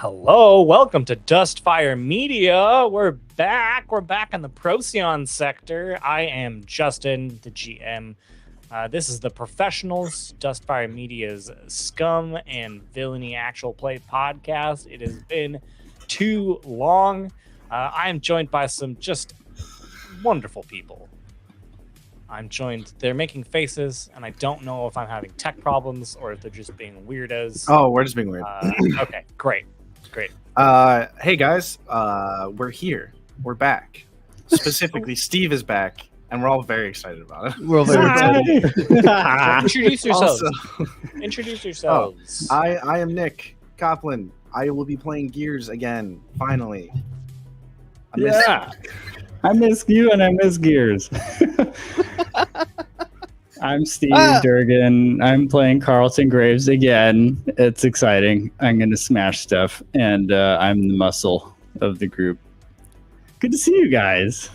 Hello, welcome to Dustfire Media. We're back. We're back in the Procyon Sector. I am Justin, the GM. This is the Professionals, Dustfire Media's Scum and Villainy actual play podcast. It has been too long. I am joined by some just wonderful people. They're making faces, and I don't know if I'm having tech problems or if they're just being weirdos. Oh, we're just being weird. Okay, great. Hey guys, we're here. We're back. Specifically, Steve is back, and we're all very excited about it. We're all very excited. Introduce yourselves. Also, Introduce yourselves. I am Nick Coplin. I will be playing Gears again, finally. I miss you and I miss Gears. I'm Steve Durgan. I'm playing Carlton Graves again. It's exciting. I'm going to smash stuff, and I'm the muscle of the group. Good to see you guys.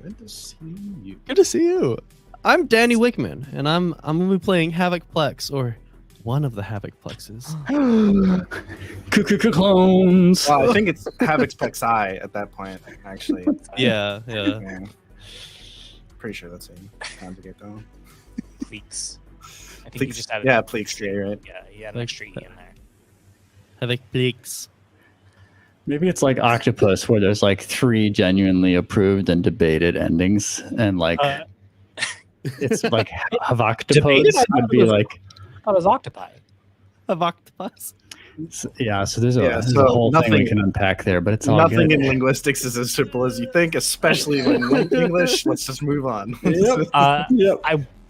Good to see you. Good to see you. I'm Danny Wickman, and I'm going to be playing Havoc Plex, or one of the Havoc Plexes. Clones. Well, I think it's Havoc's Plexi at that point, actually. Yeah. Pretty sure that's it. Time to get going. Pleeks. I think you just added. Yeah, Pleeks, right? Yeah, you had an extra E in there. Havoc Plex. Maybe it's like Octopus, where there's like 3 genuinely approved and debated endings, and like it's like Havoctopus would be like. I thought it was octopi. Havoctopus. So there's a whole thing we can unpack there, but it's all nothing good. in linguistics is as simple as you think, especially in English. Let's just move on.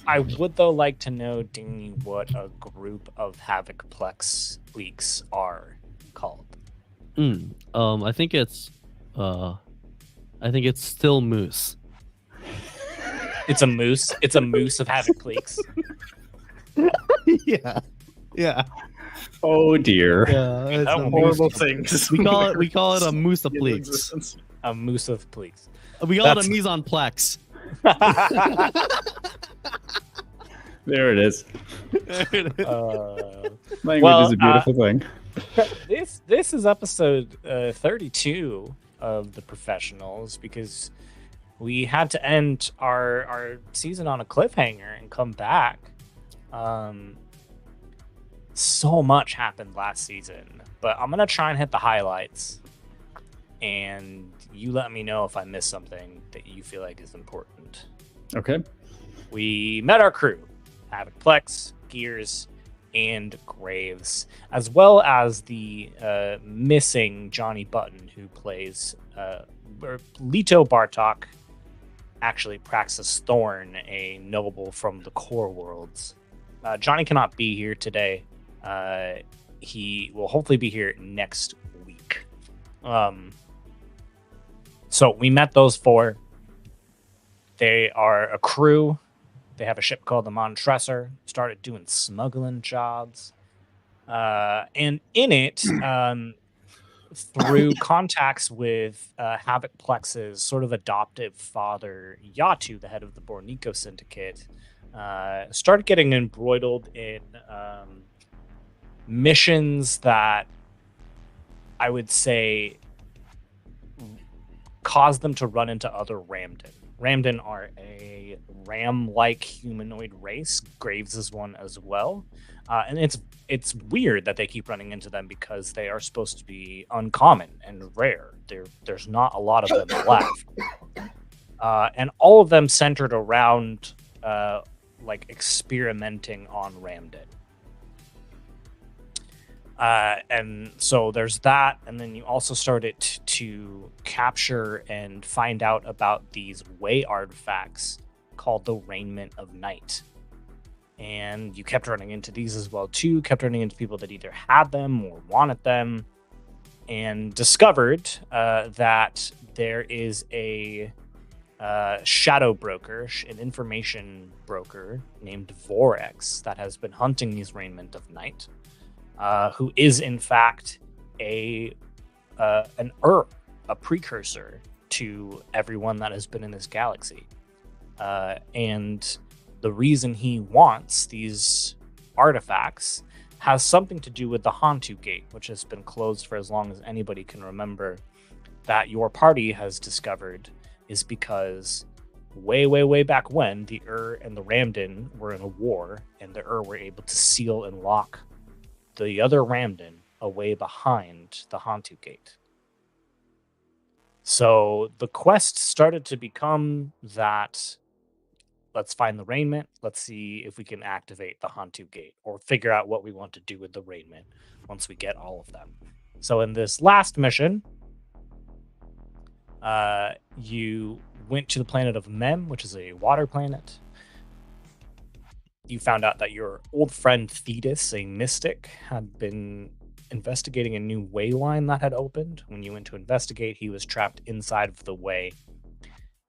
I would though like to know, Danny, what a group of Havocplex leaks are called. I think it's still moose. It's a moose. It's a moose of Havocplex. Yeah. Oh dear. Yeah, it's That a one Horrible moose. things. We call it a moose of plex. A moose of plex. We call it a mise en plex. There it is. Language Well, is a beautiful thing. This is episode 32 of The Professionals, because we had to end our season on a cliffhanger and come back. So much happened last season, but I'm gonna try and hit the highlights, and you let me know if I missed something that you feel like is important. Okay. We met our crew: Havocplex, Gears, and Graves, as well as the missing Johnny Button, who plays Leto Bartok, actually Praxis Thorn, a noble from the Core Worlds. Johnny cannot be here today. He will hopefully be here next week. So we met those four. They are a crew. They have a ship called the Montresor. Started doing smuggling jobs. And in it, through contacts with Havoc Plex's sort of adoptive father, Yatu, the head of the Bornico Syndicate, started getting embroiled in missions that I would say caused them to run into other Ramden. Ramden are a ram-like humanoid race. Graves is one as well. And it's weird that they keep running into them because they are supposed to be uncommon and rare. There's not a lot of them left. And all of them centered around like experimenting on Ramden. And so there's that, and then you also started to capture and find out about these way artifacts called the Raiment of Night. And you kept running into these as well too, kept running into people that either had them or wanted them, and discovered that there is a shadow broker, an information broker named Vorex that has been hunting these Raiment of Night. Who is in fact an a precursor to everyone that has been in this galaxy. And the reason he wants these artifacts has something to do with the Hantu Gate, which has been closed for as long as anybody can remember, that your party has discovered is because way back when the and the Ramden were in a war, and the were able to seal and lock the other Ramden away behind the Hantu Gate. So the quest started to become that, let's find the raiment, let's see if we can activate the Hantu Gate, or figure out what we want to do with the raiment once we get all of them. So in this last mission, you went to the planet of Mem, which is a water planet. You found out that your old friend Thetis, a mystic, had been investigating a new way line that had opened. When you went to investigate, he was trapped inside of the way.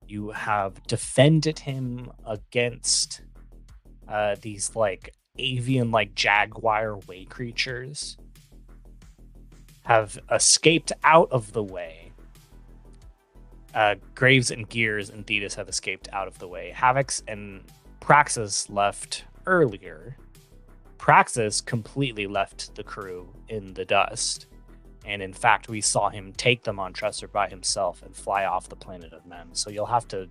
You have defended him against these like avian like jaguar way creatures, have escaped out of the way. Graves and Gears and Thetis have escaped out of the way. Havocs and Praxis left earlier. Praxis completely left the crew in the dust, and in fact we saw him take the Montresor by himself and fly off the planet of Mem. So you'll have to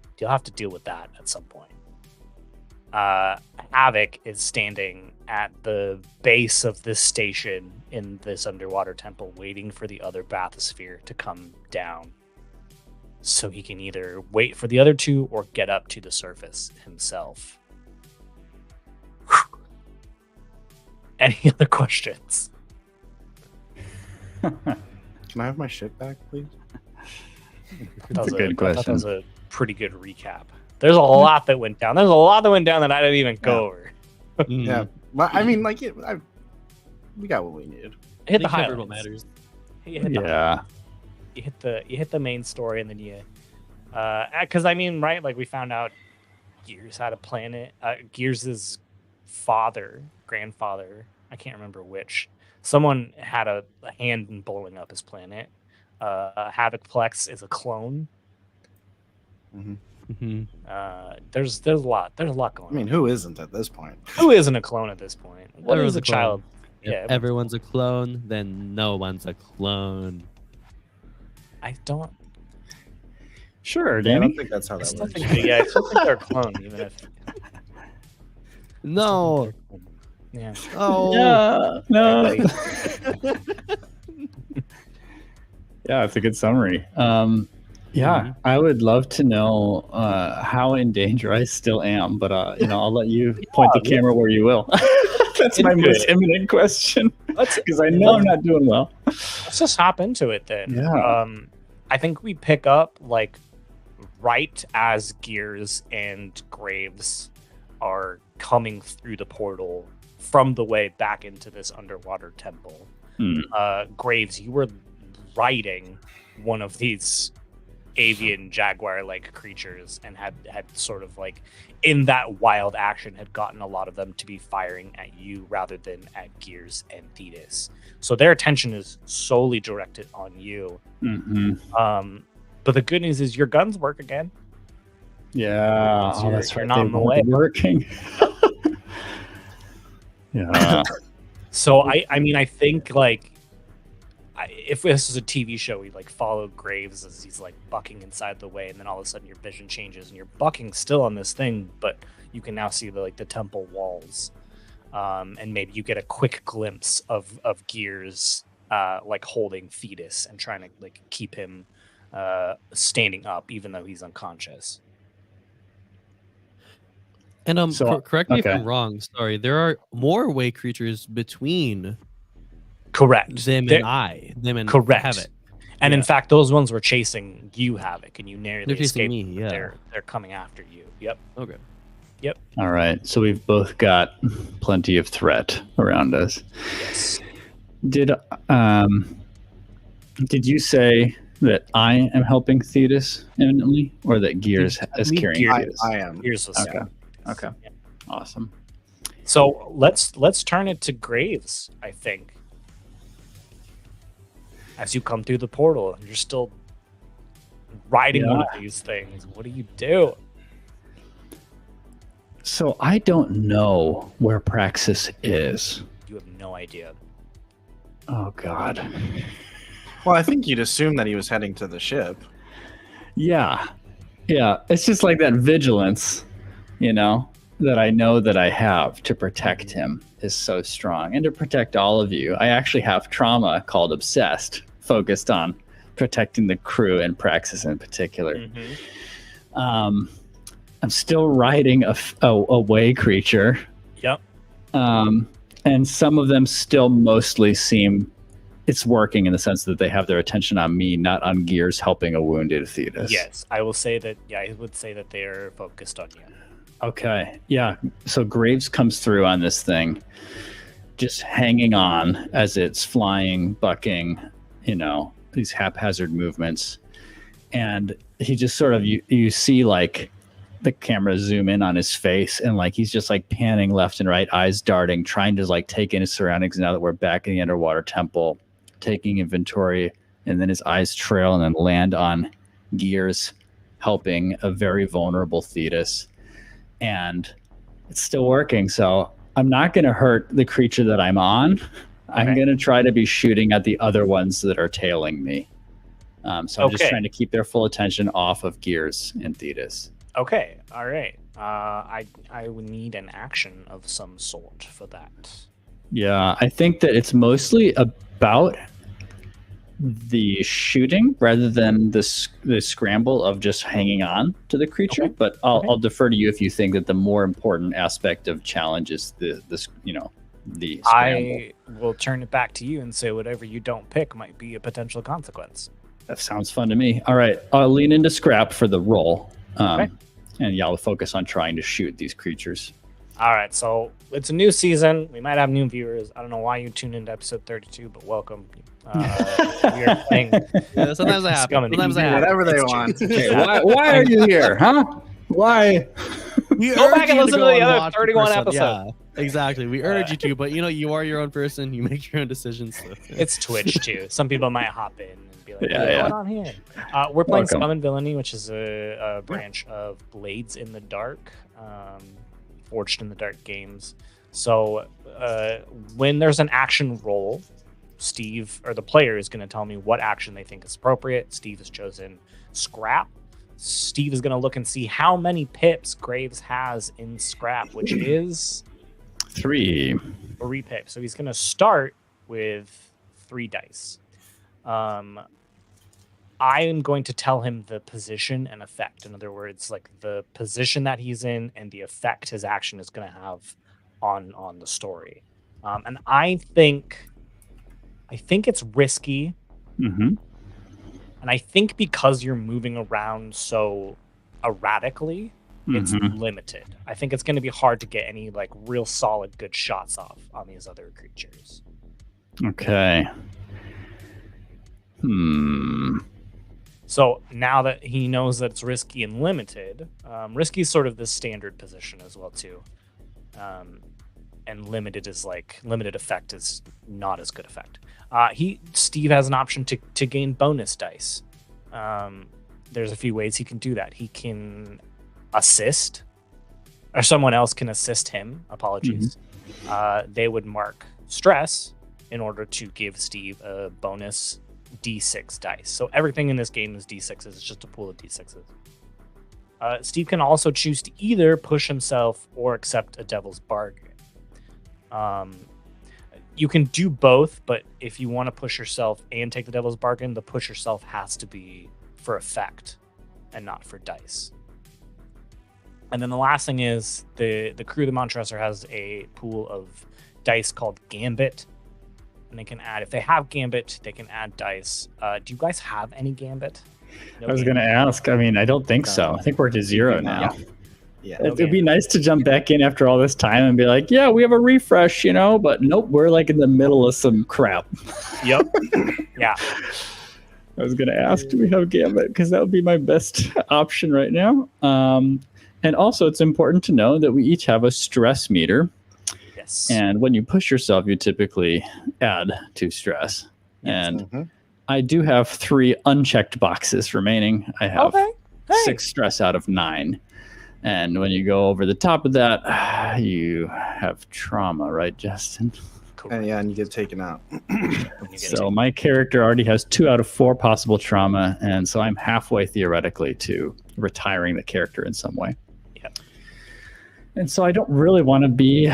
deal with that at some point. Havoc is standing at the base of this station in this underwater temple, waiting for the other bathysphere to come down, so he can either wait for the other two or get up to the surface himself. Any other questions? Can I have my ship back, please? That's a good question. That was a pretty good recap. There's a lot that went down. There's a lot that went down that I didn't even go over. Yeah, well, I mean, like, we got what we needed. Hit the covered highlights. what matters. You hit you hit the main story, and then you, because I mean, right? Like we found out Gears had a planet. Gears's grandfather, I can't remember which. Someone had a hand in blowing up his planet. Havoc Plex is a clone. Mm-hmm. Mm-hmm. There's a lot going on. I mean, who isn't at this point? Who isn't a clone at this point? What Everyone's is a a clone. child? If Yeah, everyone's a clone, then no one's a clone. I don't. Sure, I Danny. don't think that's how I that still works. think, I still think they're a clone, even if. No. Yeah. Oh. Yeah, no. Yeah, it's a good summary. Yeah, I would love to know how in danger I still am, but I'll let you point the camera where you will. That's my most imminent question, because I know I'm not doing well. Let's just hop into it then. Yeah. I think we pick up like right as Gears and Graves are coming through the portal from the way back into this underwater temple. Graves, you were riding one of these avian jaguar-like creatures and had sort of like in that wild action had gotten a lot of them to be firing at you rather than at Gears and Thetis. So their attention is solely directed on you. But the good news is your guns work again. Yeah, So that's you're right. not They in the weren't way. working. Yeah. So I mean, I think like if this was a TV show, we'd like follow Graves as he's like bucking inside the way, and then all of a sudden your vision changes and you're bucking still on this thing, but you can now see the temple walls, and maybe you get a quick glimpse of Gears like holding Thetis and trying to like keep him standing up even though he's unconscious. And So- correct me if okay. I'm wrong. Sorry, there are more way creatures between Correct. them They're- and Correct. Havoc. And in Yeah. fact, those ones were chasing you, Havoc, and you narrowly They're chasing escaped. me, but yeah. They're coming after you. Yep. Okay. All right. So we've both got plenty of threat around us. Yes. Did you say that I am helping Thetis imminently, or that Gears is believe carrying Gears- Thetis? I am. Here's the Okay. sound. Okay. Yeah. Awesome. So let's turn it to Graves, I think. As you come through the portal and you're still riding one of these things, what do you do? So I don't know where Praxis is. You have no idea. Oh God. Well, I think you'd assume that he was heading to the ship. Yeah. It's just like that vigilance, that I know that I have to protect him is so strong, and to protect all of you. I actually have trauma called Obsessed, focused on protecting the crew and Praxis in particular. Mm-hmm. I'm still riding a way creature. Yep. And some of them still mostly seem it's working in the sense that they have their attention on me, not on Gears helping a wounded Thetis. Yes, I will say that. Yeah, I would say that they are focused on you. Okay. Yeah. So Graves comes through on this thing, just hanging on as it's flying, bucking, these haphazard movements. And he just sort of, you see like the camera zoom in on his face, and like he's just like panning left and right, eyes darting, trying to like take in his surroundings now that we're back in the underwater temple, taking inventory, and then his eyes trail and then land on Gears helping a very vulnerable Thetis. And it's still working, so I'm not going to hurt the creature that I'm on. I'm Okay. going to try to be shooting at the other ones that are tailing me. So I'm just Okay. trying to keep their full attention off of Gears and Thetis. Okay, all right. I would need an action of some sort for that. Yeah, I think that it's mostly about the shooting rather than the scramble of just hanging on to the creature. Okay. But I'll defer to you if you think that the more important aspect of challenge is the scramble. I will turn it back to you and say whatever you don't pick might be a potential consequence. That sounds fun to me. All right, I'll lean into scrap for the roll. Okay. And yeah, I'll focus on trying to shoot these creatures. All right, so it's a new season. We might have new viewers. I don't know why you tuned into episode 32, but welcome. We are playing. Yeah, sometimes that Scum happens. and Sometimes that Villainy. happens. Whatever they It's want. Okay, why are you here, huh? Why? We Go urge back and you listen to go the and other watch 31 person. episodes. Yeah, exactly. We urge you to, but you are your own person. You make your own decisions. So. It's Twitch too. Some people might hop in and be like, Yeah, "What's yeah. going on here?" We're playing Welcome. Scum and Villainy, which is a branch of Blades in the Dark, Forged in the Dark games. So when there's an action roll, Steve or the player is going to tell me what action they think is appropriate. Steve has chosen Scrap. Steve is going to look and see how many pips Graves has in Scrap, which is 3. 3 pips. So he's going to start with 3 dice. I am going to tell him the position and effect. In other words, like the position that he's in and the effect his action is going to have on the story. And I think it's risky. Mm-hmm. And I think because you're moving around so erratically, it's limited. I think it's going to be hard to get any like real solid good shots off on these other creatures. Okay. So now that he knows that it's risky and limited, risky is sort of the standard position as well too, and limited is like limited effect is not as good effect. Steve has an option to gain bonus dice. There's a few ways he can do that. He can assist, or someone else can assist him. Apologies. They would mark stress in order to give Steve a bonus D6 dice. So everything in this game is D6s. It's just a pool of D6s. Steve can also choose to either push himself or accept a devil's bargain. You can do both, but if you want to push yourself and take the devil's bargain, the push yourself has to be for effect and not for dice. And then the last thing is the crew of the Montresor has a pool of dice called Gambit. And they can add, if they have Gambit, they can add dice. Do you guys have any Gambit? No I was going to ask. I mean, I don't think so. I think we're to 0 now. Yeah. It'd be nice to jump back in after all this time and be like, yeah, we have a refresh, but nope, we're like in the middle of some crap. Yep. Yeah. I was going to ask, do we have Gambit? Because that would be my best option right now. And also, it's important to know that we each have a stress meter. Yes. And when you push yourself, you typically add to stress. And I do have 3 unchecked boxes remaining. I have 6 stress out of 9. And when you go over the top of that, you have trauma, right, Justin? And you get taken out. So my character already has 2 out of 4 possible trauma, and so I'm halfway theoretically to retiring the character in some way. Yep. And so I don't really want to be,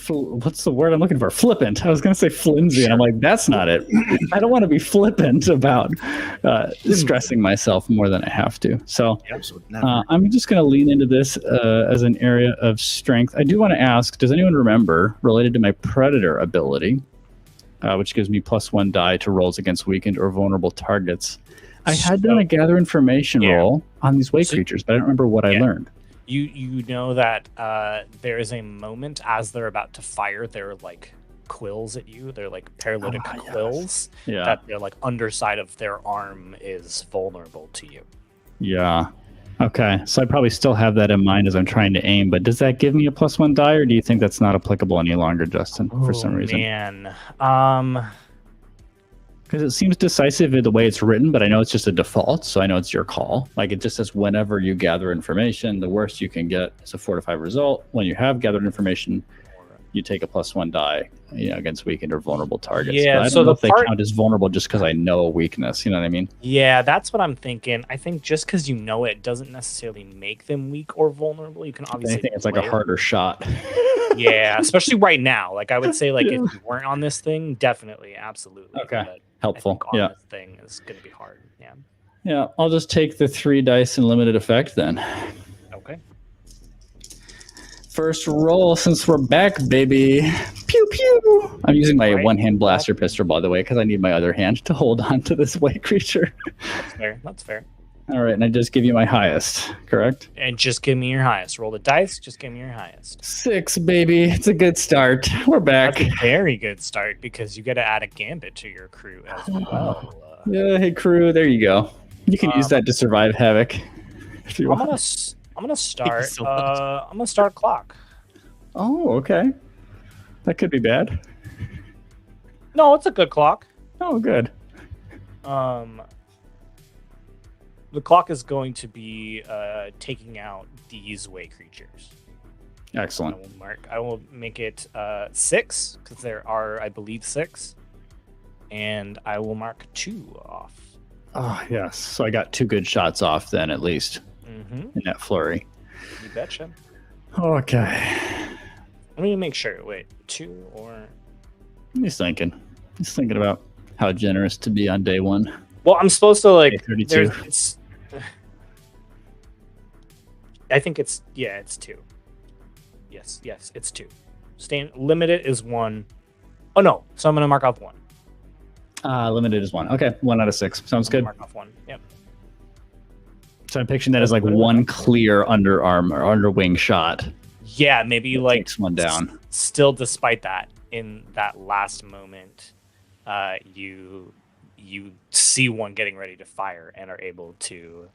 what's the word I'm looking for? Flippant. I was going to say flimsy, and I'm like, that's not it. I don't want to be flippant about stressing myself more than I have to. So I'm just going to lean into this as an area of strength. I do want to ask, does anyone remember, related to my Predator ability, which gives me +1 die to rolls against weakened or vulnerable targets, I had done a gather information roll on these way creatures, but I don't remember what I learned. You know that there is a moment as they're about to fire their like quills at you. They're like paralytic quills. Yeah. That their like underside of their arm is vulnerable to you. Yeah. Okay. So I probably still have that in mind as I'm trying to aim, but does that give me a +1 die, or do you think that's not applicable any longer, Justin, for some reason? Man. Because it seems decisive in the way it's written, but I know it's just a default, so I know it's your call. Like, it just says whenever you gather information, the worst you can get is a 4 to 5 result. When you have gathered information, you take a +1 die, against weakened or vulnerable targets. Yeah, but I don't know if they count as vulnerable just because I know a weakness. You know what I mean? Yeah, that's what I'm thinking. I think just because you know it doesn't necessarily make them weak or vulnerable. You can obviously. I think it's like a harder shot. Yeah, especially right now. Like I would say, like if you weren't on this thing, definitely, absolutely. Okay. But helpful. I think on this thing is going to be hard. Yeah. Yeah, I'll just take the 3 dice in limited effect then. Okay. First roll since we're back, baby. Pew pew. I'm using my one-hand blaster pistol, by the way, because I need my other hand to hold on to this white creature. That's fair. That's fair. All right, and I just give you my highest, correct? And just give me your highest. Roll the dice. Just give me your highest. 6, baby. It's a good start. We're back. That's a very good start because you got to add a gambit to your crew as well. Yeah, hey crew. There you go. You can use that to survive Havoc. If you want. I'm gonna start. I'm gonna start clock. Oh, okay. That could be bad. No, it's a good clock. Oh, good. The clock is going to be taking out these way creatures. Excellent. I will make it 6 because there are, I believe, 6, and I will mark 2 off. Oh yes. So I got 2 good shots off then, at least, in that flurry. You betcha. Okay. Let me make sure. Wait, 2 or? He's thinking about how generous to be on day 1. Well, I'm supposed to like. 32. I think it's 2. Yes, it's 2. Limited is 1. Oh no, so I'm gonna mark off 1. Limited is 1. Okay, 1 out of 6. Sounds good. Mark off 1. Yep. So I'm picturing that as like 1 clear underarm or underwing shot. Yeah, maybe like takes 1 down. Still, despite that, in that last moment, you see one getting ready to fire and are able to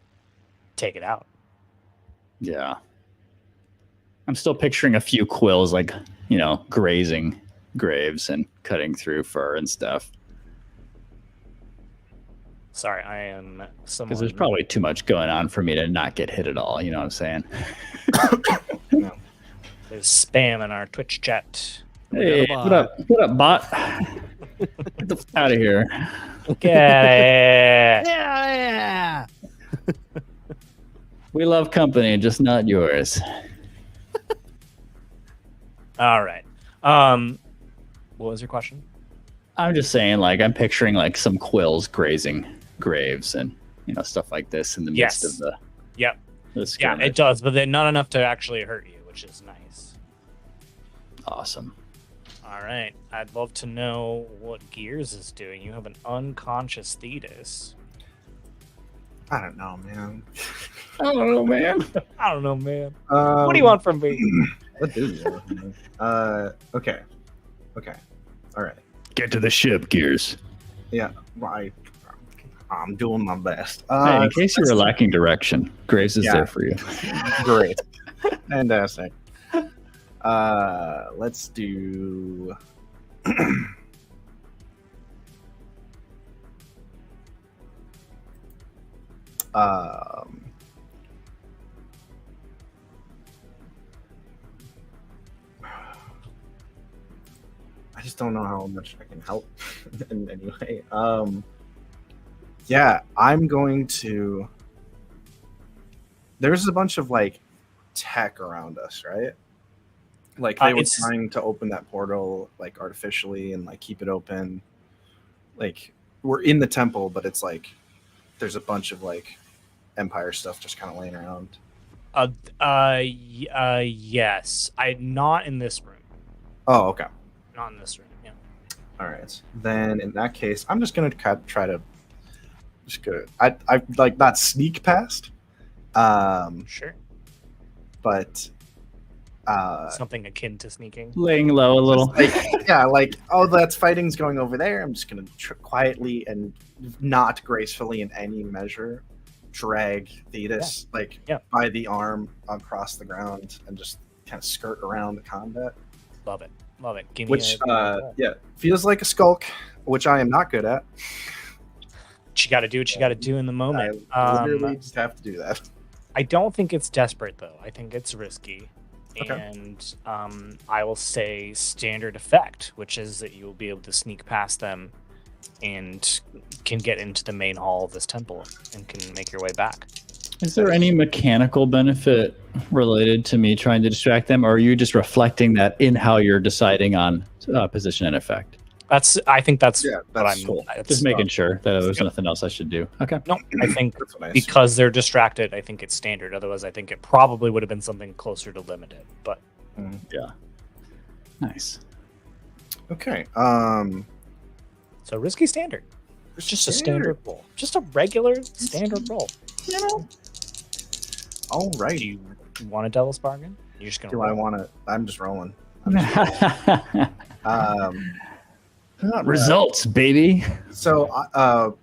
take it out. Yeah. I'm still picturing a few quills, like, grazing graves and cutting through fur and stuff. Sorry, I am someone. Because there's probably too much going on for me to not get hit at all. You know what I'm saying? There's spam in our Twitch chat. Hey, what up? What up, bot? Get the f out of here. Get it. Yeah. We love company, just not yours. All right. What was your question? I'm just saying, like, I'm picturing like some quills grazing graves and stuff like this in the midst of the. Yep. The Yeah, skirmish. it does, but then not enough to actually hurt you, which is nice. Awesome. All right. I'd love to know what Gears is doing. You have an unconscious Thetis. I don't know, man. I don't know, man. I don't know, man. What do you want from me? What do you want from me? Okay. All right. Get to the ship, Gears. Yeah, right. I'm doing my best. Hey, in case you were lacking direction, Graves is there for you. Great. Fantastic. Let's do. I just don't know how much I can help in any way. Yeah, I'm going to. There's a bunch of like tech around us, right? Like they were trying to open that portal like artificially and like keep it open. Like we're in the temple, but it's like there's a bunch of like Empire stuff just kind of laying around. Yes. Not in this room. Oh, okay. Not in this room. Yeah. All right. Then in that case, I'm just gonna try to just go. I like not sneak past. Sure. But something akin to sneaking. Laying low a little. Like that's fighting's going over there. I'm just gonna quietly and not gracefully in any measure drag Thetis by the arm across the ground and just kind of skirt around the combat. Love it. Give me which feels like a skulk, which I am not good at. You got to do what you got to do in the moment. I literally just have to do that. I don't think it's desperate though. I think it's risky. Okay. And I will say standard effect, which is that you will be able to sneak past them and can get into the main hall of this temple and can make your way back. Is there any mechanical benefit related to me trying to distract them, or are you just reflecting that in how you're deciding on position and effect? I think that's what I'm cool. Just making sure that there's nothing else I should do. Okay. No, I think because they're distracted, I think it's standard. Otherwise, I think it probably would have been something closer to limited. But yeah, nice. Okay. So risky standard. It's just a standard roll. Just a regular standard roll. All right. Do you want a devil's bargain? You're just gonna. Do I want to? I'm just rolling. Results, baby. So,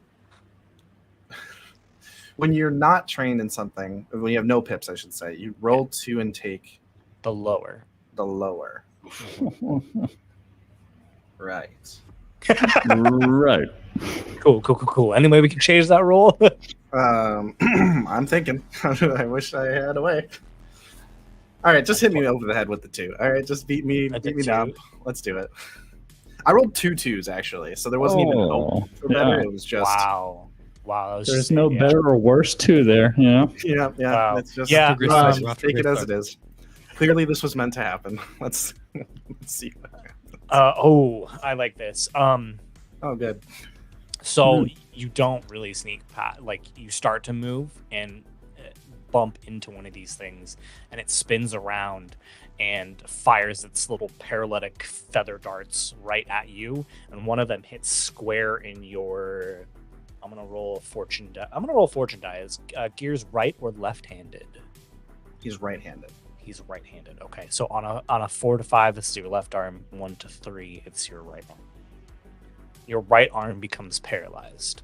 when you're not trained in something, when you have no pips, I should say, you roll 2 and take the lower. Right. Right. Cool. Anyway, we can change that roll. I'm thinking. I wish I had a way. All right, just hit me over the head with the 2. All right, just beat me down. Let's do it. I rolled 2 2s actually, so there wasn't even hope for better. It was just wow. There's no better or worse 2 there, Yeah. Wow. It's just Yeah. Take it as it is. Clearly, this was meant to happen. Let's see. I like this. Oh, good. So you don't really sneak past. Like you start to move and bump into one of these things, and it spins around and fires its little paralytic feather darts right at you, and one of them hits square in your. I'm gonna roll fortune die. Is Gears right or left-handed? He's right-handed. He's right-handed. Okay, so on a 4 to 5, this is your left arm. 1 to 3, it's your right arm. Your right arm becomes paralyzed.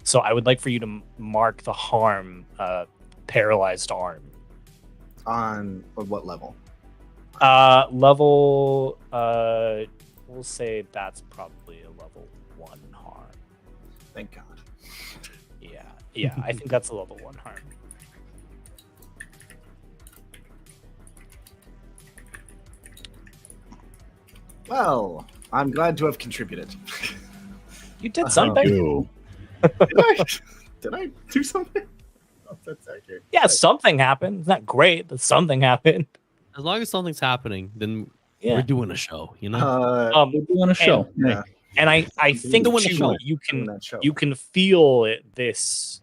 So I would like for you to mark the harm, paralyzed arm. On what level? Level. We'll say that's probably a level 1 harm. Thank God. Yeah. I think that's a level 1 harm. Well, I'm glad to have contributed. You did something. Did I do something? Oh, that's accurate. Yeah, something happened. It's not great, but something happened. As long as something's happening, then Yeah. we're doing a show, you know? We're doing a show. Yeah. And I think Doing the too, show. you Doing can that show. you can feel this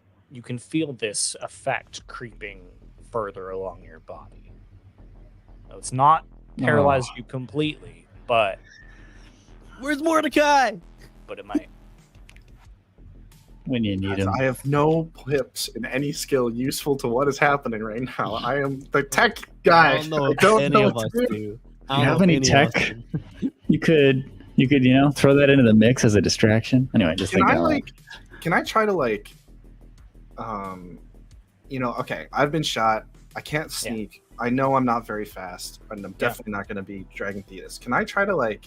effect creeping further along your body. So it's not paralyzed you completely, but Where's Mordecai? it might. When you need him. I have no pips in any skill useful to what is happening right now. I am the tech guy. I don't know if don't any know of what us to do. do. Do you have any tech? You could throw that into the mix as a distraction. Anyway, just Can think I out loud. can I try to okay, I've been shot. I can't sneak. I know I'm not very fast, and I'm definitely not going to be Dragon Thetis. Can I try to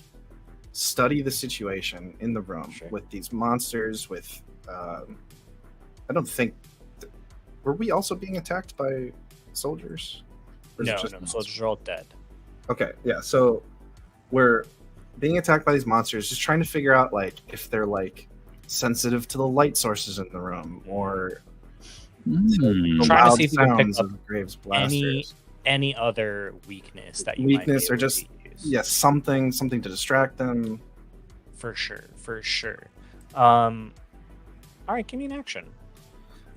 study the situation in the room with these monsters? With I don't think were we also being attacked by soldiers? Or is it No, just no, monsters? soldiers are all dead. Okay, yeah. So we're being attacked by these monsters, just trying to figure out if they're sensitive to the light sources in the room or the Trying to loud see if you can pick sounds up of Graves blasters. any other weakness that you might be Weakness or able just to use. something to distract them. For sure. All right, give me an action.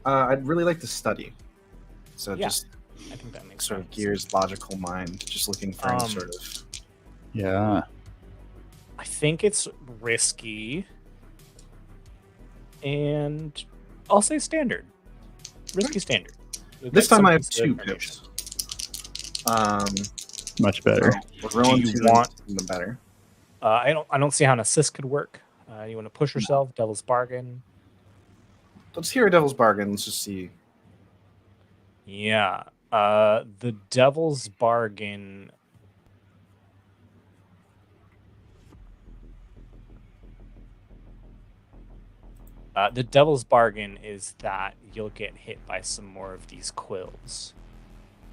I'd really like to study. So Yeah, just I think that makes sort of sense. gears logical mind, just looking for any sort of. Yeah. I think it's risky, and I'll say standard. Risky standard. We've This got time some I have pieces of 2 information. pips. Much better. We're rolling Do you 2 want- the better. I don't see how an assist could work. You want to push yourself, Devil's Bargain. Let's hear a devil's bargain. Let's just see. Yeah. The Devil's Bargain. The Devil's Bargain is that you'll get hit by some more of these quills.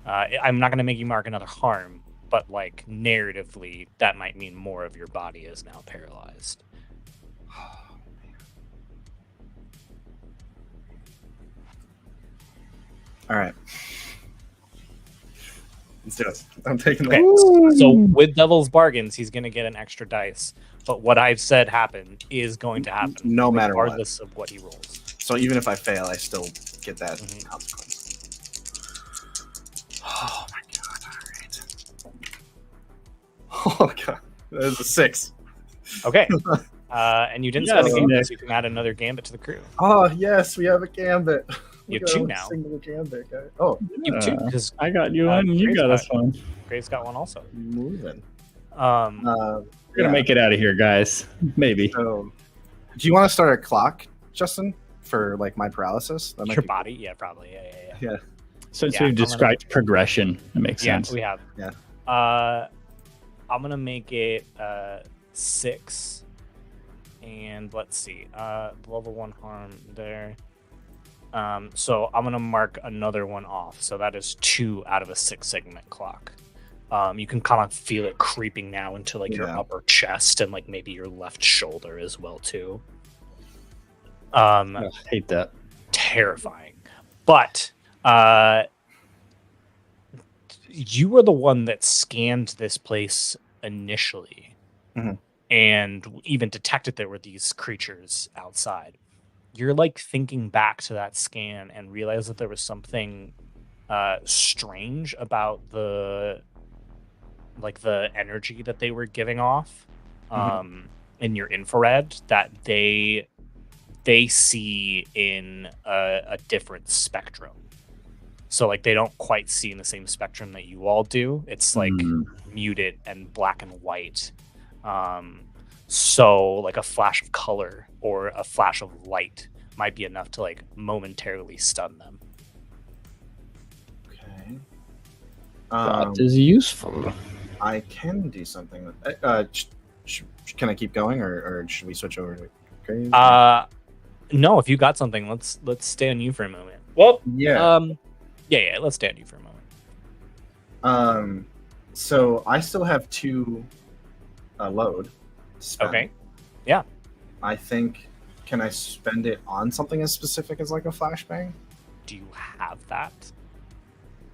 I'm not going to make you mark another harm, but narratively, that might mean more of your body is now paralyzed. All right. Let's do it. I'm taking Okay, the. so with Devil's Bargains, he's going to get an extra dice. But what I've said happened is going to happen, No matter what. regardless of what he rolls. So even if I fail, I still get that Mhm. consequence. Oh my god! All right. Oh god, that is a 6. Okay. And you didn't Yeah, spend a so gambit, Nick- so you can add another gambit to the crew. Oh yes, we have a gambit. You have Look at 2 our now. Single gambit guy. Oh, You have 2 because I got you one. You Graves got got us one. Graves got one also. moving. We're gonna make it out of here, guys. Maybe. So, do you want to start a clock, Justin, for my paralysis? That might Your be- body? Yeah, probably. Yeah. Since Yeah, we've I'm gonna- described progression, it makes Yeah, sense. we have. Yeah. I'm gonna make it 6, and let's see. Level 1 harm there. So I'm gonna mark another one off. So that is 2 out of a 6 segment clock. You can kind of feel it creeping now into your Yeah. upper chest and maybe your left shoulder as well too. Ugh, hate that. Terrifying. But you were the one that scanned this place initially, Mhm. and even detected there were these creatures outside. You're thinking back to that scan and realize that there was something strange about the energy that they were giving off in your infrared that they see in a different spectrum. So like they don't quite see in the same spectrum that you all do. It's like muted and black and white. So like a flash of color or a flash of light might be enough to like momentarily stun them. Okay. That is useful. I can do something with can I keep going, or should we switch over to Graves? No, if you got something, let's stay on you for a moment. Well, yeah. Yeah, let's stay on you for a moment. So I still have 2 load. Spent. Okay. Yeah. I think, can I spend it on something as specific as like a flashbang? Do you have that?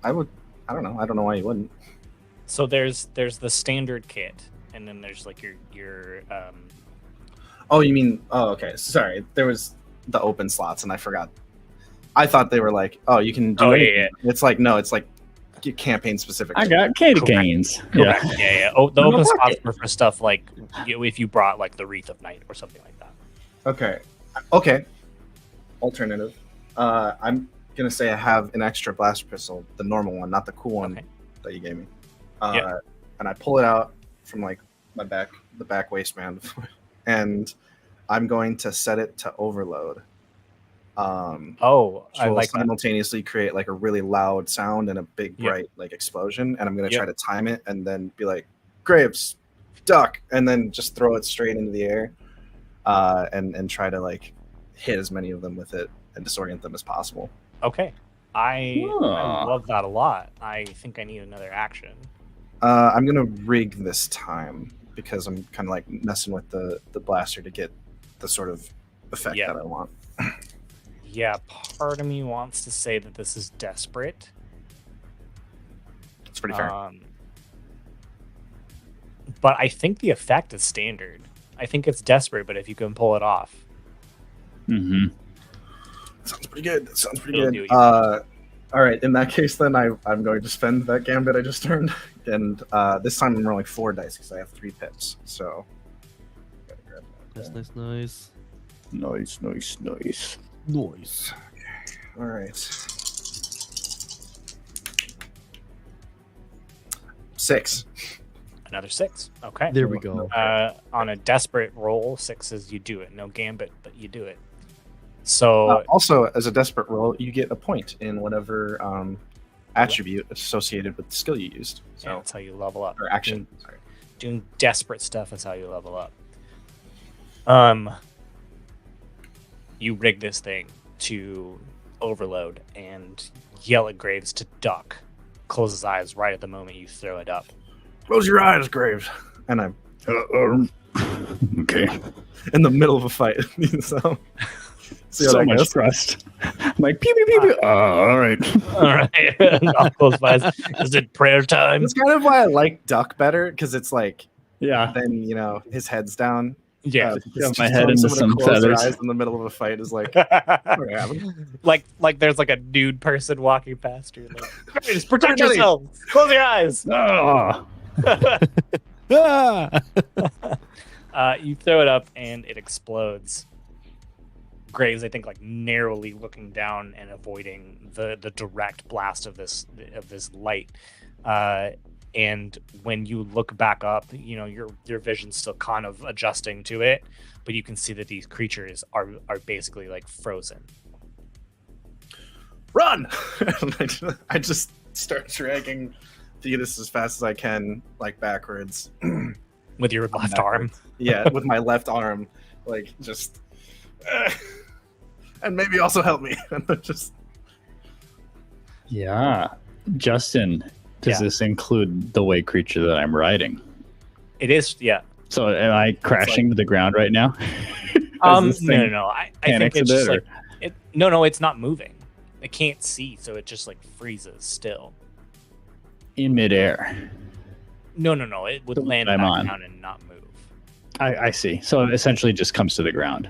I would. I don't know. I don't know why you wouldn't. So there's the standard kit, and then there's like your Oh, you mean? Oh, okay. Sorry. There was the open slots, and I forgot. I thought they were like, oh, you can do Oh, anything. yeah. It's like, no, it's like campaign specific. I got candy canes. Yeah. Yeah. Oh, the open spots were for stuff like if you brought like the Wreath of Night or something like that. Okay. Alternative. I'm gonna say I have an extra blast pistol, the normal one, not the cool one that you gave me. And I pull it out from like the back waistband, and I'm going to set it to overload. I like simultaneously create like a really loud sound and a big bright like explosion, and I'm gonna try to time it and then be like, Graves, duck, and then just throw it straight into the air, and try to like hit as many of them with it and disorient them as possible. Okay. I love that a lot. I think I need another action. I'm gonna rig this time because I'm kind of like messing with the blaster to get the sort of effect that I want. Yeah, part of me wants to say that this is desperate. It's pretty fair. But I think the effect is standard. I think it's desperate, but if you can pull it off. Mm-hmm. Sounds pretty good. All right, in that case, then I'm going to spend that gambit I just turned, and this time I'm rolling 4 dice because I have 3 pips. So, gotta grab that. Nice. Nice. All right. 6. Another 6. Okay. There we go. On a desperate roll, 6 is you do it. No gambit, but you do it. So also, as a desperate roll, you get a point in whatever attribute associated with the skill you used. So that's how you level up. Or action. Doing desperate stuff is how you level up. You rig this thing to overload and yell at Graves to duck. Close his eyes right at the moment you throw it up. Close your eyes, Graves. And I'm okay. In the middle of a fight. So much trust. I'm like, pew, pew, pew, pew. All right. All right. I'll close my eyes. Is it prayer time? That's kind of why I like duck better, because it's like, then his head's down. Yeah, my head into some feathers in the middle of a fight is like, like there's like a nude person walking past you. Like, just protect yourselves. Close your eyes. You throw it up and it explodes. Graves, I think, like narrowly looking down and avoiding the direct blast of this light. And when you look back up, your vision's still kind of adjusting to it, but you can see that these creatures are basically like frozen. Run! I just start dragging Thetis as fast as I can, like backwards. With your left arm? Yeah, with my left arm, like just... and maybe also help me. Yeah. Justin, does this include the way creature that I'm riding? It is, yeah. So am I crashing to the ground right now? No. I think it's just like... No, it's not moving. It can't see, so it just like freezes still. In midair? No. It would land back down and not move. I see. So it essentially just comes to the ground.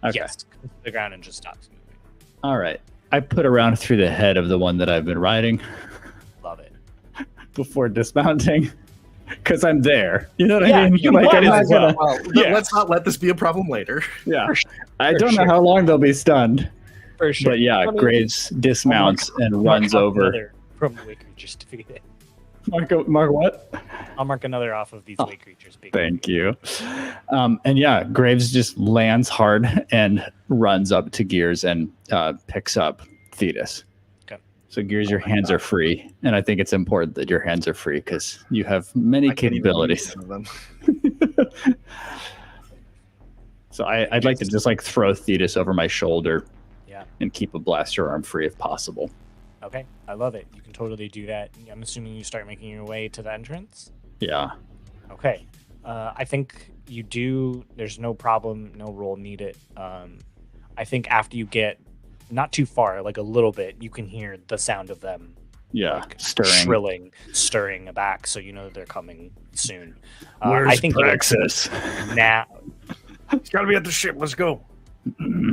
Okay. Yes, comes to the ground and just stops moving. All right. I put a round through the head of the one that I've been riding. Love it. Before dismounting. Because I'm there. You know what I mean? Let's not let this be a problem later. Yeah. I don't know how long they'll be stunned. For sure. But yeah, Graves dismounts and runs over. From the way creatures defeated. Mark what? I'll mark another off of these way creatures. Thank you. And yeah, Graves just lands hard and runs up to Gears and picks up Thetis. Okay. So Gears, your hands are free, and I think it's important that your hands are free because you have many capabilities. So I'd like to just like throw Thetis over my shoulder, and keep a blaster arm free if possible. Okay, I love it. You can totally do that. I'm assuming you start making your way to the entrance. Yeah. Okay. I think you do. There's no problem. No roll needed. I think after you get not too far, like a little bit, you can hear the sound of them. Yeah, like, stirring, back, so you know they're coming soon. Where's I think Praxis? Now, it's gotta be at the ship. Let's go.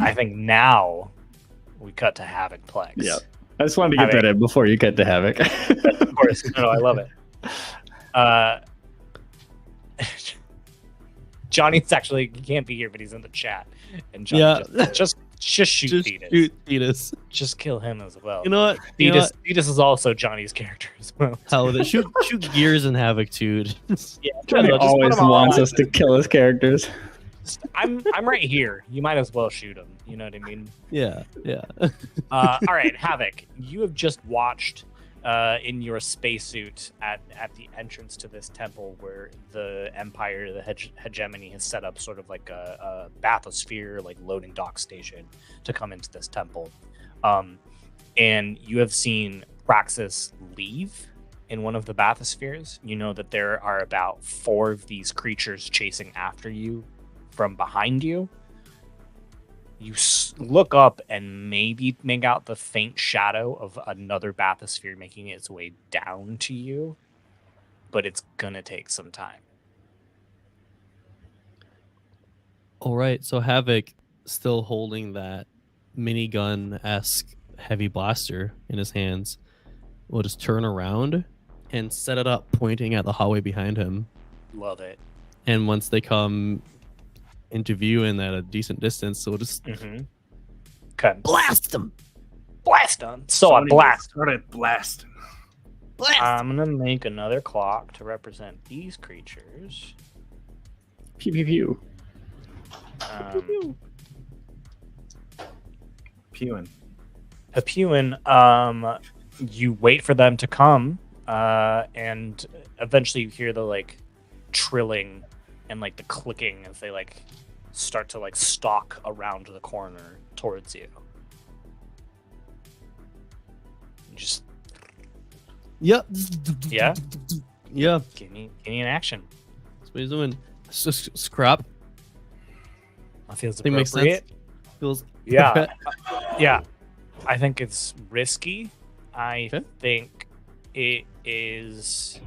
I think now we cut to Havoc Plex. Yeah, I just wanted to get that in before you cut to Havoc. Of course, no, I love it. Johnny's actually, he can't be here, but he's in the chat. And Johnny just shoot Thetis. Shoot Thetis. Just kill him as well. You know what? Thetis is also Johnny's character as well. Hell with it. Shoot Gears and Havoc too. Yeah, Johnny always wants us to kill his characters. I'm right here. You might as well shoot him. You know what I mean? Yeah. All right, Havoc. You have just watched in your spacesuit at the entrance to this temple where the Empire, the hegemony, has set up sort of like a bathysphere, like loading dock station to come into this temple. And you have seen Praxis leave in one of the bathyspheres. You know that there are about 4 of these creatures chasing after you from behind you. You look up and maybe make out the faint shadow of another bathysphere making its way down to you, but it's gonna take some time. All right, so Havoc, still holding that minigun-esque heavy blaster in his hands, will just turn around and set it up pointing at the hallway behind him. Love it. And once they come into view and at a decent distance, so we'll just blast them. So I blast. Started blasting. I'm gonna make another clock to represent these creatures. Pew pew pew. Pewin. You wait for them to come, and eventually you hear the like trilling and like the clicking as they like start to like stalk around the corner towards you. Just yeah. Give me an action. That's what he's doing. Scrap. That feels appropriate. Makes sense. Feels yeah. I think it's risky. I think it is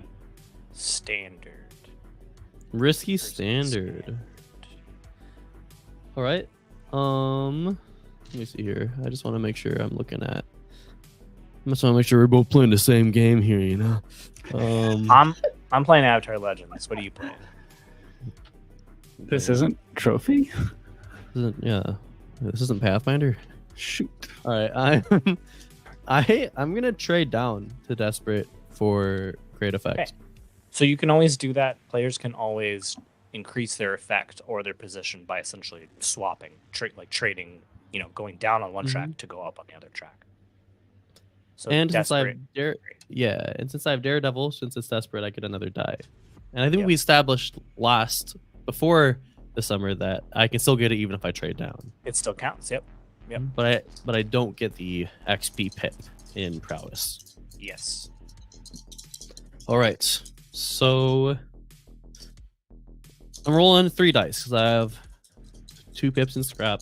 standard. Risky standard. All right. Let me see here. I just want to make sure I'm looking at. I just want to make sure we're both playing the same game here. You know. I'm playing Avatar Legends. What are you playing? This isn't Trophy. This isn't Pathfinder. Shoot. All right. I'm gonna trade down to Desperate for Great Effect. Okay. So you can always do that. Players can always increase their effect or their position by essentially swapping, trading, going down on one track to go up on the other track. So and since I have Daredevil, since it's Desperate, I get another die. And I think we established before the summer that I can still get it even if I trade down. It still counts. Yep. But I don't get the XP pit in prowess. Yes. All right. So I'm rolling 3 dice because I have 2 pips in scrap.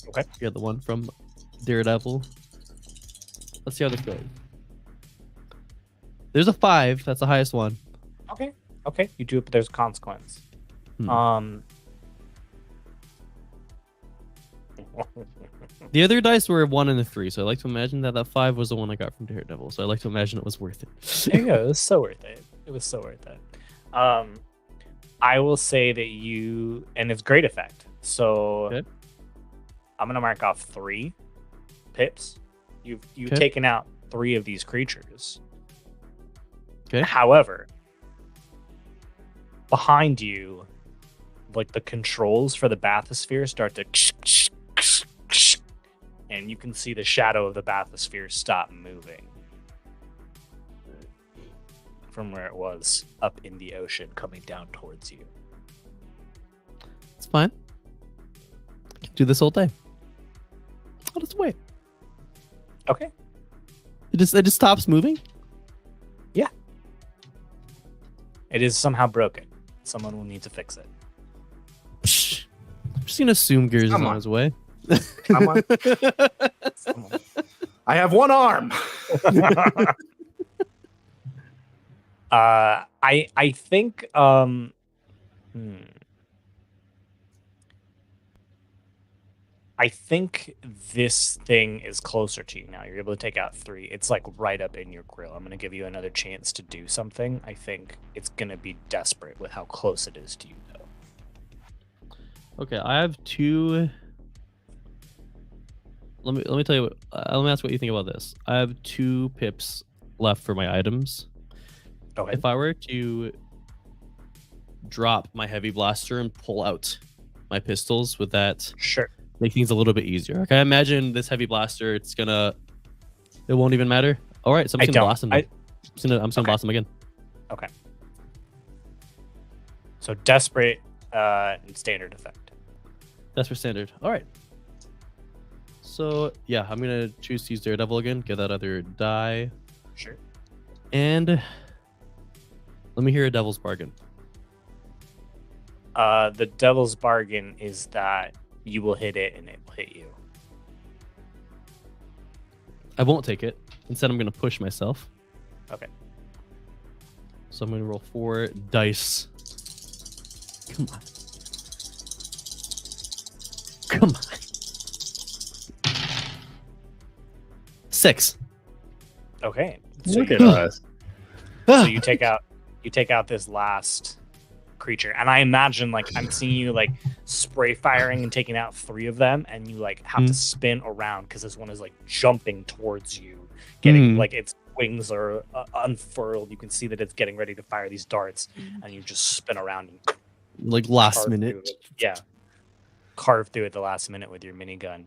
Okay. You got the one from Daredevil. Let's see how this goes. There's a 5. That's the highest one. Okay. You do it, but there's a consequence. The other dice were a 1 and a 3, so I like to imagine that 5 was the one I got from Daredevil. So I like to imagine it was worth it. There you go. It was so worth it. I will say that and it's great effect. So I'm gonna mark off 3. Pips, you've Okay. taken out 3 of these creatures. Okay. However, behind you, like the controls for the bathysphere start to, and you can see the shadow of the bathysphere stop moving from where it was up in the ocean, coming down towards you. It's fine. I can do this all day. I'll just wait. Okay. It just stops moving. It is somehow broken. Someone will need to fix it. Psh. I'm just gonna assume Gears is Come on on. his way. Come on. I have one arm. I think I think this thing is closer to you now. You're able to take out 3. It's like right up in your grill. I'm going to give you another chance to do something. I think it's going to be desperate with how close it is to you, though. Okay, I have 2. Let me tell you what. Let me ask what you think about this. I have 2 pips left for my items. Go ahead. If I were to drop my heavy blaster and pull out my pistols, would that Sure. make things a little bit easier? Okay, I imagine this heavy blaster, it won't even matter. All right, so I'm just gonna blast him. I'm just gonna blast him again. Okay. So desperate and standard effect. That's for standard. All right. So yeah, I'm gonna choose to use Daredevil again. Get that other die, Sure. and let me hear a devil's bargain. The devil's bargain is that you will hit it and it will hit you. I won't take it. Instead, I'm gonna push myself. Okay. So I'm gonna roll 4 dice. Come on. Come on. 6. Okay. So Look you, at us. so you take out this last creature, and I imagine like I'm seeing you like spray firing and taking out 3 of them, and you like have to spin around because this one is like jumping towards you, getting like its wings are unfurled. You can see that it's getting ready to fire these darts, and you just spin around and Like last carve minute. through it. Yeah, carve through at the last minute with your minigun.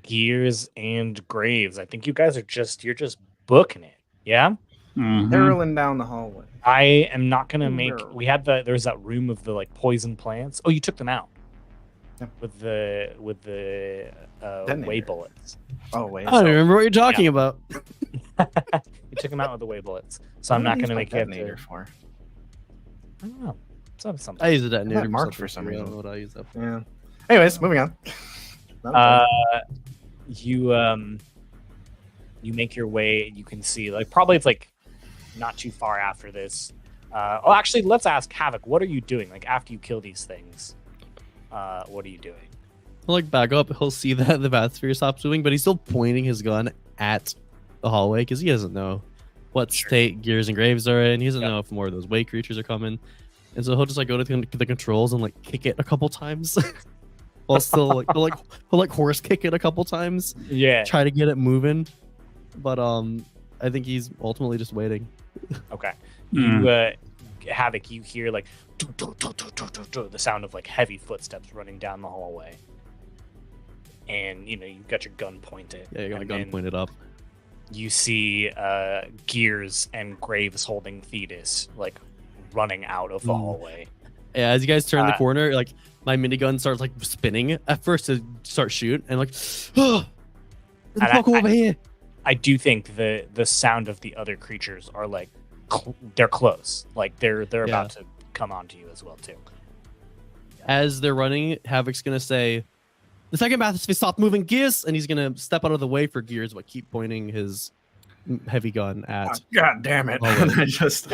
Gears and Graves, I think you guys are you're just booking it. Yeah. Mhm. Barreling down the hallway. I am not gonna make. Barrel. We had there's that room of the like poison plants. Oh, you took them out Yep. with the way Detonator. bullets. Oh wait. I don't remember what you're talking about. You took them out with the way bullets. So I'm not gonna make you have detonator to. for. I don't know. Something. I use a detonator. That marked for for some something. I don't reason. know what I use that for. Yeah. Anyways, moving on. You make your way. You can see like probably it's like not too far after this. Actually, let's ask Havoc. What are you doing? Like after you kill these things, what are you doing? He'll like back up. He'll see that the bathysphere stops moving, but he's still pointing his gun at the hallway because he doesn't know what state Gears and Graves are in. He doesn't know if more of those way creatures are coming, and so he'll just like go to the controls and like kick it a couple times, while still like he'll horse kick it a couple times. Yeah. Try to get it moving, but I think he's ultimately just waiting. Okay. You Havoc, you hear like the sound of like heavy footsteps running down the hallway. And you've got your gun pointed. Yeah, you got my and gun then pointed up. You see Gears and Graves holding Thetis like running out of the hallway. Yeah, as you guys turn the corner, like my minigun starts like spinning at first to start shoot, and like, oh, the fuck over here. I do think the sound of the other creatures are like they're close. Like they're about to come onto you as well too. As they're running, Havoc's gonna say, "The second bathysphere stop moving, Gears," and he's gonna step out of the way for Gears, but keep pointing his heavy gun at. God damn it! Oh, I just.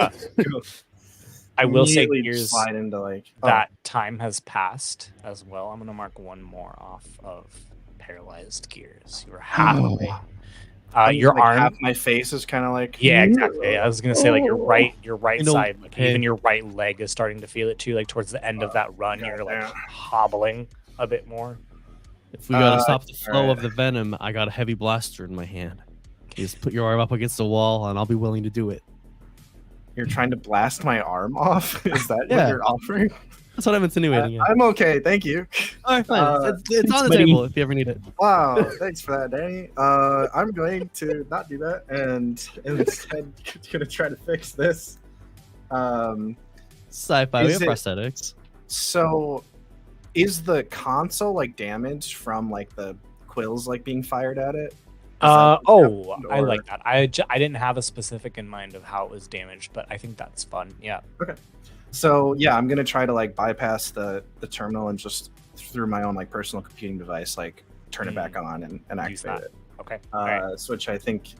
I will say, immediately Gears, slide into like that time has passed as well. I'm gonna mark one more off of paralyzed Gears. You're halfway. Your like arm, half my face is kind of like yeah, exactly. I was gonna say like your right know, side, like hey. even your right leg is starting to feel it too. Like towards the end of that run, you're like goddamn. hobbling a bit more. If we gotta stop the flow of the venom, I got a heavy blaster in my hand. You just put your arm up against the wall, and I'll be willing to do it. You're trying to blast my arm off? Is that what you're offering? That's what I'm insinuating. Yeah. I'm okay, thank you. All right, fine. It's on the table if you ever need it. Wow, thanks for that, Danny. I'm going to not do that and instead gonna try to fix this. Sci-fi, we have prosthetics. So, is the console like damaged from like the quills like being fired at it? I like that. I didn't have a specific in mind of how it was damaged, but I think that's fun. Yeah. Okay. So yeah, I'm gonna try to like bypass the terminal and just through my own like personal computing device, like turn it back on and activate it. Okay. Which I think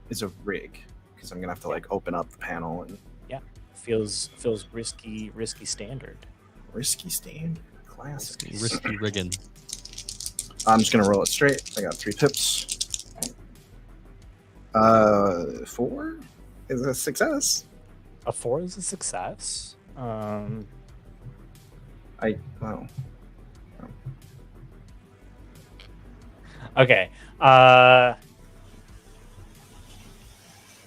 is a rig because I'm gonna have to like open up the panel and feels risky standard. Risky standard, classic. Risky rigging. I'm just gonna roll it straight. I got 3 pips. 4 is a success. A 4 is a success. Okay.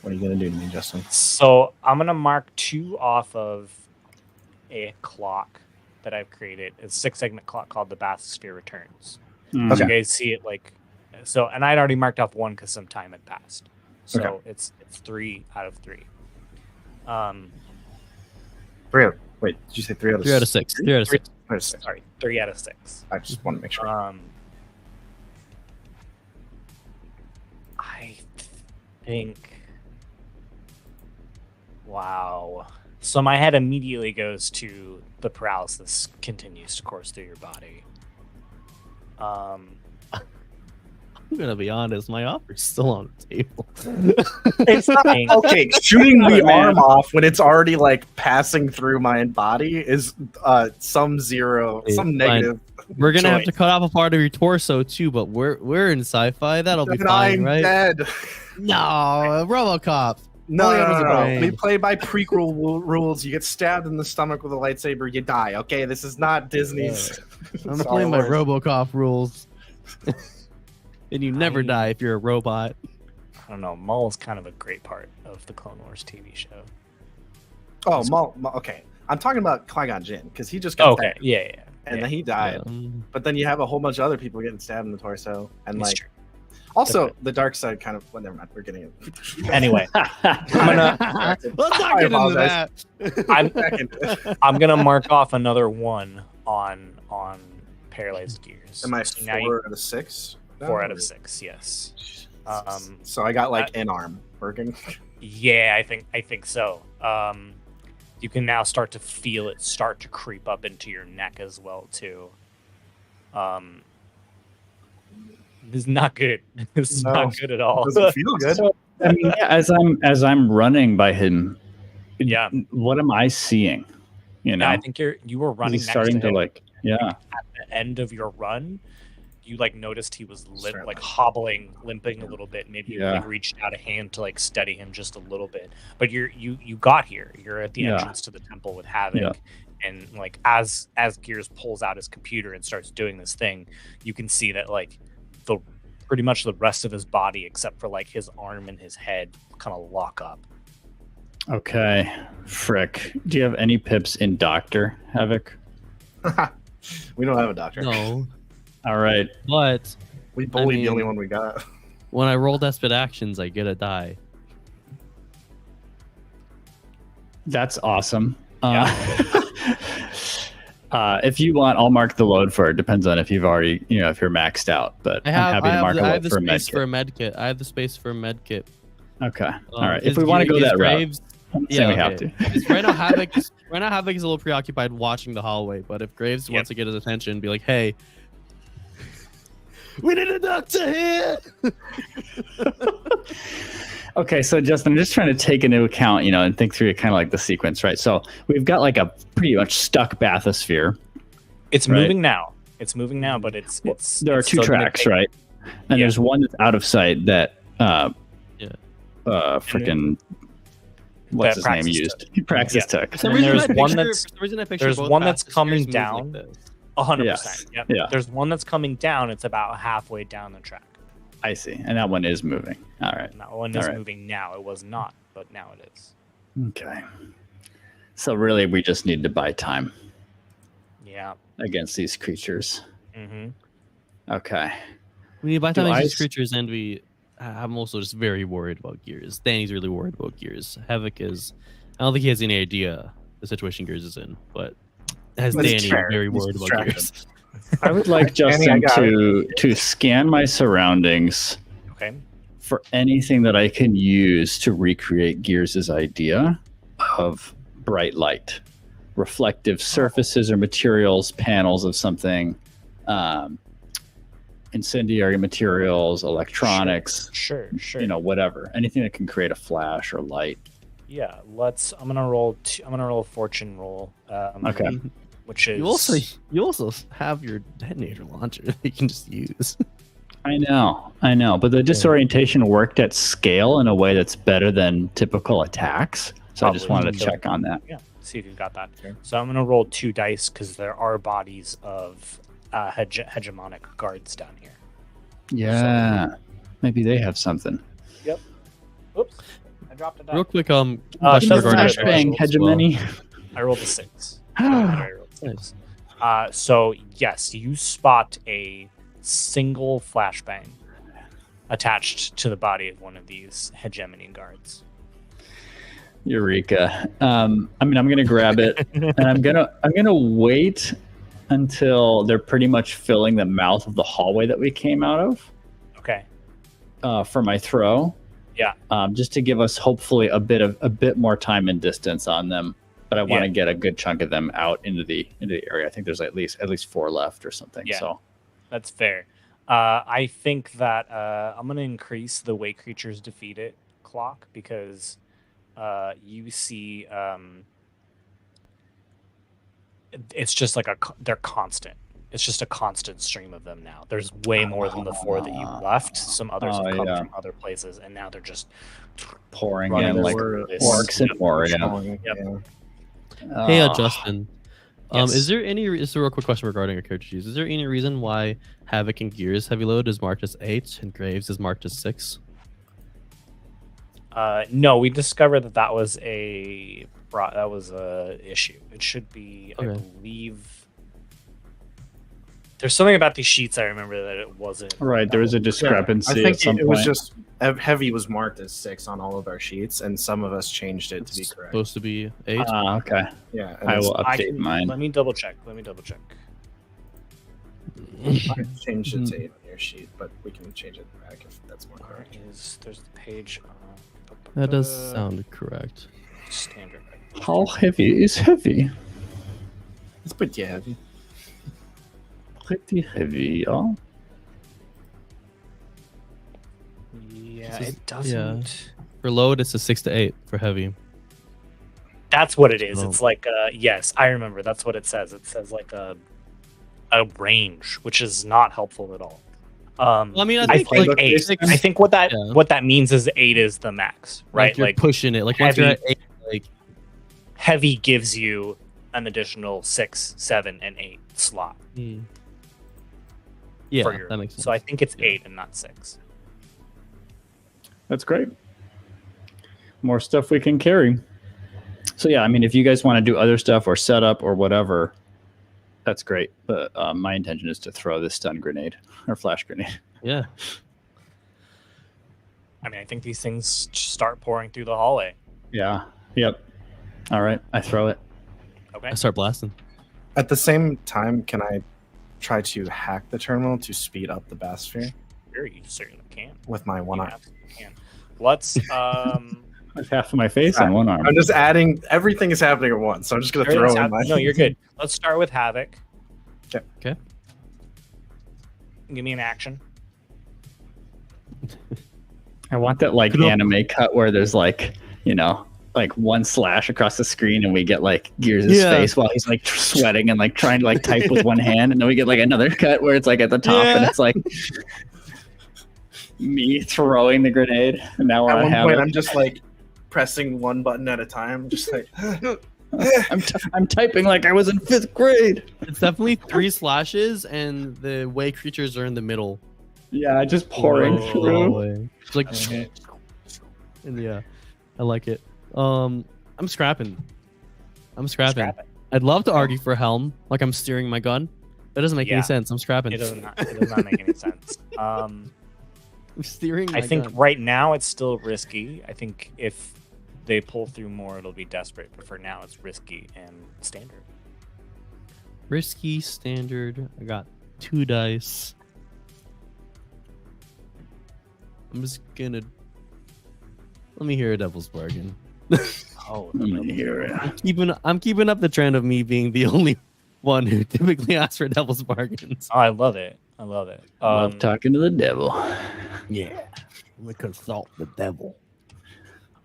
What are you gonna do to me, Justin? So I'm gonna mark 2 off of a clock that I've created. It's a 6-segment clock called the Bathysphere Returns. Mm. So you guys see it like so, and I'd already marked off 1 because some time had passed. So it's 3 out of 3. 3 out. Wait, did you say 3 out of 3 out of 6? 3 out of 6. Sorry, 3 out of 6. I just want to make sure. I think. Wow. So my head immediately goes to the paralysis continues to course through your body. I'm gonna be honest, my offer's still on the table. It's fine. Okay, shooting the arm off when it's already like passing through my body is some negative. We're gonna have to cut off a part of your torso too, but we're in sci-fi. That'll be fine, right? Dead. No, RoboCop. No. We play by prequel rules. You get stabbed in the stomach with a lightsaber, you die. Okay, this is not Disney's. I'm playing my RoboCop rules. And you never die if you're a robot. I don't know. Maul's kind of a great part of the Clone Wars TV show. Oh, Maul. Okay, I'm talking about Qui-Gon Jinn because he just got stabbed. And then he died. Yeah. But then you have a whole bunch of other people getting stabbed in the torso, and it's like. True. Also, the dark side kind of. Well, never mind. We're getting it. Anyway, let's not get into that. I'm gonna mark off another 1 on paralyzed gears. Am I 4 out of 6? 4 out of 6. Yes. So I got like an arm working. Yeah, I think so. You can now start to feel it start to creep up into your neck as well too. This is not good. This is not good at all. Doesn't feel good. So, I mean, as I'm running by him, what am I seeing? You know, I think you were running. He's starting next to to him. at the end of your run, you like noticed he was hobbling, limping a little bit. Maybe you like reached out a hand to like steady him just a little bit. But you got here. You're at the entrance to the temple with Havoc. And like as Gears pulls out his computer and starts doing this thing, you can see that like pretty much the rest of his body except for like his arm and his head kind of lock up. Okay, frick. Do you have any pips in Doctor Havoc? We don't have a doctor. No. All right. But we bullied the only one we got. When I roll desperate actions, I get a die. That's awesome. If you want, I'll mark the load for it. Depends on if you've already, if you're maxed out. But I'm happy to mark a load for a medkit. I have the space for a medkit. Okay. All right. If we want to go that route, we have to. Right now, Havoc is a little preoccupied watching the hallway. But if Graves wants to get his attention, be like, "Hey, we need a doctor here." Okay, so Justin, I'm just trying to take into account, and think through kind of like the sequence, right? So we've got like a pretty much stuck bathysphere. It's moving now. It's moving now, but it's there are 2 tracks, right? And there's one that's out of sight that freaking what's his name used? Praxis took. And there's one that's coming down. 100%. Yes. Yep. Yeah. There's one that's coming down. It's about halfway down the track. I see. And that one is moving. All right. And that one is moving now. It was not, but now it is. Okay. So really, we just need to buy time. Yeah. Against these creatures. Mm-hmm. Okay. We need to buy time against these creatures, and I'm also just very worried about Gears. Danny's really worried about Gears. Havoc is... I don't think he has any idea the situation Gears is in, but Danny very worried about Gears. I would like Justin to scan my surroundings for anything that I can use to recreate Gears' idea of bright light, reflective surfaces or materials, panels of something, incendiary materials, electronics, sure, whatever, anything that can create a flash or light. Yeah, I'm gonna roll a fortune roll. Okay. Which is you also have your detonator launcher that you can just use. I know, but the disorientation worked at scale in a way that's better than typical attacks. So I just wanted to check on that. Yeah, see if you've got that. Okay. So I'm gonna roll 2 dice because there are bodies of hegemonic guards down here. Yeah, maybe they have something. Yep. Oops, I dropped a die. Real quick, flashbang hegemony. I rolled a 6. Nice. So yes, you spot a single flashbang attached to the body of one of these hegemony guards. Eureka! I'm gonna grab it, and I'm gonna wait until they're pretty much filling the mouth of the hallway that we came out of. Okay. For my throw. Yeah. Just to give us hopefully a bit more time and distance on them. But I want to get a good chunk of them out into the area. I think there's at least 4 left or something. Yeah, so that's fair. I think that I'm gonna increase the way creatures defeat it clock because you see it's just like they're constant. It's just a constant stream of them now. There's way more than the 4 that you left. Some others have come from other places, and now they're just pouring in like orcs and more. Yep. Hey, Justin. Yes. Is there a real quick question regarding our character sheets? Is there any reason why Havoc and Gears heavy load is marked as 8 and Graves is marked as 6? No, we discovered that was a issue. It should be, I believe. There's something about these sheets I remember that it wasn't. Right, there was a discrepancy. I think at some it point. was just heavy was marked as 6 on all of our sheets, and some of us changed it to be correct. Supposed to be 8. Okay. Yeah, I will update mine. Let me double check. I changed it to 8 on your sheet, but we can change it back if that's more correct. There's the page. That does sound correct. Standard. How heavy is heavy? It's pretty heavy. Pretty heavy, yeah. Yeah, it doesn't. Yeah. For load, it's a 6 to 8 for heavy. That's what it is. Oh. It's like yes, I remember. That's what it says. It says like a range, which is not helpful at all. Well, I mean, I think like 8. I think what that means is 8 is the max, right? Like you're pushing it. Like once heavy, you're at 8, like heavy gives you an additional 6, 7, and 8 slot. Yeah, for your, that makes sense. So I think it's 8 and not 6. That's great. More stuff we can carry. So yeah, I mean, if you guys want to do other stuff or setup or whatever, that's great. But my intention is to throw this stun grenade or flash grenade. Yeah. I mean, I think these things start pouring through the hallway. Yeah. Yep. All right. I throw it. Okay. I start blasting. At the same time, can I try to hack the terminal to speed up the bathysphere? Sure, you certainly can. With my one arm. Can. Let's With half of my face on one arm. I'm just adding. Everything is happening at once, so I'm just gonna throw in my. No, you're good. Let's start with Havoc. Okay. Give me an action. I want that like anime cut where there's like, like one slash across the screen and we get like Gears' face while he's like sweating and like trying to like type with one hand, and then we get like another cut where it's like at the top and it's like me throwing the grenade, and now we're at on one Havoc. point I'm just like pressing one button at a time, just like I'm typing like I was in 5th grade. It's definitely 3 slashes, and the way creatures are in the middle. Yeah, just pouring through. It's like, Okay. and yeah, I like it. I'm scrapping. I'd love to argue for Helm, like I'm steering my gun. That doesn't make any sense. I'm scrapping. It does not make any sense. I'm steering. I think right now it's still risky. I think if they pull through more, it'll be desperate. But for now, it's risky and standard. Risky, standard. I got 2 dice. I'm just gonna. Let me hear a devil's bargain. Oh, I'm gonna hear it. I'm keeping up the trend of me being the only one who typically asks for devil's bargains. I love it. Love talking to the devil. Yeah, we consult the devil.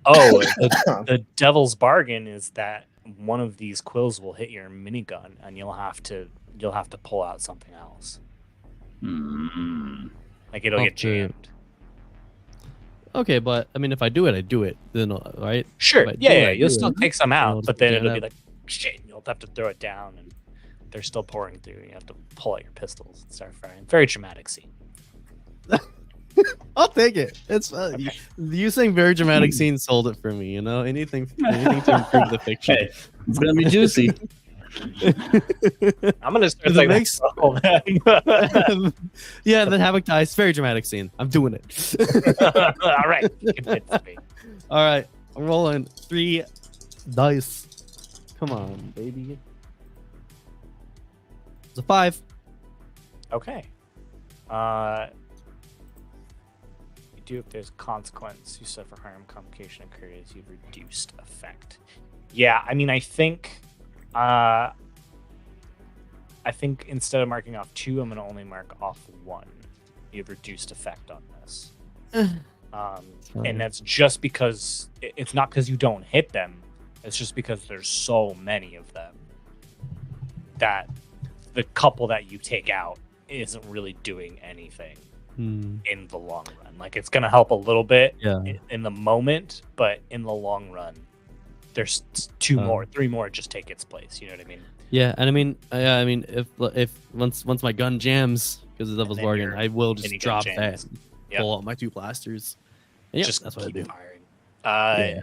Oh, the devil's bargain is that one of these quills will hit your minigun, and you'll have to pull out something else. Like it'll get jammed. Okay, but I mean, if I do it, I do it. Then, right? Sure. Yeah. You'll do still it. take some out, but then it'll be up. like shit. You'll have to throw it down, and they're still pouring through. You have to pull out your pistols and start firing. Very dramatic scene. I'll take it. It's you saying very dramatic scene sold it for me. You know, anything to improve the fiction. Hey, it's gonna be juicy. I'm gonna start Does it saying make that. Yeah, then Havoc dies. Very dramatic scene. I'm doing it. All right, convinced me. All right, I'm rolling 3 dice. Come on, baby. It's a 5. Okay. You do if there's a consequence. You suffer harm, complication occurs. You've reduced effect. Yeah, I mean, I think instead of marking off 2, I'm going to only mark off 1. You've reduced effect on this. And that's just because it's not because you don't hit them. It's just because there's so many of them that the couple that you take out isn't really doing anything in the long run. Like it's going to help a little bit in the moment, but in the long run, there's 2 more, 3 more just take its place. You know what I mean? Yeah, and I mean, if once my gun jams because of Devil's Bargain, I will just drop that, pull out my 2 blasters. And Just that's what I keep do. firing.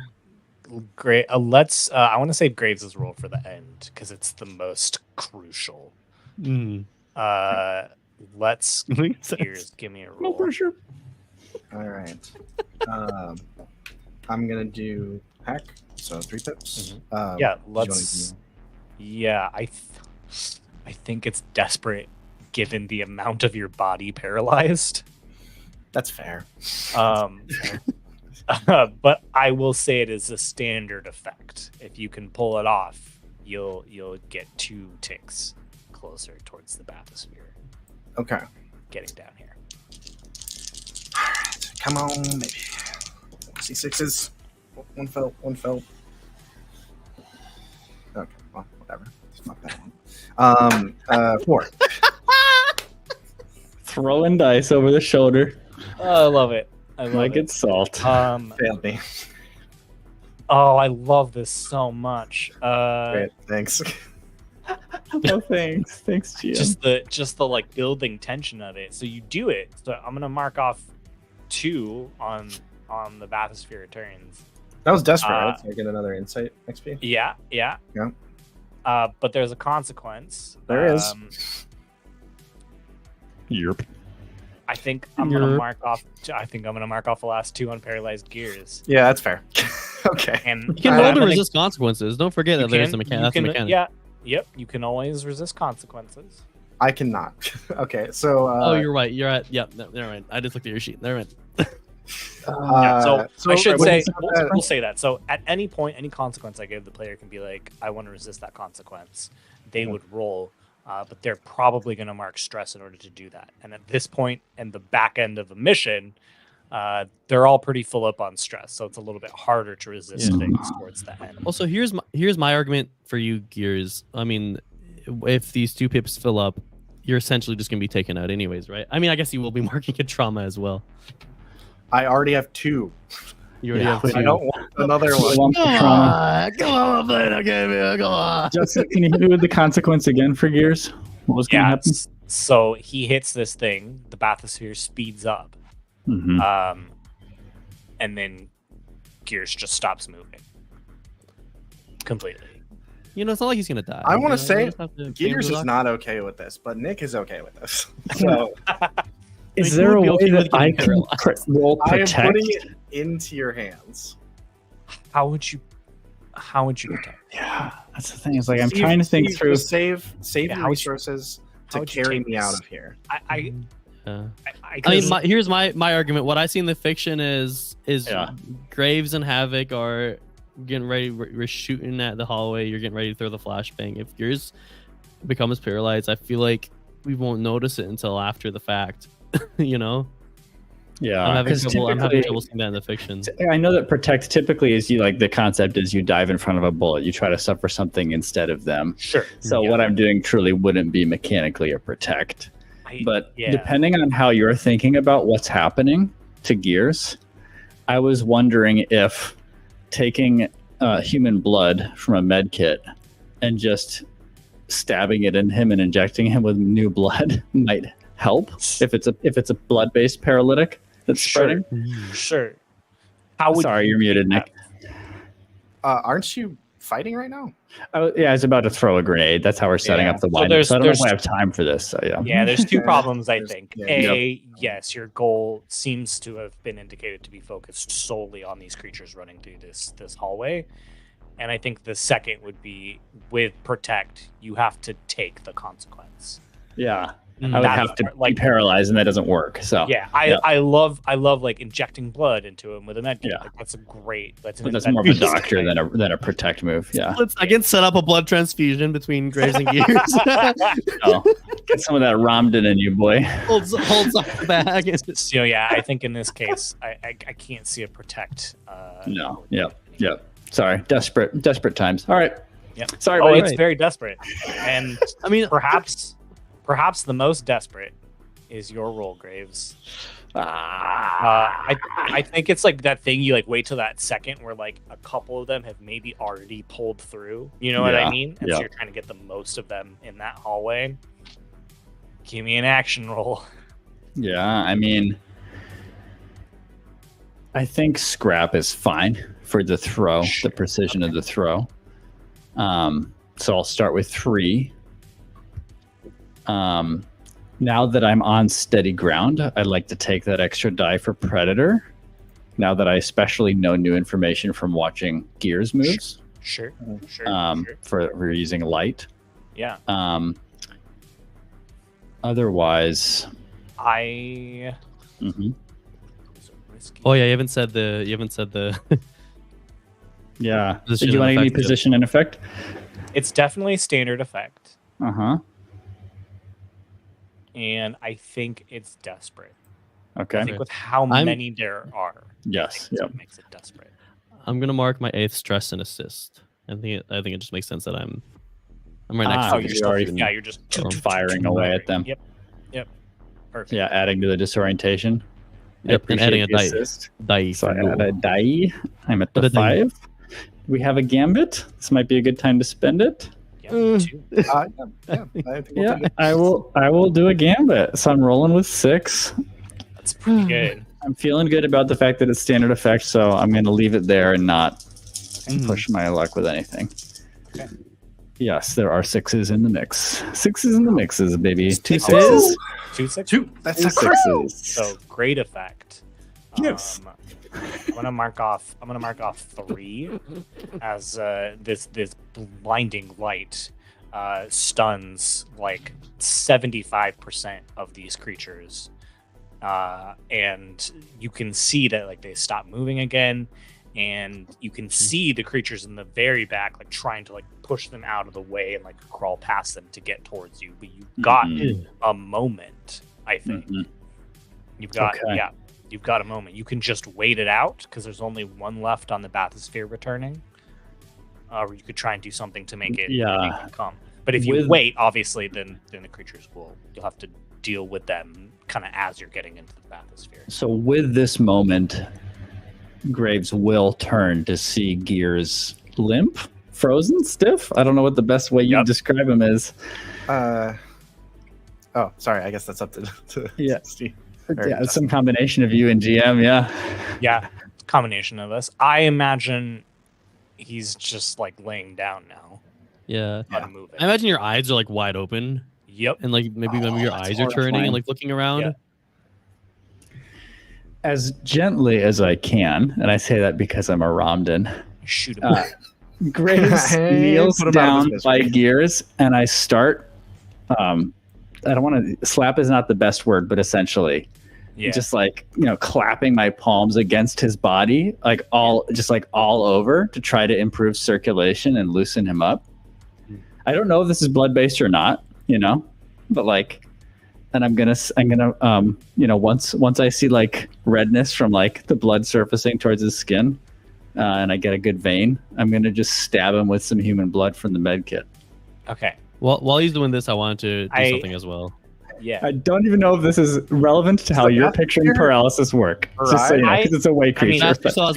Great. Let's. I want to save Graves' roll for the end because it's the most crucial. Let's. Here's give me a roll. No pressure. All right. I'm gonna do hack. So 3 pips. Yeah. Let's. Yeah, I think it's desperate given the amount of your body paralyzed. That's fair. But I will say it is a standard effect. If you can pull it off, you'll get 2 ticks closer towards the bathysphere. Okay. Getting down here. All right. Come on, maybe. C6s. 1 fell. 1 fell. Okay. Well, whatever. It's not that one. 4. Throwing dice over the shoulder. Oh, I love it. I love like it. it's salt. Failed me. Oh, I love this so much. Great. Thanks. Oh, thanks. Thanks, GM. Just the like building tension of it. So you do it. So I'm gonna mark off 2 on the bathysphere turns. That was desperate, right? So I get another insight XP? Yeah. But there's a consequence. There is. Yep. I think I'm gonna mark off. I think I'm gonna mark off the last 2 on paralyzed gears. Yeah, that's fair. Okay. And You can roll to resist consequences. Don't forget that there's a mechanic. That's a mechanic. Yeah. Yep. You can always resist consequences. I cannot. Okay, so. Oh, you're right. You're at. Yep. No, never mind. I just looked at your sheet. Never mind. So I should say that? we'll say that. So at any point, any consequence I give the player can be like, I want to resist that consequence. They would roll, but they're probably going to mark stress in order to do that. And at this point, and the back end of a mission, they're all pretty full up on stress, so it's a little bit harder to resist things towards the end. Also, here's my argument for you, Gears. I mean, if these 2 pips fill up, you're essentially just gonna be taken out anyways, right? I mean, I guess you will be marking a trauma as well. I already have 2. You already Yeah, have but two. I don't want another one. Lump of trauma. Come on, man. Okay, man. Come on. Justin, can you hit me with the consequence again for Gears? What was going to happen? So he hits this thing, the bathysphere speeds up, Mm-hmm. and then Gears just stops moving completely. You know, it's not like he's gonna die. I want to You say just have to Gears game is the not okay with this, but Nick is okay with this. So Is Like, there who a would be way okay that with I getting can paralyzed? roll I am protect? putting it into your hands. How would you protect? Yeah, that's the thing. Is like I'm Steve- trying to think Steve, through. just save Yeah, your how would you- resources how to would you carry take me out this? of here. I I mean, here's my argument. What I see in the fiction is Yeah. Graves and Havoc are getting ready. We're shooting at the hallway. You're getting ready to throw the flashbang. If yours becomes paralyzed, I feel like we won't notice it until after the fact. You know, Yeah, I'm having 'cause trouble typically- seeing that in the fiction. I know that protect typically is you like the concept is you dive in front of a bullet, you try to suffer something instead of them. sure. So Yeah. what I'm doing truly wouldn't be mechanically a protect. But yeah. depending on how you're thinking about what's happening to Gears, I was wondering if taking human blood from a med kit and just stabbing it in him and injecting him with new blood might help if it's a blood-based paralytic that's Sure. spreading. Sure. How would Sorry, you're muted, Nick. Aren't you fighting right now? Yeah, I was about to throw a grenade. That's how we're setting Yeah. up the So wind. there's- So I don't know if there's- I have time for this. So yeah. Yeah, there's two problems, I There's- think. yeah. Yes, your goal seems to have been indicated to be focused solely on these creatures running through this hallway. And I think the second would be with protect, you have to take the consequence. Yeah. Mm. I would That's have to like- be paralyzed, and that doesn't work. So Yeah, yeah. I love like injecting blood into him with a med kit. Yeah. Like, that's a great. That's but that's more of a doctor than a protect move. Yeah. I can set up a blood transfusion between Graves and Gears. Oh, get some of that Ramden in you, boy. holds off the bag. So yeah, I think in this case, I can't see a protect. No. Yep. Sorry. Desperate times. All right. Yep. Sorry, Oh, buddy. it's very desperate, and I mean, perhaps the most desperate is your roll, Graves. I think it's like that thing you like wait till that second where like a couple of them have maybe already pulled through. You know what I Yeah, mean? And yeah. so you're trying to get the most of them in that hallway. Give me an action roll. Yeah. I mean, I think scrap is fine for the throw, the precision of the throw. So I'll start with 3. Now that I'm on steady ground, I'd like to take that extra die for Predator. Now that I especially know new information from watching Gears moves, Sure. for using light. Yeah. Otherwise, I. mhm. So risky. oh yeah, you haven't said the. Yeah. Position Do you want and any effect, position and effect? It's definitely standard effect, Uh-huh. and I think it's desperate. Okay. I think with how I'm- many there are, I Yes. think it's Yep. what makes it desperate. I'm gonna mark my 8th stress and assist. I think it just makes sense that I'm right next Ah, to Oh, you. you're you're already- still, yeah, you're just firing away at them. Yep. Perfect. Yeah, adding to the disorientation. I Yep, and adding a appreciate the die. assist. Dice. So I add a die. I'm at the Put a die. 5. We have a gambit. This might be a good time to spend it. Yeah, Mm. two. I think we'll Yeah, take it. I will do a gambit. So I'm rolling with 6. That's pretty good. I'm feeling good about the fact that it's standard effect, so I'm going to leave it there and not Mm. push my luck with anything. Okay. Yes, there are 6s in the mix. 6s in the mixes, baby. 2 Oh. 6s. 2-6. 2. That's 2 a crit. 6s. So great effect. Yes. I'm gonna mark off 3 as this blinding light stuns like 75% of these creatures, and you can see that like they stop moving again, and you can see the creatures in the very back like trying to like push them out of the way and like crawl past them to get towards you, but you've got Mhm. a moment, I think. Mhm. You've got Okay. you've got a moment. You can just wait it out because there's only one left on the bathysphere returning, or you could try and do something to make it come. But if you With- wait, obviously, then the creatures you'll have to deal with them kind of as you're getting into the bathysphere. So with this moment, Graves will turn to see Gears limp, frozen, stiff. I don't know what the best way you describe him is. Oh, sorry. I guess that's up to Yeah. Steve. Yeah, it's some combination of you and GM. Yeah. Yeah, combination of us. I imagine he's just like laying down now. Yeah. Unmoving. I imagine your eyes are like wide open. Yep. And like maybe your eyes are turning horrifying. and like looking around. Yeah. As gently as I can, and I say that because I'm a Ramdan. Shoot him. Graves kneels Put him out of down his by misery. Gears, and I start. I don't want to. Slap is not the best word, but essentially, just like clapping my palms against his body, like all over to try to improve circulation and loosen him up. I don't know if this is blood based or not, but like, and I'm gonna once I see like redness from like the blood surfacing towards his skin, and I get a good vein, I'm gonna just stab him with some human blood from the med kit. Okay. Well, while he's doing this, I wanted to do something as well. Yeah. I don't even know if this is relevant to how you're picturing paralysis work. Just so you know, because it's a way creature. Master still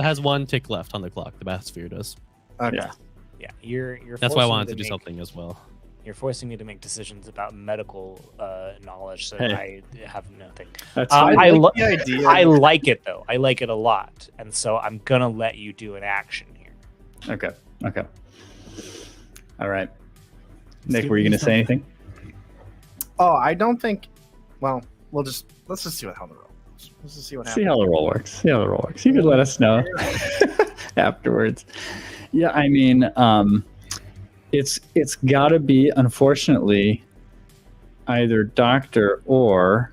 has one tick left on the clock. The Batsphere does. Okay. Yeah. You're That's why I forcing wanted me to do make- something as well. You're forcing me to make decisions about medical knowledge that Hey. I have nothing. That's I like lo- the idea. I like it though. I like it a lot, and so I'm gonna let you do an action here. Okay. All right. Nick, were you going to say anything? Oh, I don't think. Well, let's just see how the roll goes. Let's just see what happens. See how the roll works. You could let us know afterwards. Yeah, I mean, it's got to be, unfortunately, either doctor or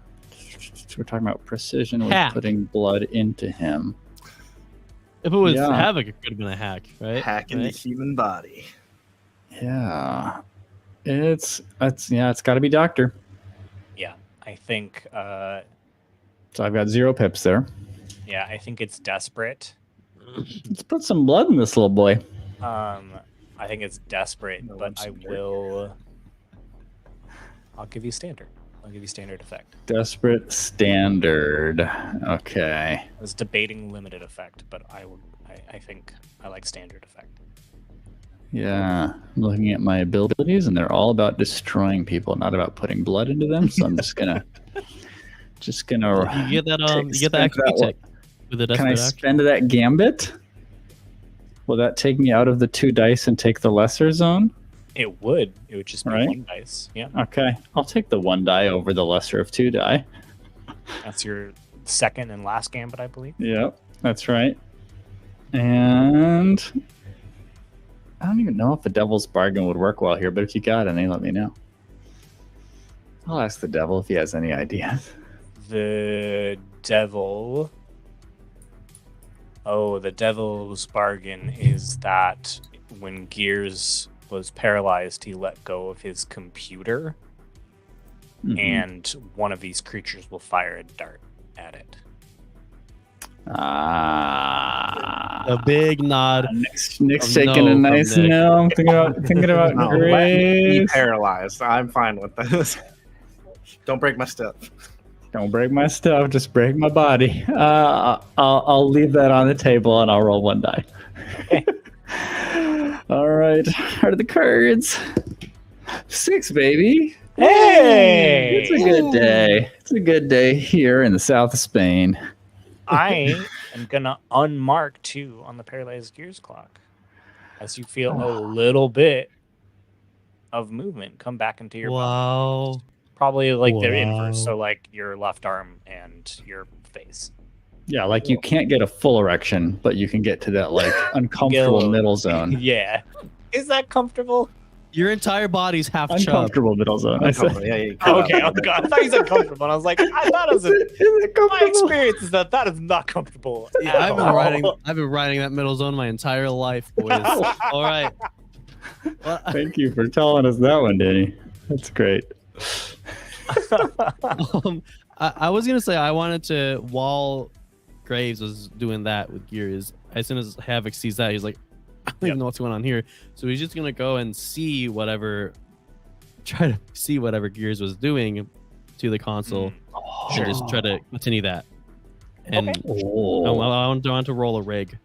we're talking about precision with Hack. putting blood into him. If it was Yeah. Havoc, it could have been a hack, right? Hacking the Right? human body. Yeah, it's got to be doctor. Yeah, I think. So I've got 0 pips there. Yeah, I think it's desperate. Let's put some blood in this little boy. I think it's desperate, No, but I'm I scared. will. I'll give you standard. I'll give you standard effect. Desperate standard. Okay. I was debating limited effect, but I think I like standard effect. Yeah. I'm looking at my abilities, and they're all about destroying people, not about putting blood into them. So I'm just gonna. You get that you get the spend XP that tick with the Can I desperate action. spend that gambit? Will that take me out of the 2 dice and take the lesser zone? It would. It would just be Right. 1 dice. Yeah, Okay. I'll take the 1 die over the lesser of 2 die. that's your second and last gambit, I believe. Yep, that's right. And I don't even know if the devil's bargain would work well here, but if you got any, let me know. I'll ask the devil if he has any ideas. The devil. Oh, the devil's bargain is that when Gears was paralyzed, he let go of his computer, Mhm. and one of these creatures will fire a dart at it. A big nod. Nick's Of shaking no a from nice Nick. no. I'm thinking about No, let me be Grace. paralyzed. I'm fine with this. Don't break my stuff. Don't break my stuff, just break my body. I'll leave that on the table and I'll roll 1 die. All right, heart of the cards. 6, baby. Hey! It's a good day. It's a good day here in the south of Spain. I am gonna unmark 2 on the paralyzed Gears clock, as you feel a little bit of movement come back into your body. Wow. Probably like they're Wow. inverse, so like your left arm and your face. Yeah, like you can't get a full erection, but you can get to that like uncomfortable Go. middle zone. Yeah. Is that comfortable? Your entire body's half chub. Uncomfortable middle zone. I said. Yeah, Okay, oh god, I thought you said comfortable. And I was like, I thought it was Is it my comfortable? experience is that is not comfortable. at I've been all. riding that middle zone my entire life, boys. All right. Well, Thank you for telling us that one, Danny. That's great. I was gonna say I wanted to, while Graves was doing that with Gears, as soon as Havoc sees that, he's like, I don't even know what's going on here. So he's just gonna go and try to see whatever Gears was doing to the console, and just try to continue that. and Okay. Oh. I want to roll a rig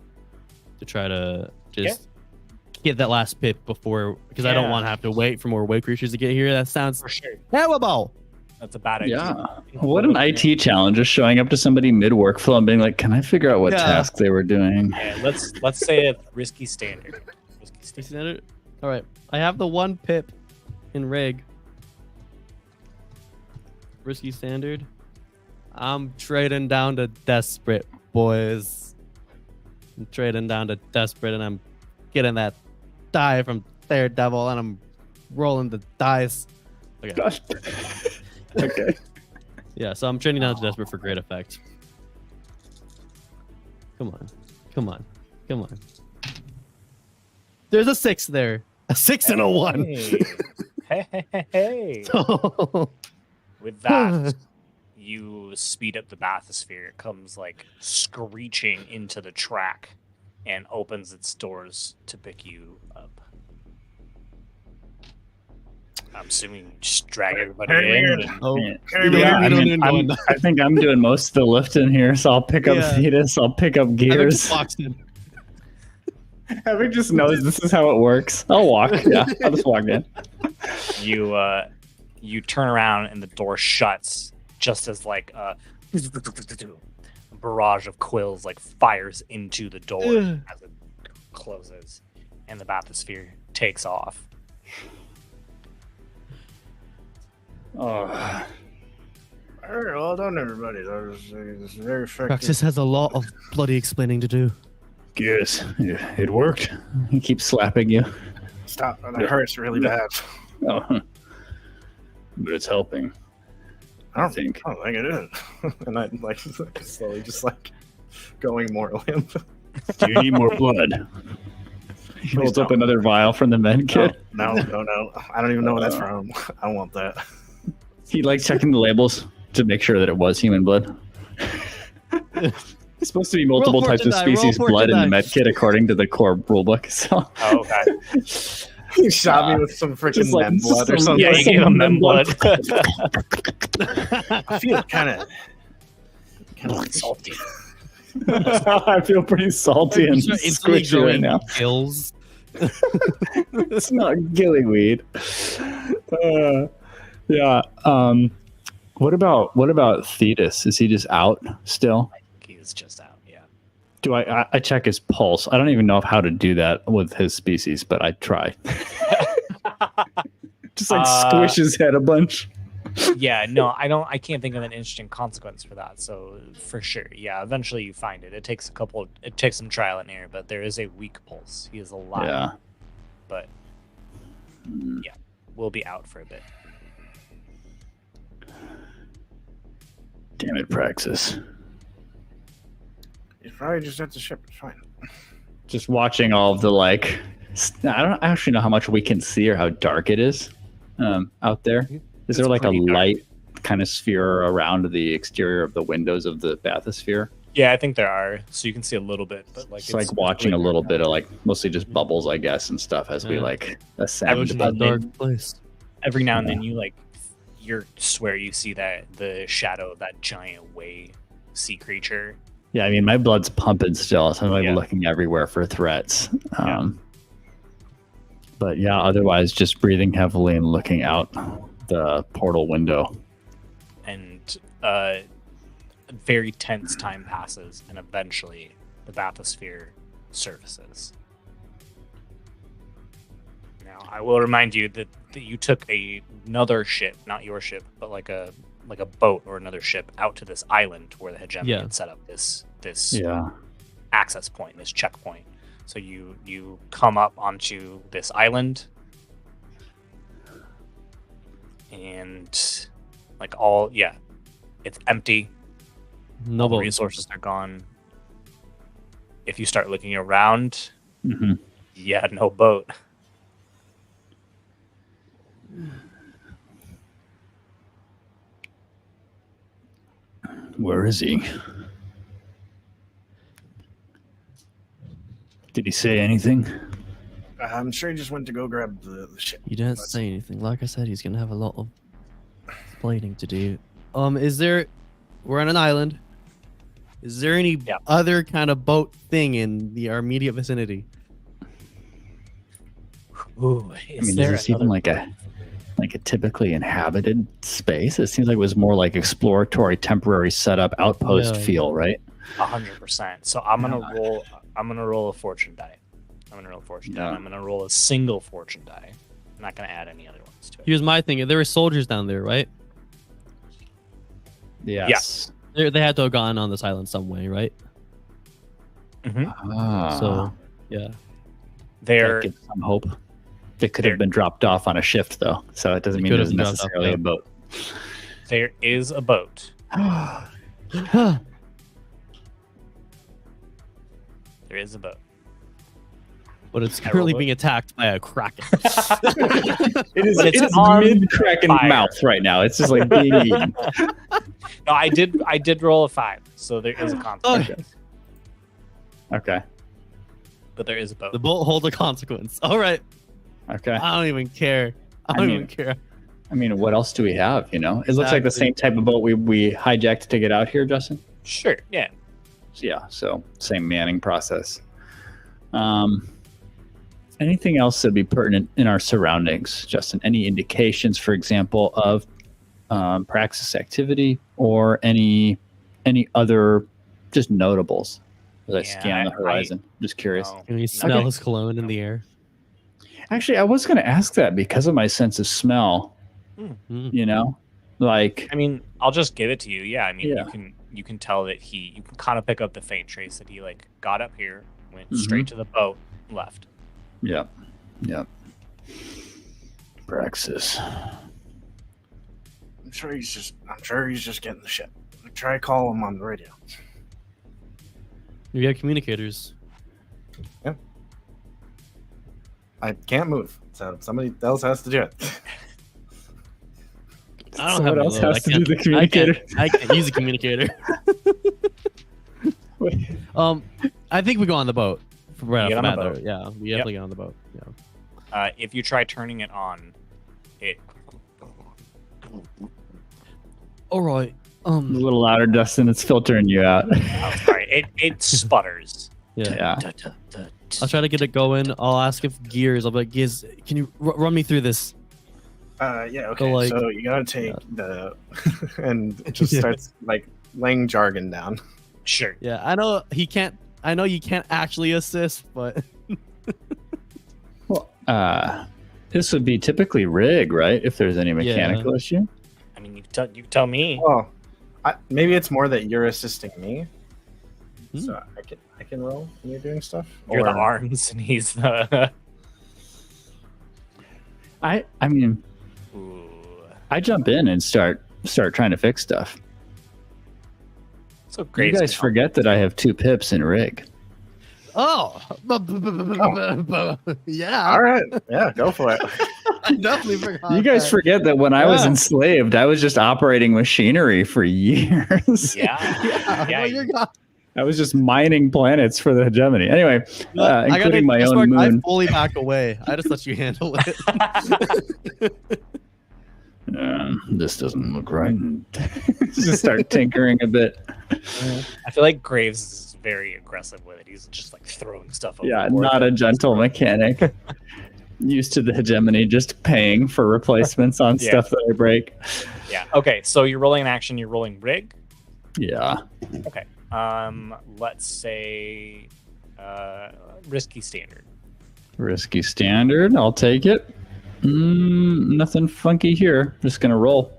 to try to just get that last pip before, because I don't Yeah. want to have to wait for more wave creatures to get here. That sounds For sure. terrible. That's a bad idea. Yeah. What an IT challenge, just showing up to somebody mid workflow and being like, "Can I figure out what Yeah. task they were doing?" Yeah, let's say a risky standard. Risky standard. All right, I have the 1 pip in rig. Risky standard. I'm trading down to desperate, boys. I'm trading down to desperate, and I'm getting that die from Daredevil, and I'm rolling the dice. Okay. Gosh. Okay. Yeah, so I'm trading down to desperate for great effect. Come on. Come on. Come on. There's a 6 there. A 6 and a 1. Hey. With that, you speed up the bathysphere. It comes like screeching into the track and opens its doors to pick you up. I'm assuming you just drag everybody in. And, Oh, Yeah, I mean, I think I'm doing most of the lifting here, so I'll pick up Yeah. Thetis, I'll pick up Evan gears. just walks in. Evan just knows this is how it works. I'll walk. Yeah, I'll just walk in. you turn around and the door shuts just as like a barrage of quills like fires into the door Ugh. as it closes, and the bathysphere takes off. Oh, Very well done, everybody. That was very effective. Praxis has a lot of bloody explaining to do. yes, it worked. He keeps slapping you. Stop. That hurts really bad. Oh, but it's helping. I don't think. I don't think it is. And I'm like slowly just like going more limp. Do you need more blood? He holds up another vial from the med kit. No. I don't even know where that's from. I don't want that. He likes checking the labels to make sure that it was human blood. It's supposed to be multiple Roll types of fortune die, species roll blood in the fortune die. med kit according to the core rulebook. So Oh, okay. You shot me with some freaking just like- mem blood or just something. Yeah, you gave him mem blood. I feel kind of Salty. I feel pretty salty and Instantly squishy right growing now. gills. It's not gillyweed. Yeah. What about Thetis? Is he just out still? He is just out. Yeah. Do I check his pulse? I don't even know how to do that with his species, but I try. Just like squish his head a bunch. Yeah, no, I can't think of an interesting consequence for that. So for sure, yeah, eventually you find it. It takes some trial and error, but there is a weak pulse. He is alive. Yeah. But yeah, we'll be out for a bit. Damn it, Praxis. He's probably just at the ship. It's fine. Just watching all of the like. I don't actually know how much we can see or how dark it is out there. Is there like a pretty dark. light kind of sphere around the exterior of the windows of the bathysphere? Yeah, I think there are. So you can see a little bit, but like It's like watching a really little dark. bit of like mostly just bubbles, I guess, and stuff as we Yeah. like ascend. Ocean's a but dark then- place. Every now and then you swear you see that the shadow of that giant whale sea creature. Yeah, I mean, my blood's pumping still, so I'm like Yeah. looking everywhere for threats. Yeah. But yeah, otherwise just breathing heavily and looking out the portal window. And a very tense time passes, and eventually the bathysphere surfaces. Now, I will remind you that you took another ship, not your ship, but like a boat or another ship out to this island where the hegemony Yeah. had set up this Yeah. access point, this checkpoint. So you come up onto this island, and like it's empty. No All the boat. resources are gone. If you start looking around, hmm yeah, no boat. Where is he? Did he say anything? I'm sure he just went to go grab the ship. You didn't say anything. Like I said, he's gonna have a lot of explaining to do. We're on an island. Is there any other kind of boat thing in our immediate vicinity? Ooh, does this even like a typically inhabited space? It seems like it was more like exploratory, temporary setup, outpost feel, right? 100%. So I'm gonna roll. I'm gonna roll a fortune die. I'm gonna roll a single fortune die. I'm not gonna add any other ones to it. Here's my thing. There were soldiers down there, right? Yes. They had to have gone on this island some way, right? Mm-hmm. So, yeah. There gives some hope. They could have been dropped off on a shift, though, so it doesn't mean there's necessarily a boat. There is a boat. There is a boat. But it's currently being attacked by a kraken. It's mid-kraken mouth right now. It's just like being eaten. No, I did roll a 5, so there is a consequence. Okay. But there is a boat. The boat holds a consequence. All right. Okay. I don't even care. I don't even care. I mean, what else do we have? It looks like the same type of boat we hijacked to get out here, Justin. Sure. Yeah. Yeah. So same manning process. Anything else that'd be pertinent in our surroundings, Justin? Any indications, for example, of praxis activity or any other just notables as I scan the horizon? Just curious. Can you smell his cologne in the air? Actually, I was going to ask that because of my sense of smell. Like, I mean, I'll just give it to you. Yeah, I mean, you can tell that you can kind of pick up the faint trace that he like got up here, went straight to the boat, left. Yeah. Praxis. I'm sure he's just getting the ship. Try to call him on the radio. We have communicators. Yeah. I can't move, so somebody else has to do it. I don't have else has to do the communicator. I can't use a communicator. I think we go on the boat. Right off the bat, yeah, we definitely get on the boat. Yeah. If you try turning it on, it. All right. A little louder, Dustin. It's filtering you out. Oh, sorry. It sputters. Yeah. I'll try to get it going. I'll ask if Gears. I'll be like, Gears, can you run me through this? Yeah. Okay. So you gotta take the and it just starts like laying jargon down. Sure. Yeah, I know he can't. I know you can't actually assist, but well, this would be typically rig, right? If there's any mechanical issue. I mean, you tell me. Well, maybe it's more that you're assisting me, so I can roll when you're doing stuff. You're the arms, and he's the. I mean, I jump in and start trying to fix stuff. So great. You guys forget that I have 2 pips in rig. Oh. Yeah. All right. Yeah, go for it. I definitely forgot. You guys forget that when I was enslaved, I was just operating machinery for years. Yeah. I was just mining planets for the hegemony. Anyway, including my own moon. I fully back away. I just let you handle it. This doesn't look right. Just start tinkering a bit. I feel like Graves is very aggressive with it. He's just like throwing stuff over. Yeah, not a gentle mechanic. Used to the hegemony, just paying for replacements on stuff that I break. Yeah. Okay, so you're rolling an action. You're rolling rig. Yeah. Okay. Let's say risky standard. Risky standard. I'll take it. Nothing funky here. Just gonna roll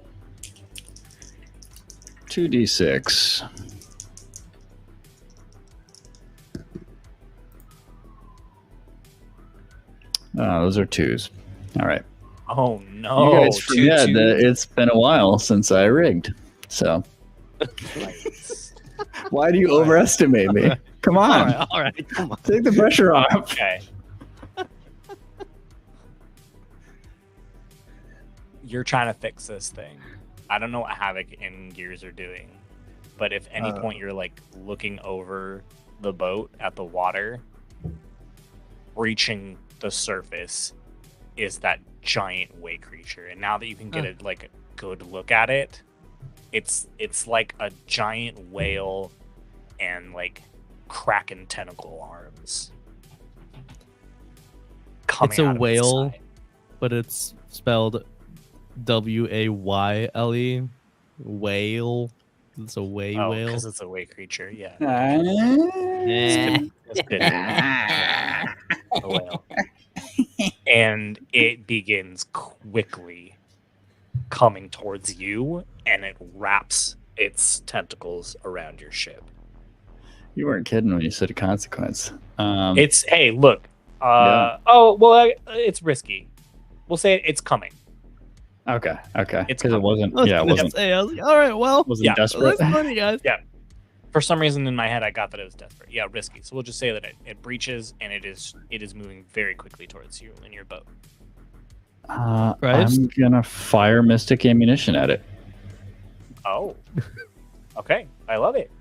2d6. Those are 2s. All right. Oh no! You guys forget that it's been a while since I rigged. So why do you overestimate me? Come on. All right. Come on. Take the pressure off. Okay. You're trying to fix this thing. I don't know what Havoc and Gears are doing, but if any point you're like looking over the boat at the water, reaching the surface is that giant way creature. And now that you can get a good look at it, it's like a giant whale, and like kraken tentacle arms. It's a Out of whale, its side. but it's spelled Wayle. Whale. It's a whale. Because it's a way creature. Yeah. Yeah. It's been a whale. And it begins quickly coming towards you, and it wraps its tentacles around your ship. You weren't kidding when you said a consequence. It's hey, look. Yeah. Oh well, it's risky. We'll say it's coming. Okay. It's Because it wasn't. I was Yeah, it gonna wasn't. say, I was like, all right, well, Wasn't Yeah. desperate. that's funny, guys. For some reason in my head, I got that it was desperate. Yeah, risky. So we'll just say that it breaches, and it is moving very quickly towards you in your boat. Christ. I'm gonna fire mystic ammunition at it. Oh. Okay. I love it.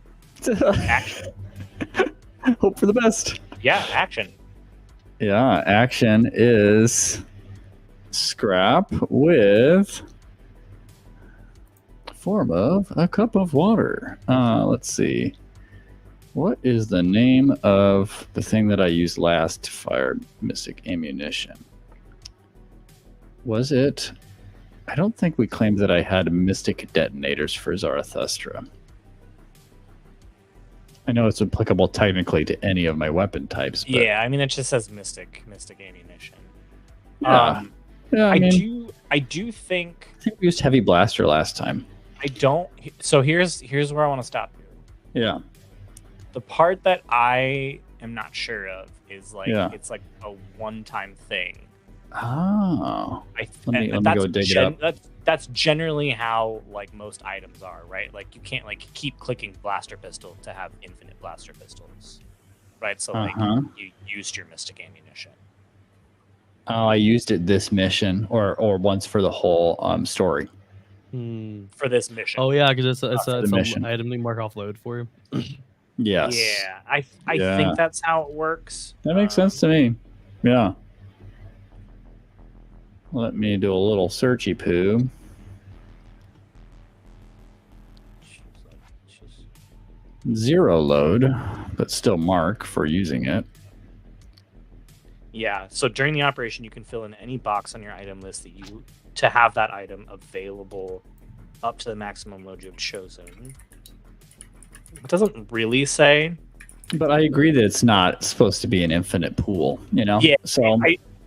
Action. Hope for the best. Yeah, action. Yeah, action is scrap with form of a cup of water. Let's see. What is the name of the thing that I used last to fire mystic ammunition? Was it? I don't think we claimed that I had mystic detonators for Zarathustra. I know it's applicable technically to any of my weapon types. But Yeah, I mean it just says mystic ammunition. Yeah. Yeah, I do think think we used heavy blaster last time. I don't. So here's where I want to stop you. Yeah. The part that I am not sure of is like Yeah. it's like a one-time thing. Oh. Let me and that's go dig it up. That's generally how like most items are, right? Like you can't like keep clicking blaster pistol to have infinite blaster pistols, right? So like you used your mystic ammunition. Oh, I used it this mission or once for the whole story. For this mission. Oh yeah, because it's the an mission. item to mark offload for you. Yes. Yeah, I Yeah. think that's how it works. That makes sense to me. Yeah. Let me do a little searchy poo. Zero load, but still mark for using it. Yeah, so during the operation, you can fill in any box on your item list that you to have that item available up to the maximum load you have chosen. It doesn't really say. But I agree that it's not supposed to be an infinite pool, you know? Yeah, So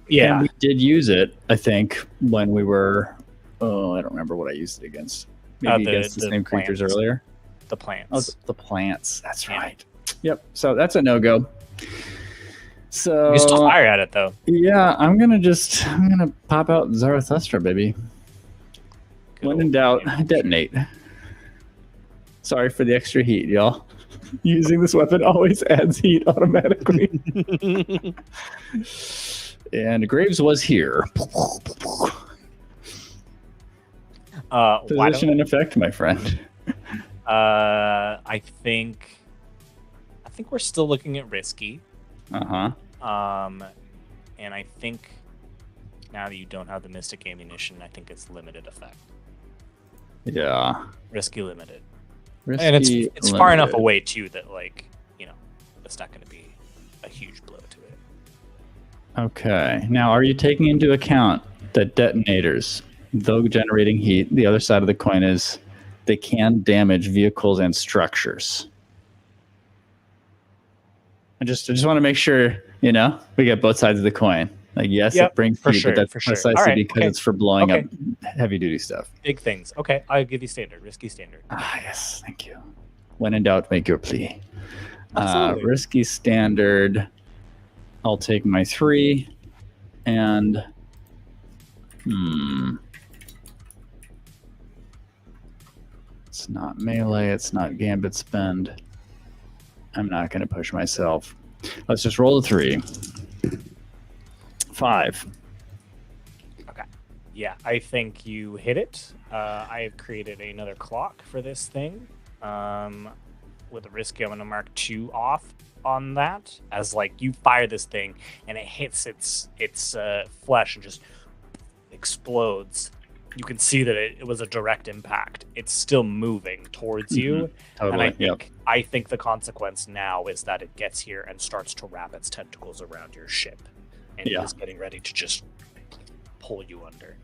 Yeah, and we did use it, I think, when we were. Oh, I don't remember what I used it against. Maybe against the same creatures plants. earlier. the plants. Oh, the plants. That's Yeah. right. Yep. So that's a no-go. So You still fire at it though. yeah, I'm gonna pop out Zarathustra, baby. Good When in old doubt, ammunition. detonate. Sorry for the extra heat, y'all. Using this weapon always adds heat automatically. And Graves was here. Why Position don't, in effect, my friend. I think we're still looking at risky. Uh-huh. And I think now that you don't have the mystic ammunition, I think it's limited effect. Yeah. Risky limited. Risky, And it's far enough limited. away too that like, it's not going to be a huge blow to it. Okay. Now, are you taking into account that detonators, though generating heat, the other side of the coin is they can damage vehicles and structures? I just want to make sure, we get both sides of the coin. Like, yes, Yep, it brings for heat, sure, but that's for sure. precisely All right, because okay. it's for blowing Okay. up heavy-duty stuff. Big things. Okay, I'll give you standard. Risky standard. Ah, yes, thank you. When in doubt, make your plea. Absolutely. Risky standard. I'll take my 3. And it's not melee. It's not gambit spend. I'm not going to push myself. Let's just roll a 3. 5. Okay. Yeah, I think you hit it. I have created another clock for this thing. With a risky, I'm going to mark 2 off on that as like you fire this thing and it hits its flesh and just explodes you can see that it was a direct impact. It's still moving towards you, Totally. and I think the consequence now is that it gets here and starts to wrap its tentacles around your ship, and it is getting ready to just pull you under.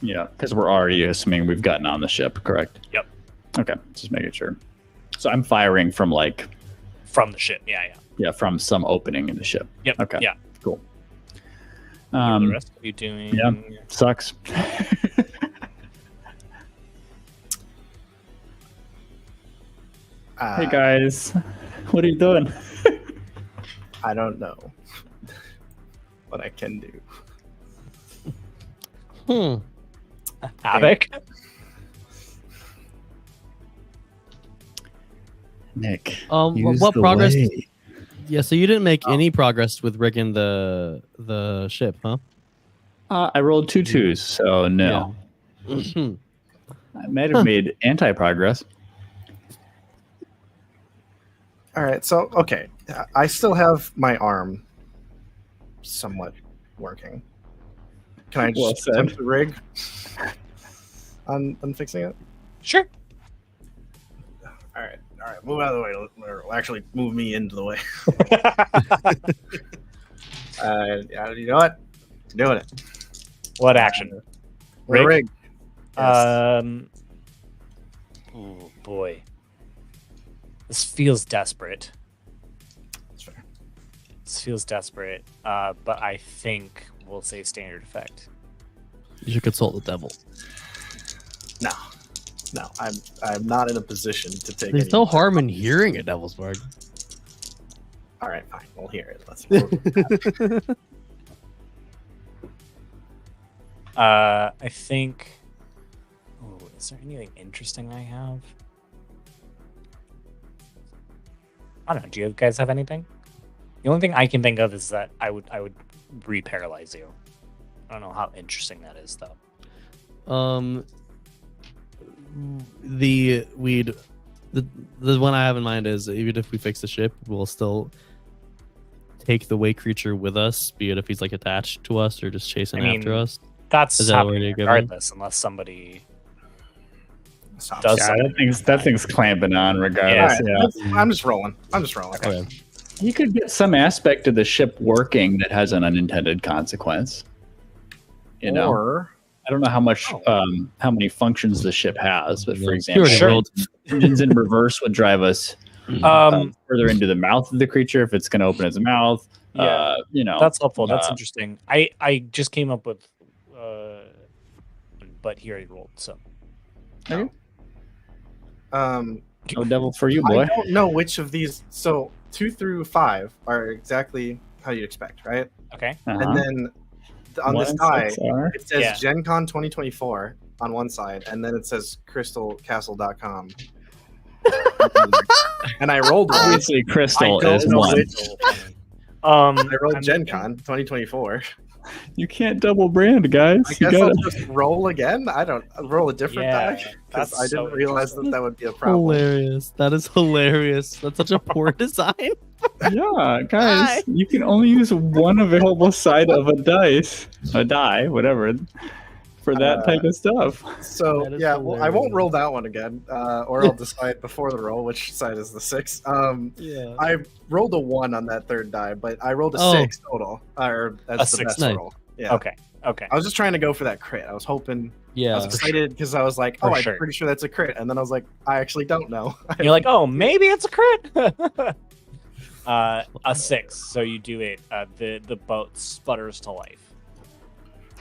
Yeah, because we're already assuming we've gotten on the ship, correct? Yep. Okay, just making sure. So I'm firing from from the ship. Yeah, from some opening in the ship. Yep. Okay. Yeah. Cool. What are the rest of you doing? Yeah. Sucks. Hey guys, what are you doing? I don't know what I can do. Havoc. Nick. What progress? Yeah, so you didn't make any progress with rigging the ship, huh? I rolled 2 2s, so no. Yeah. I might have made anti-progress. All right, so okay, I still have my arm somewhat working. Can I just attempt the rig on fixing it? Sure. All right, move out of the way. Or actually, move me into the way. You know what? I'm doing it. What action? Rig. Yes. Oh boy. This feels desperate. That's fair. This feels desperate. But I think we'll say standard effect. You should consult the devil. No, I'm not in a position to take. There's no harm in hearing a devil's bark. All right, fine. We'll hear it. Let's. I think. Oh, is there anything interesting I have? I don't know. Do you guys have anything? The only thing I can think of is that I would re-paralyze you. I don't know how interesting that is, though. The one I have in mind is even if we fix the ship, we'll still take the way creature with us, be it if he's like attached to us or just chasing after us. That's Is that happening regardless, unless somebody does something. That thing's clamping on regardless. Yeah. I'm just rolling. Okay. You could get some aspect of the ship working that has an unintended consequence. You know, or I don't know how much, how many functions the ship has, but for example, Sure. engines in reverse would drive us further into the mouth of the creature if it's going to open its mouth. Yeah, you know, that's helpful. That's interesting. I just came up with, but he already rolled. So, no devil for you, boy. I don't know which of these. So 2 through 5 are exactly how you expect, right? Okay. And then on this die, it says Gen Con 2024 on one side, and then it says crystalcastle.com. And I rolled one. Obviously, Crystal is one. I rolled Gen Con 2024. You can't double brand, guys. I guess I'll just roll again. I'll roll a different die. Because I didn't realize that would be a problem. Hilarious. That is hilarious. That's such a poor design. Yeah, guys, you can only use one available side of a die, whatever, for that type of stuff. So yeah, well, I won't roll that one again, or I'll decide before the roll which side is the 6. I rolled a 1 on that third die, but I rolled a 6 total, or that's the best roll. Yeah. Okay. I was just trying to go for that crit. I was hoping. Yeah. I was excited because I was like, I'm pretty sure that's a crit, and then I was like, I actually don't know. You're like, oh, maybe it's a crit. A 6. So you do it. The boat sputters to life.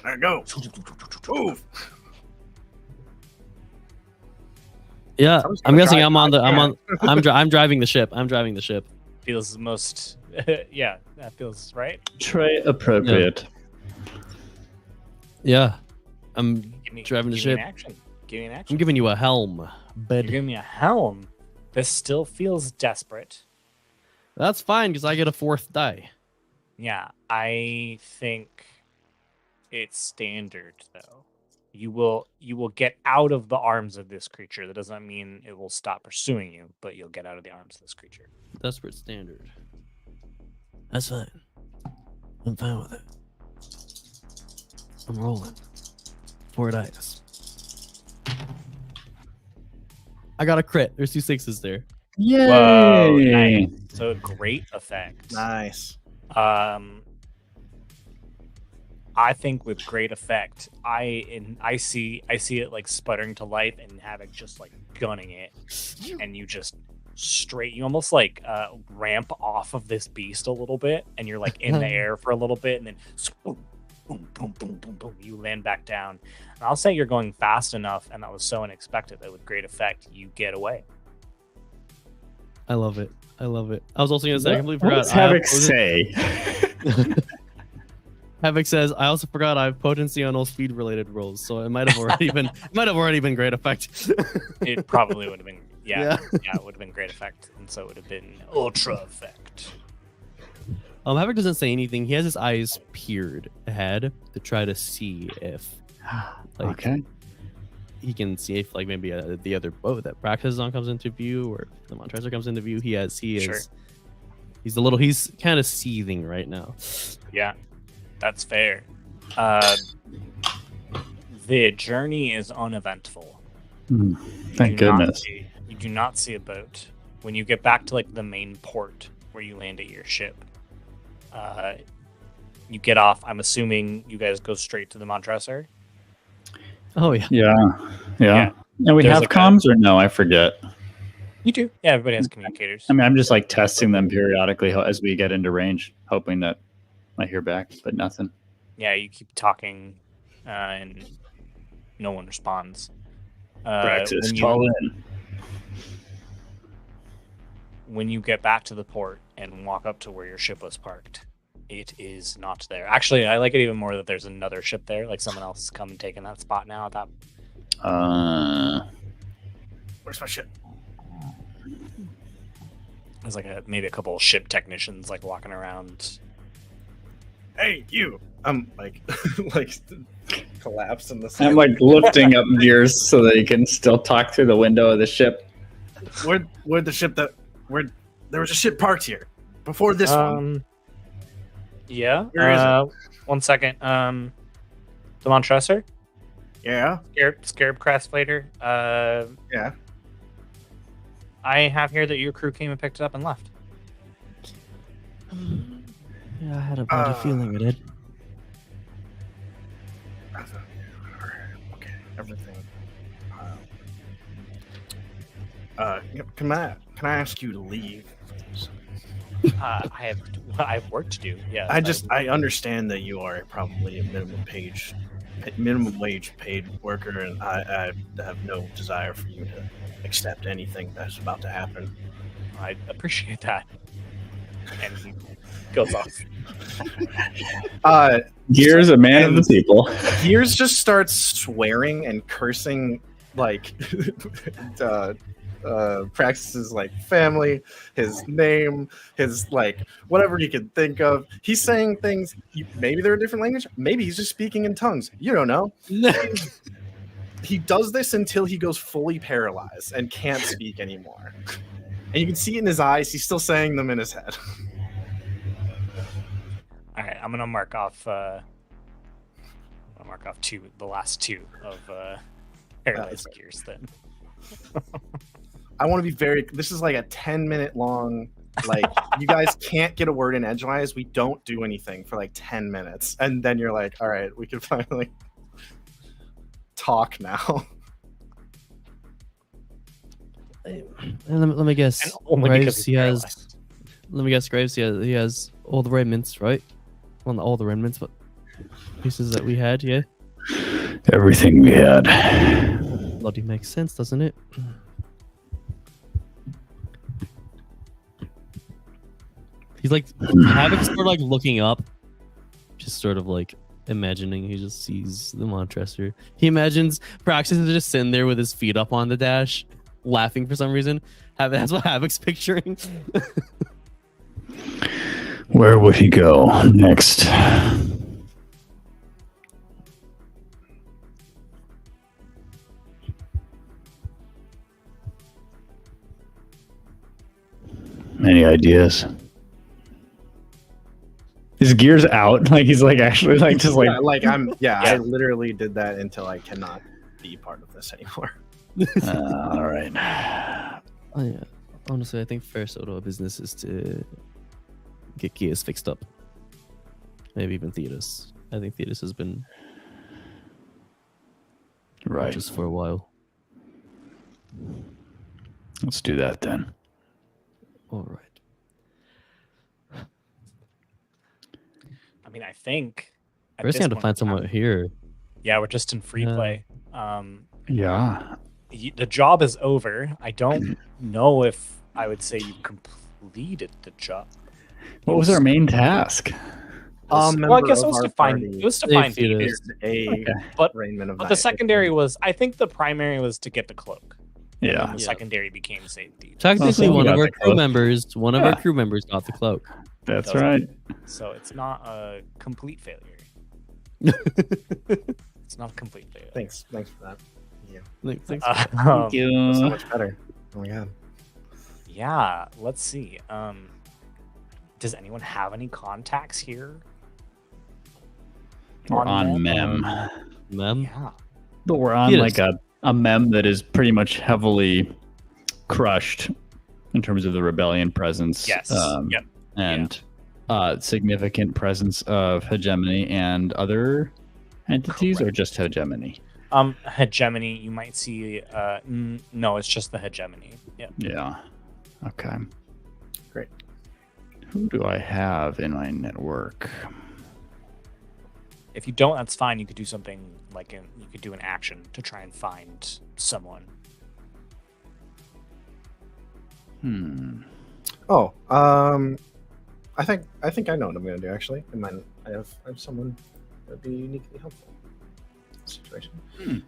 There you go. Move. Yeah, I'm guessing I'm driving the ship. I'm driving the ship. Feels most. Yeah, that feels right. Tray appropriate. Yeah, I'm driving the ship. Give me an action. I'm giving you a helm. You're giving me a helm. This still feels desperate. That's fine because I get a 4th die. Yeah, I think it's standard though. You will get out of the arms of this creature. That doesn't mean it will stop pursuing you, but you'll get out of the arms of this creature. Desperate standard. That's fine. I'm fine with it. I'm rolling. 4 dice. I got a crit. There's 2 6s there. Yay! Whoa, nice. So great effect. Nice. I think with great effect, I see it like sputtering to life and Havoc just like gunning it, and you just you almost like ramp off of this beast a little bit, and you're like in the air for a little bit, and then boom, boom, boom, boom, boom, boom, you land back down. And I'll say you're going fast enough, and that was so unexpected that with great effect you get away. I love it. I love it. I was also gonna say I completely What forgot. does Havoc say? Havoc says, "I also forgot I have potency on all speed related rolls, so it might have already been great effect." It probably would have been, Yeah. it would have been great effect, and so it would have been ultra effect. Havoc doesn't say anything. He has his eyes peered ahead to try to see if, Okay. he can see if like maybe the other boat that Praxis is on comes into view, or if the Montrezor comes into view. Sure. He's kind of seething right now. Yeah. That's fair. The journey is uneventful. Thank goodness. You do not see a boat. When you get back to like the main port where you land at your ship, you get off. I'm assuming you guys go straight to the Montrezor. Oh yeah. Yeah. And we There's have like comms or no? I forget. You do. Yeah, everybody has communicators. I mean, I'm just like testing them periodically as we get into range, hoping that I hear back, but nothing. Yeah, you keep talking, and no one responds. Praxis, call in. When you get back to the port and walk up to where your ship was parked, it is not there. Actually, I like it even more that there's another ship there. Like someone else has come and taken that spot now. Where's my ship? There's like maybe a couple of ship technicians like walking around. Hey, you! I'm like, like collapse in the side. I'm like lifting up gears so that he can still talk through the window of the ship. Where'd the ship there was a ship parked here before this one. Yeah. Where is it? 1 second. The Montrezor? Yeah. Scarab Craftsfighter. Yeah. I have here that your crew came and picked it up and left. Yeah, I had a bad feeling it did. Okay, everything. Can I ask you to leave? I have work to do. Yeah. I understand that you are probably a minimum wage paid worker, and I have no desire for you to accept anything that's about to happen. I appreciate that. And he goes off. Gears, a man of the people. Gears just starts swearing and cursing like practices like family, his name, his like whatever he could think of. He's saying things. Maybe they're a different language. Maybe he's just speaking in tongues. You don't know. He does this until he goes fully paralyzed and can't speak anymore. And you can see it in his eyes. He's still saying them in his head. All right, I'm gonna mark off. The last two of paralyzed gears. Then I want to be very. This is like a 10-minute long. Like you guys can't get a word in edgewise. We don't do anything for like 10 minutes, and then you're like, all right, we can finally talk now. Let me guess. And only because he's paralyzed. Let me guess, Graves. He has all the remnants, right? Well, not all the remnants, but pieces that we had. Yeah. Everything we had. Bloody makes sense, doesn't it? He's like Havoc's sort of like looking up, just sort of like imagining. He just sees the Montrezor. He imagines Praxis is just sitting there with his feet up on the dash, laughing for some reason. That's what Havoc's picturing. Where would he go next? Any ideas? His gear's out. Like he's like actually like just like I literally did that until I cannot be part of this anymore. all right. Oh yeah. Honestly, I think first order of business is to get gears fixed up. Maybe even Thetis. I think Thetis has been Right. just for a while. Let's do that then. All right. I mean, I think. at First, this you have to point find in someone time- here. Yeah, we're just in free play. Yeah. The job is over. I don't know if I would say you completed the job. What was our main task? Well, I guess it was to find. It was to find Thetis. Thetis. A But Rainman of But Night. the secondary was. I think the primary was to get the cloak. And Yeah. then the secondary became save Thetis. Technically, Well, one we of got our the crew cloak. members, got the cloak. That's right. So it's not a complete failure. It's not a complete failure. Thanks for that. Yeah, Thanks. Thank you. so much better. Oh my god. Yeah, let's see. Does anyone have any contacts here? We're on Mem? mem. Mem. Yeah. But we're on Thetis. like a mem that is pretty much heavily crushed in terms of the rebellion presence. Yes. Yep. And significant presence of hegemony and other entities, or just hegemony? Hegemony. You might see. No, it's just the hegemony. Yeah. Yeah. Okay. Great. Who do I have in my network? If you don't, that's fine. You could do something like you could do an action to try and find someone. Oh, I think I know what I'm gonna do actually. I have someone that'd be uniquely helpful in this situation.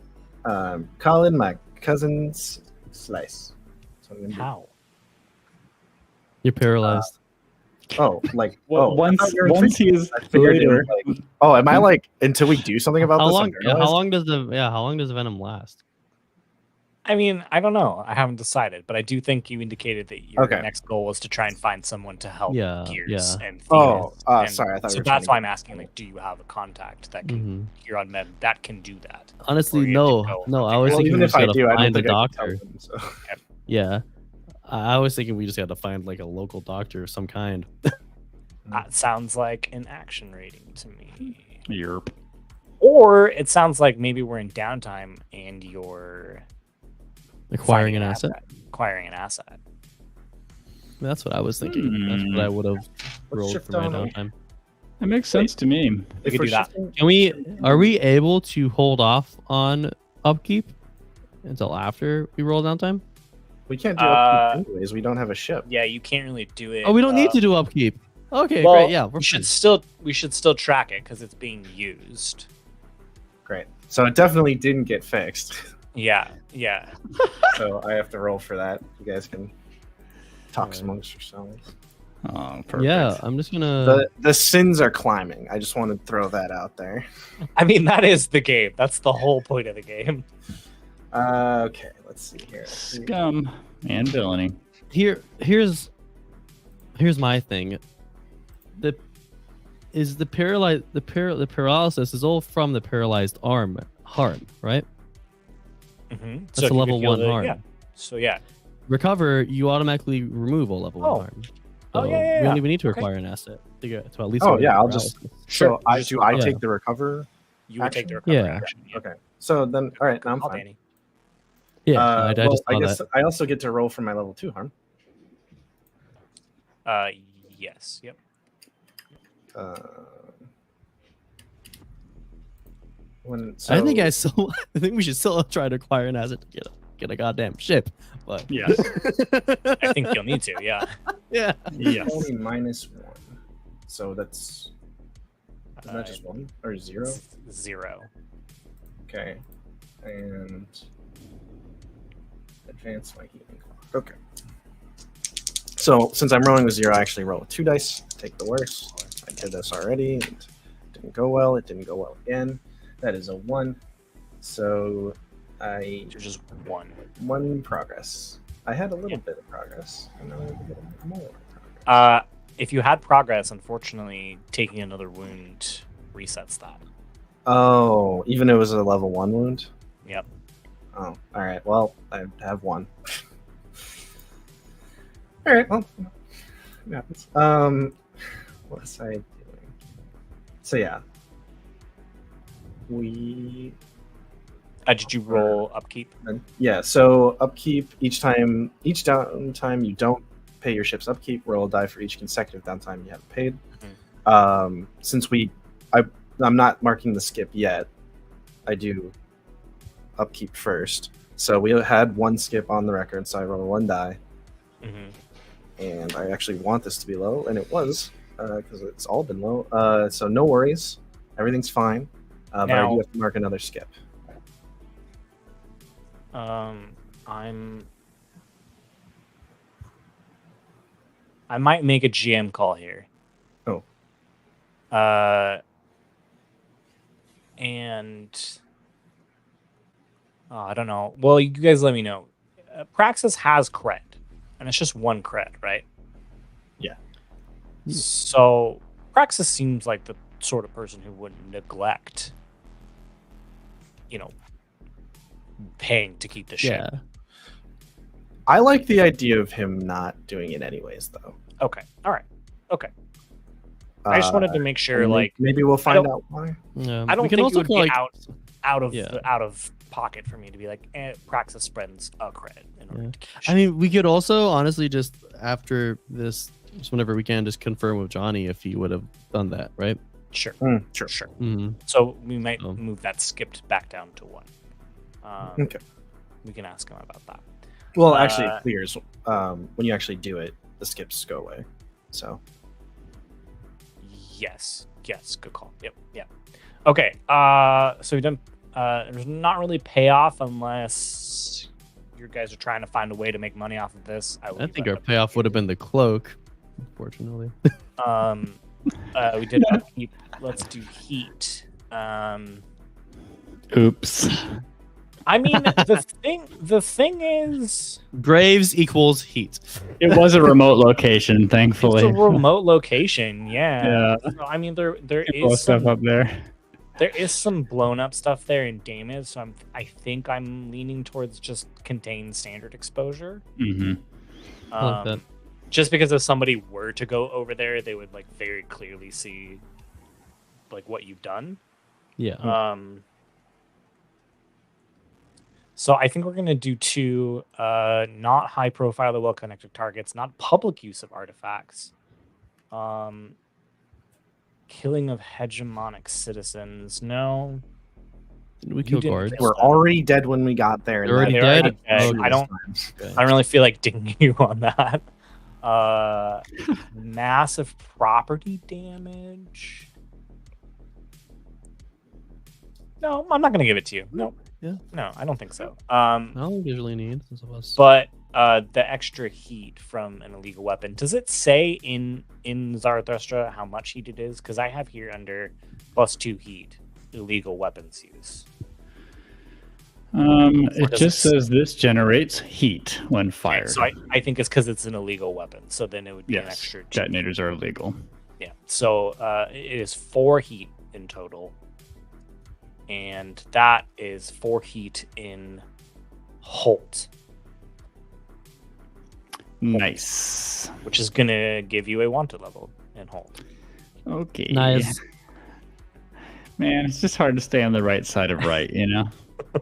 Colin, my cousin's slice. So I'm gonna do- How? You're paralyzed. like once he is I figured it later, was like, am I like until we do something about How this? long? I'm How paralyzed? long does Venom last? I mean, I don't know. I haven't decided, but I do think you indicated that your Okay. next goal was to try and find someone to help Yeah, Gears yeah. and Oh, Thetis. And sorry. I thought so we were that's trying why to I'm asking. Like, do you have a contact that can Mhm. here on Med that can do that? Honestly, Or you no, have to go no. I and was figure Well, thinking even we if just I gotta do, I don't find the think I can tell doctor. them, so. Yeah, I was thinking we just had to find like a local doctor of some kind. That sounds like an action rating to me. Yerp. Or it sounds like maybe we're in downtime and you're Acquiring finding an asset. Acquiring an asset. That's what I was thinking. That's what I would have rolled shift for my on over. downtime. That makes sense to me. If could we're do that. shifting- Can we? Are we able to hold off on upkeep until after we roll downtime? We can't do upkeep anyways. We don't have a ship. Yeah, you can't really do it. Oh, we don't need to do upkeep. Okay, well, great. Yeah, we're we fine. should still track it because it's being used. Great. So it definitely didn't get fixed. Yeah. So I have to roll for that. You guys can talk amongst yourselves. Oh, perfect. Yeah, I'm just gonna. The sins are climbing. I just want to throw that out there. I mean, that is the game. That's the whole point of the game. Okay, let's see here. Scum and Villainy. Here's my thing. The paralysis is all from the paralyzed arm harm, right? Mm-hmm. That's a level 1 harm. Yeah. So yeah. Recover, you automatically remove all level 1 harm. Oh, So yeah, yeah, We yeah. don't even need to Okay. acquire an asset to get to at least. Oh, remove yeah, I'll paralysis. So I Just do. I yeah. take the recover. You would take the Action? recovery Yeah. action. Yeah. Okay. So then, all right. Now I'm Call fine. Danny. Yeah, I well, just I saw guess that. I also get to roll for my level 2 harm. Yes. Yep. So, I think we should still try to acquire an asset to get a goddamn ship. But Yes. I think you'll need to. Yeah. yeah, Yes. only -1. So that's isn't that just 1 or 0? 0. Okay. And advance my healing clock. Okay. So since I'm rolling with 0, I actually roll with 2 dice. Take the worst. I did this already. And it didn't go well. It didn't go well again. That is a 1. So I You're just 1. 1 progress. I had a little bit of progress. And now I have a bit more progress. if you had progress, unfortunately, taking another wound resets that. Oh, even if it was a level 1 wound? Yep. Oh, all right. Well, I have 1. All right. Well, yeah. What was I doing? So yeah, we. Did you roll upkeep? Yeah. So upkeep each downtime you don't pay your ship's upkeep, roll a die for each consecutive downtime you haven't paid. Mm-hmm. Since I'm not marking the skip yet, I do upkeep first. So we had 1 skip on the record, so I rolled 1 die. Mm-hmm. And I actually want this to be low, and it was, because it's all been low. So no worries, everything's fine. But I do have to mark another skip. I might make a GM call here. Oh. And I don't know. Well, you guys let me know. Praxis has cred, and it's just 1 cred, right? Yeah. So Praxis seems like the sort of person who wouldn't neglect, paying to keep the ship. Yeah. I like the idea of him not doing it anyways, though. Okay. All right. Okay. I just wanted to make sure, maybe we'll find out why. I don't think it would be out of Yeah. out of pocket for me to be like, Praxis spends a credit. In order to keep the I ship. mean, we could also honestly just after this, just whenever we can, just confirm with Johnny if he would have done that, right? Sure. Sure. Sure. Mm-hmm. So we might Oh. move that skipped back down to 1. Okay. We can ask him about that. Well, actually, it clears when you actually do it. The skips go away. So. Yes. Good call. Yep. Okay. So we've done. There's not really payoff unless you guys are trying to find a way to make money off of this. I think our payoff would have been the cloak, unfortunately. We did upkeep. Let's do heat. Oops. I mean, the thing is, Graves equals heat. It was a remote location, thankfully. it's a remote location. Yeah. So, I mean, there People is stuff some, up there. there is some blown up stuff there in damage. So I think I'm leaning towards just contained standard exposure. Mm-hmm. I like that. Just because if somebody were to go over there, they would very clearly see what you've done. Yeah. So I think we're going to do 2 not high profile or well connected targets, not public use of artifacts. Killing of hegemonic citizens. No. Did we kill didn't guards? kill We're already dead when we got there. They're already they're dead? already dead. Okay. I don't really feel like dinging you on that. Massive property damage. No, I'm not going to give it to you. No. Yeah. No, I don't think so. I don't usually need since it was. But the extra heat from an illegal weapon, does it say in Zarathustra how much heat it is? Because I have here under +2 heat, illegal weapons use. It does just it- says this generates heat when fired. So I think it's because it's an illegal weapon. So then it would be an Yes, extra 2. detonators are illegal. Yeah. So it is 4 heat in total. And that is 4 heat in Holt, Nice. which is going to give you a wanted level in Holt. Okay. Nice. Man, it's just hard to stay on the right side of right, you know?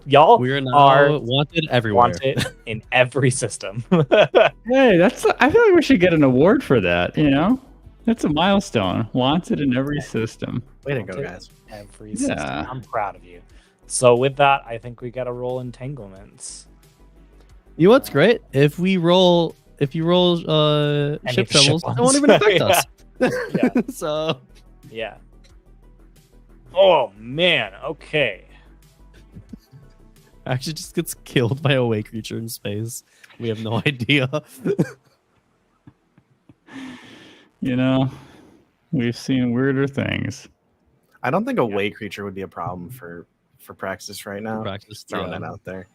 Y'all We are now are wanted everywhere. wanted in every system. Hey, I feel like we should get an award for that, you know? That's a milestone. Wanted in every system. Way to go, guys. Every system. Yeah. I'm proud of you. So with that, I think we got to roll entanglements. You know what's great? If you roll ship ship troubles, it ones. won't even affect Yeah. us. Yeah. So Yeah. Oh man. Okay. actually just gets killed by a way creature in space. We have no idea. You know, we've seen weirder things. I don't think a way creature would be a problem for Praxis right now. Practice. Throwing Yeah, that out there.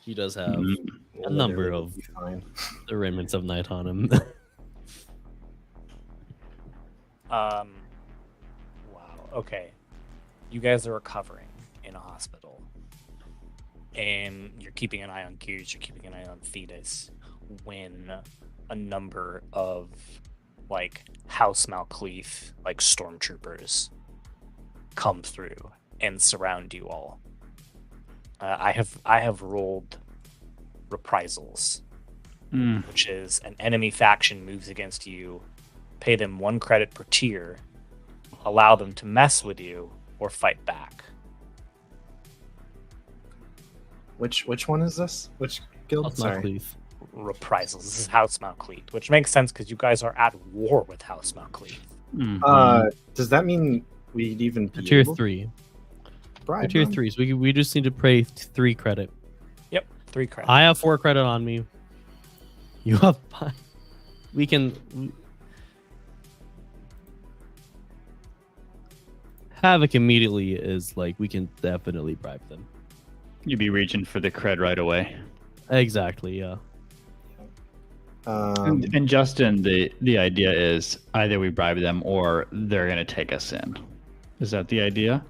he does have Mhm. a number of Be fine. the remnants of night on him. Wow. Okay. You guys are recovering in a hospital. And you're keeping an eye on Gears, you're keeping an eye on Thetis, when a number of like House Malcleaf, like stormtroopers, come through and surround you all. I have rolled reprisals, which is an enemy faction moves against you, pay them 1 credit per tier, allow them to mess with you or fight back. Which one is this? Which guild? Sorry. Reprisals. This is House Malcleaf, which makes sense because you guys are at war with House Malcleaf. Does that mean we'd even be Tier able 3. bribe Tier them? 3. So we just need to pay 3 credit. Yep, 3 credit. I have 4 credit on me. You have 5. We can. Havoc immediately is like, we can definitely bribe them. You'd be reaching for the cred right away. Exactly, yeah. And Justin, the idea is either we bribe them or they're going to take us in. Is that the idea?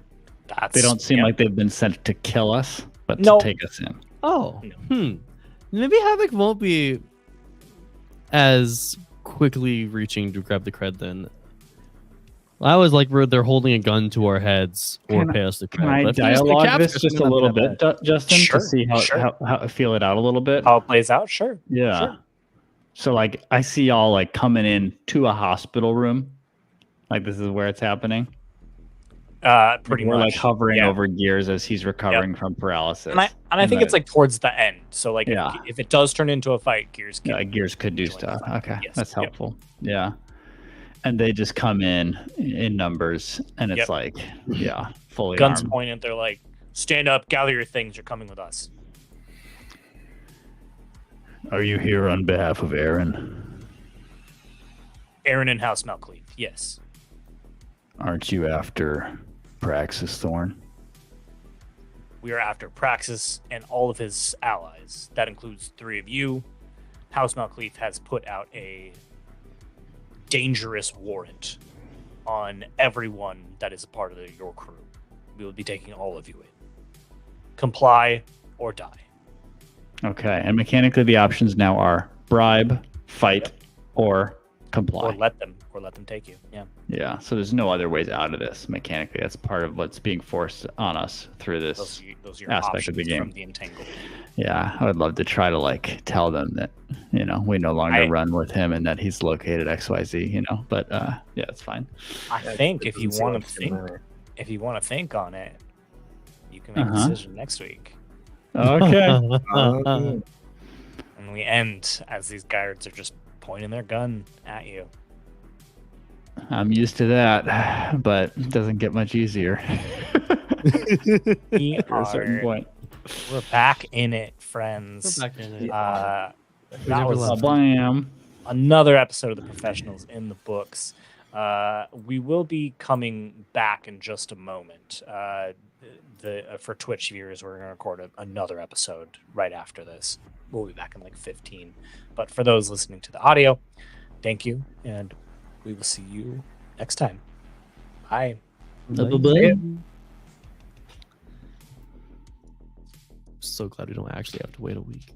They don't seem like they've been sent to kill us, but to take us in. Oh, maybe Havoc won't be as quickly reaching to grab the cred then. I was like, they're holding a gun to our heads or pay us the cred. Can I dialogue this just a little bit, Justin, to see how feel it out a little bit? How it plays out? Sure. Yeah. Sure. So like I see y'all like coming in to a hospital room. Like this is where it's happening. Pretty We're much. like hovering over Gears as he's recovering from paralysis. And I think it's like towards the end. So like if it does turn into a fight, Gears can Gears could do stuff. Okay. Yes. That's helpful. Yeah. And they just come in numbers and it's like, fully guns armed. pointed, they're like, stand up, gather your things, you're coming with us. Are you here on behalf of Aaron? Aaron and House Malcleaf, yes. Aren't you after Praxis Thorn? We are after Praxis and all of his allies. That includes 3 of you. House Malcleaf has put out a dangerous warrant on everyone that is a part of your crew. We will be taking all of you in. Comply or die. Okay, and mechanically the options now are bribe, fight, or comply. Or let them take you. Yeah. Yeah, so there's no other ways out of this mechanically. That's part of what's being forced on us through this those are your aspect of the game. From the entangled. Yeah, I would love to try to like tell them that, we no longer run with him and that he's located XYZ, but yeah, it's fine. I think if you want to think on it, you can make a decision next week. Okay. And we end as these guards are just pointing their gun at you. I'm used to that, but it doesn't get much easier. We At a certain point. We're back in it, friends. We're back in it. That was Blam. another episode of The Professionals in the books. We will be coming back in just a moment. For Twitch viewers, we're going to record another episode right after this. We'll be back in like 15. But for those listening to the audio, thank you, and we will see you next time. Bye. Bye. So glad we don't actually have to wait a week.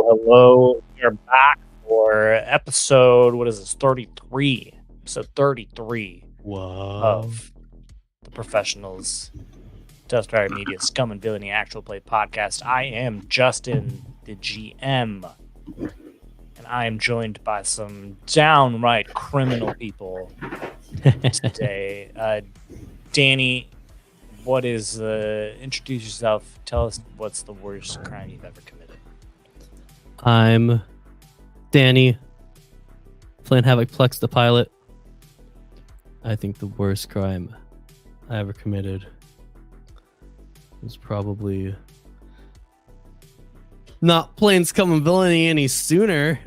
Hello. We're back for episode, what is this, 33. Episode 33 of the Professionals, Dustfire Media, Scum and Villainy Actual Play Podcast. I am Justin, the GM, and I am joined by some downright criminal people today. Danny, what is, introduce yourself. Tell us what's the worst crime you've ever committed. I'm Danny, playing Havoc Plex the pilot. I think the worst crime I ever committed was probably not playing Scum and Villainy any sooner.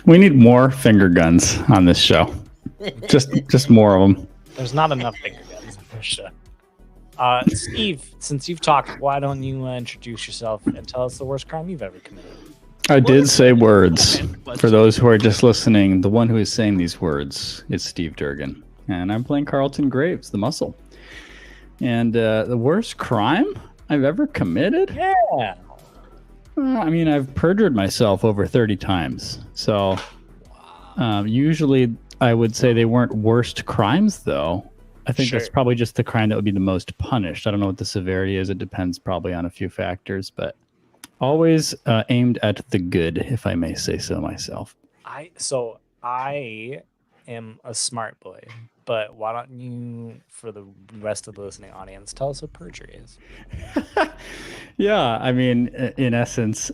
We need more finger guns on this show. Just more of them. There's not enough finger guns on this show. Steve, since you've talked, why don't you introduce yourself and tell us the worst crime you've ever committed? I did say words. For those who are just listening, the one who is saying these words is Steve Durgan. And I'm playing Carlton Graves, the muscle. And the worst crime I've ever committed? Yeah. I mean, I've perjured myself over 30 times. So usually I would say they weren't worst crimes, though. I think that's probably just the crime that would be the most punished. I don't know what the severity is. It depends probably on a few factors, but always aimed at the good, if I may say so myself. I am a smart boy, but why don't you, for the rest of the listening audience, tell us what perjury is? Yeah, I mean, in essence,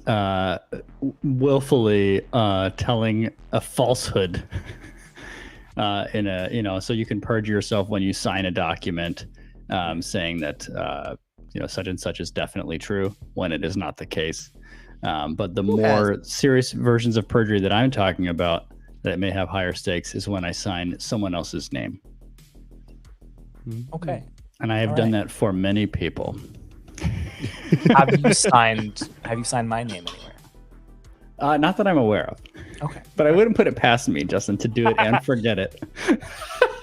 willfully telling a falsehood. So you can perjure yourself when you sign a document saying that such and such is definitely true when it is not the case. But the more serious versions of perjury that I'm talking about that may have higher stakes is when I sign someone else's name. Okay. And I have done that for many people. Have you signed my name anywhere? Not that I'm aware of. Okay. But I wouldn't put it past me, Justin, to do it and forget it.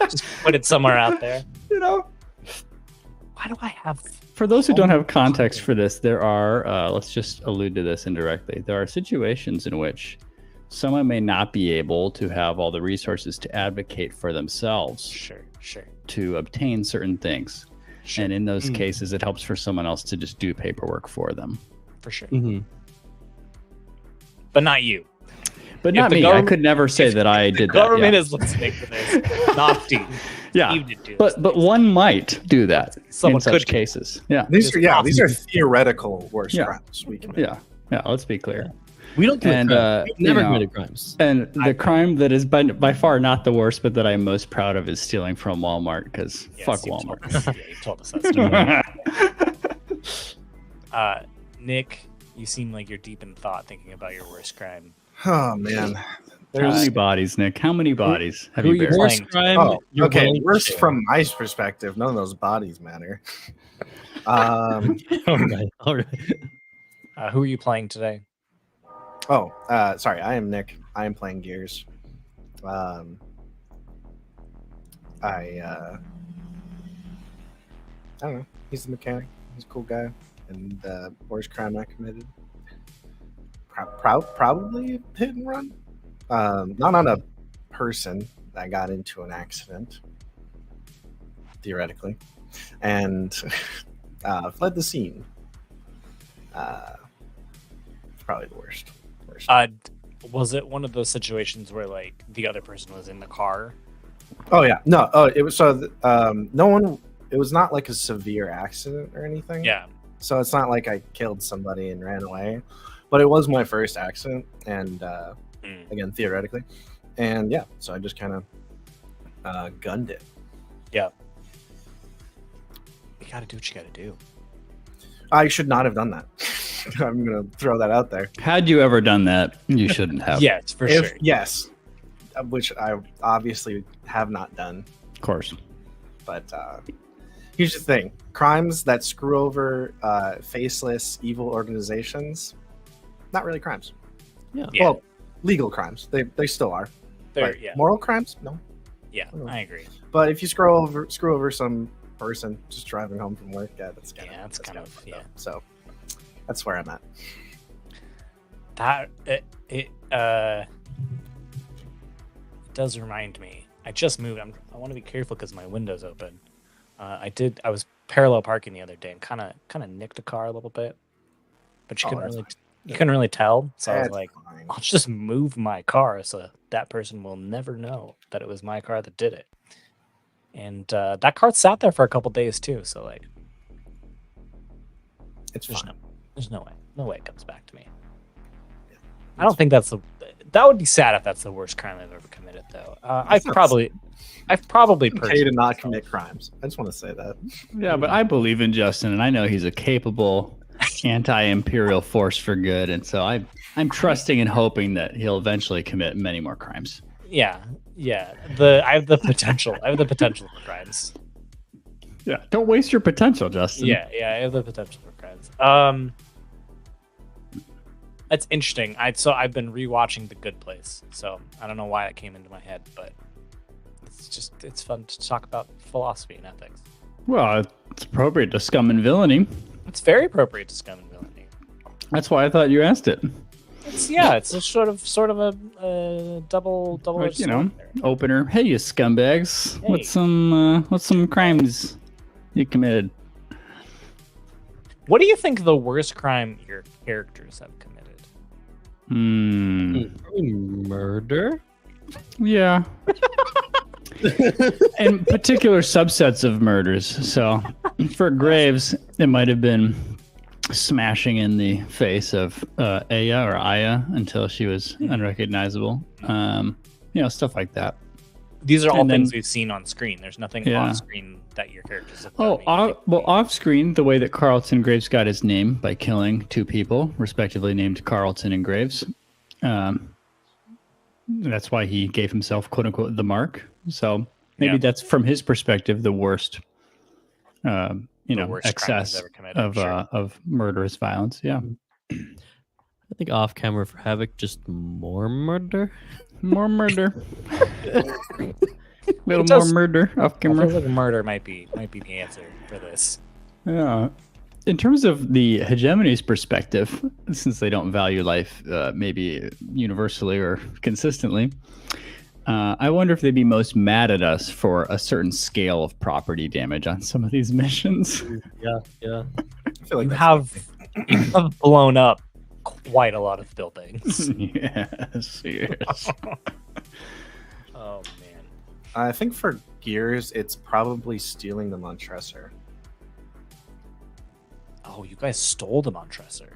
Just put it somewhere out there. Why do I have... For those who don't have context for this, there are, let's just allude to this indirectly, there are situations in which someone may not be able to have all the resources to advocate for themselves. Sure. To obtain certain things. Sure. And in those cases, it helps for someone else to just do paperwork for them. For sure. Mm-hmm. But not you. But not me. I could never say that I did that. The government is listening to this. Not Steve. Yeah. Steve did do but one might do that in such cases. Yeah. These are theoretical worst crimes we can make. Yeah. Let's be clear. We don't commit crimes. We've never committed crimes. And the crime that is by far not the worst, but that I'm most proud of is stealing from Walmart, because fuck Walmart. You told us that. Nick, you seem like you're deep in thought thinking about your worst crime. Oh, man. How many bodies, Nick? How many bodies have you buried? Worst crime? Oh, okay. Worst from my perspective. None of those bodies matter. All right. Who are you playing today? Oh, sorry. I am Nick. I am playing Gears. I don't know. He's the mechanic. He's a cool guy. And worst crime I committed? Probably hit and run. Not on a person. I got into an accident, theoretically, and fled the scene. It's probably the worst. Was it one of those situations where like the other person was in the car? Oh yeah, no. Oh, it was no one. It was not like a severe accident or anything. Yeah. So it's not like I killed somebody and ran away, but it was my first accident, and again theoretically, and yeah. So I just kind of gunned it. Yeah. You gotta do what you gotta do. I should not have done that. I'm gonna throw that out there. Had you ever done that, you shouldn't have. Yes, for sure. Yes, which I obviously have not done. Of course. But here's the thing: crimes that screw over faceless, evil organizations, not really crimes. Yeah. Well, legal crimes. They still are. They're, But moral crimes, no. Yeah, I agree. But if you screw over some person just driving home from work. Yeah, that's kind of so that's where I'm at. That it does remind me. I just moved. I want to be careful because my window's open. I was parallel parking the other day and kind of nicked a car a little bit, but you couldn't really tell. So I was like, fine. I'll just move my car so that person will never know that it was my car that did it. And that car sat there for a couple days too. So like, It's fine. There's no way it comes back to me. I don't think that would be sad if that's the worst crime I've ever committed, though. I've probably okay to not commit crimes. I just want to say that. Yeah, but I believe in Justin, and I know he's a capable anti-imperial force for good, and so I'm trusting and hoping that he'll eventually commit many more crimes. Yeah. I have the potential. I have the potential for crimes. Yeah, don't waste your potential, Justin. Yeah, I have the potential for crimes. That's interesting. I've been rewatching The Good Place, so I don't know why that came into my head, but it's fun to talk about philosophy and ethics. Well, it's appropriate to Scum and Villainy. It's very appropriate to Scum and Villainy. That's why I thought you asked it. It's a sort of a double Like, opener. Hey, you scumbags! Hey. What's some crimes you committed? What do you think the worst crime your characters have committed? Probably murder. Yeah. And particular subsets of murders. So for Graves, it might have been smashing in the face of Aya until she was unrecognizable. Stuff like that. These are all things we've seen on screen. There's nothing off screen that your characters have done. Off screen, the way that Carlton Graves got his name by killing two people, respectively named Carlton and Graves. That's why he gave himself, quote unquote, the mark. So maybe that's from his perspective the worst, excess of murderous violence. Yeah. I think off camera for Havoc, just more murder. More murder. Little more murder off camera. I feel like murder might be the answer for this. Yeah. In terms of the hegemony's perspective, since they don't value life maybe universally or consistently, I wonder if they'd be most mad at us for a certain scale of property damage on some of these missions. Yeah. I feel like you have blown up quite a lot of buildings. Yes. Oh man. I think for Gears, it's probably stealing the Montresor. Oh, you guys stole the Montresor.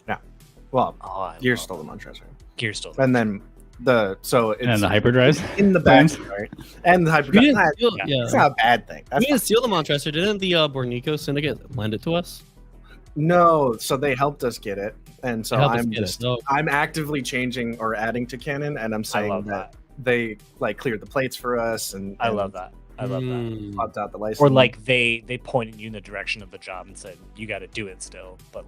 Yeah. Well, Gears stole the Montresor. Gears stole. And then it's and the hyperdrives in the back, right? And the hyperdrive. It's not a bad thing. We didn't steal the Montresor. Didn't the Bornico Syndicate lend it to us? No, so they helped us get it, and so I'm actively changing or adding to canon, and I'm saying that they cleared the plates for us, and I love that. Popped out the license. Or they pointed you in the direction of the job and said you got to do it still, but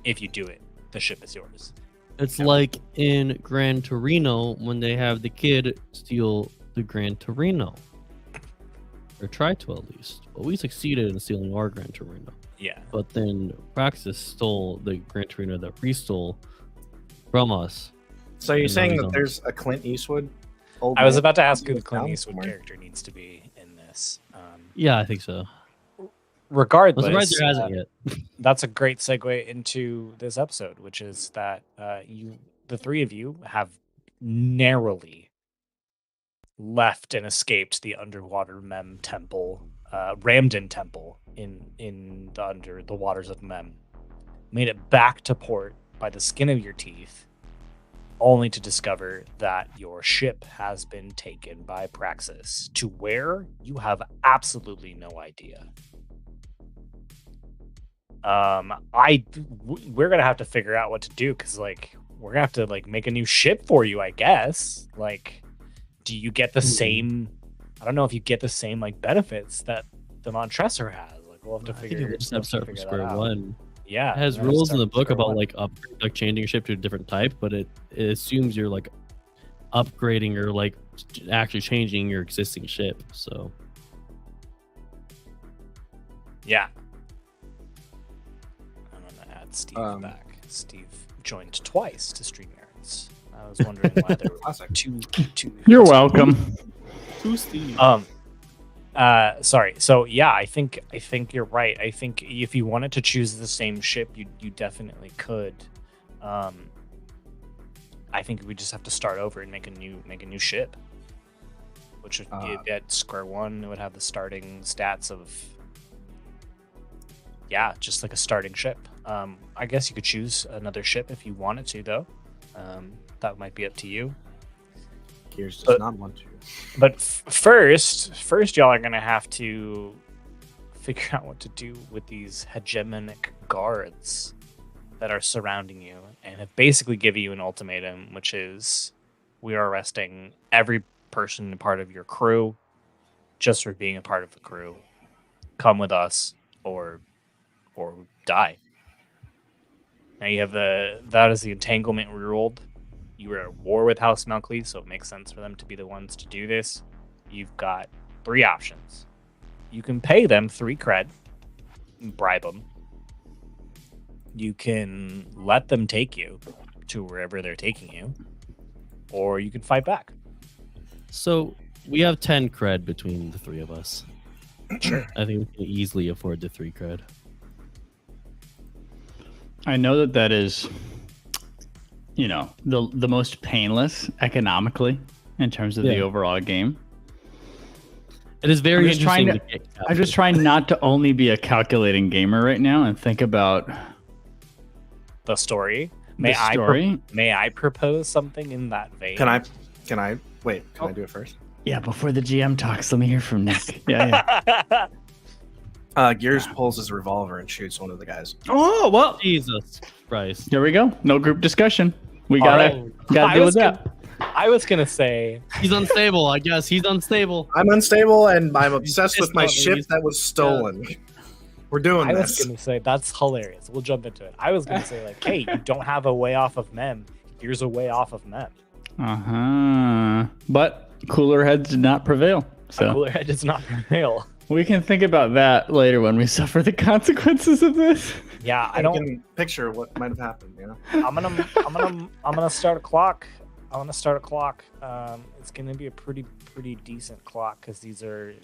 if you do it, the ship is yours. It's like in Gran Torino when they have the kid steal the Gran Torino, or try to at least. But we succeeded in stealing our Gran Torino. Yeah. But then Praxis stole the Gran Torino that we stole from us. So you're saying that there's a Clint Eastwood? I was about to ask who the Clint Eastwood character needs to be in this. Yeah, I think so. Regardless, I'm surprised there hasn't yet. That's a great segue into this episode, which is that the three of you, have narrowly left and escaped the underwater Mem temple, Ramden temple in under the waters of Mem. Made it back to port by the skin of your teeth, only to discover that your ship has been taken by Praxis. To where, you have absolutely no idea. We're gonna have to figure out what to do, because we're gonna have to make a new ship for you, I guess. Do you get the same? I don't know if you get the same benefits that the Montresor has. We'll have to figure. We'll just have to start from square one. Yeah, it has rules in the book about changing your ship to a different type, but it assumes you're upgrading or actually changing your existing ship. So Yeah. I'm gonna add Steve back. Steve joined twice to Stream Nerds. I was wondering why there were two. You're welcome. Two Steve. Sorry. So yeah, I think you're right. I think if you wanted to choose the same ship, you definitely could. I think we just have to start over and make a new ship, which would be at square one. It would have the starting stats of just like a starting ship. I guess you could choose another ship if you wanted to, though. That might be up to you. Gears does not want to. But first, y'all are gonna have to figure out what to do with these hegemonic guards that are surrounding you and have basically given you an ultimatum, which is we are arresting every person part of your crew just for being a part of the crew. Come with us or die. Now you have that is the entanglement we rolled. You were at war with House Malkley, so it makes sense for them to be the ones to do this. You've got 3 options. You can pay them 3 cred, bribe them. You can let them take you to wherever they're taking you, or you can fight back. So we have 10 cred between the 3 of us. Sure. I think we can easily afford the 3 cred. I know that is, the most painless economically in terms of the overall game. It is very interesting. I'm just trying not to only be a calculating gamer right now and think about the story. May I propose something in that vein? Can I wait? Can I do it first? Yeah, before the GM talks, let me hear from Nick. Yeah. Gears pulls his revolver and shoots one of the guys. Oh, well. Jesus Christ. Here we go. No group discussion. We gotta deal with that. I was gonna say he's unstable. I guess he's unstable. I'm unstable, and I'm obsessed with my ship that was stolen. Yeah. We're doing this. I was gonna say that's hilarious. We'll jump into it. I was gonna say like, hey, you don't have a way off of Mem. Here's a way off of Mem. But cooler heads did not prevail. So cooler head does not prevail. We can think about that later when we suffer the consequences of this. Yeah, I don't picture what might have happened. I'm gonna start a clock. I want to start a clock. It's gonna be a pretty decent clock because these are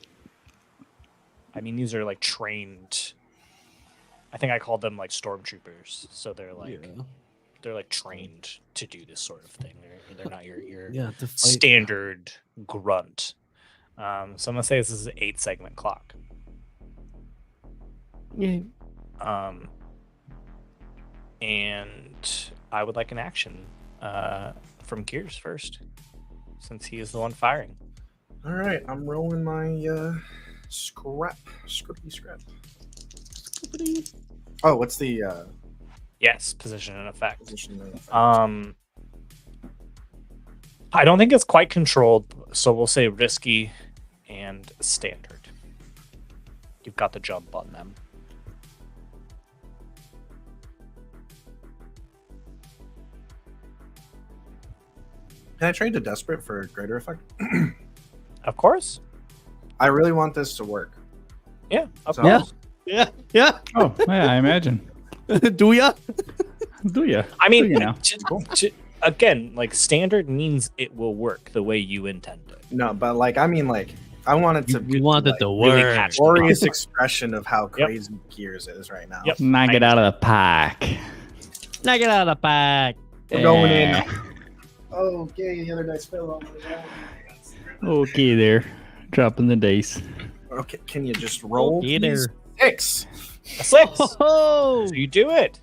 like trained. I think I called them like stormtroopers, so they're like trained to do this sort of thing. They're not your standard grunt. So I'm gonna say this is an 8-segment clock. Yeah. And I would like an action from Gears first, since he is the one firing. All right, I'm rolling my scrap. Oh, what's the? Yes, position and effect. I don't think it's quite controlled, so we'll say risky and standard. You've got the jump on them. Can I trade to desperate for greater effect? Of course. I really want this to work. Yeah. Of course. Yeah. Oh, yeah, I imagine. Do ya? Do ya? I mean, cool. Again, like standard means it will work the way you intend it. No, but I want it to You want it to work. Really glorious expression of how crazy Gears is right now. Yep. Knock it out of the pack. Knock it out of the pack. We're going in. Okay, the other dice fell on me. Okay, there. Dropping the dice. Okay, can you just roll? Either. 6. A 6. Oh, So you do it.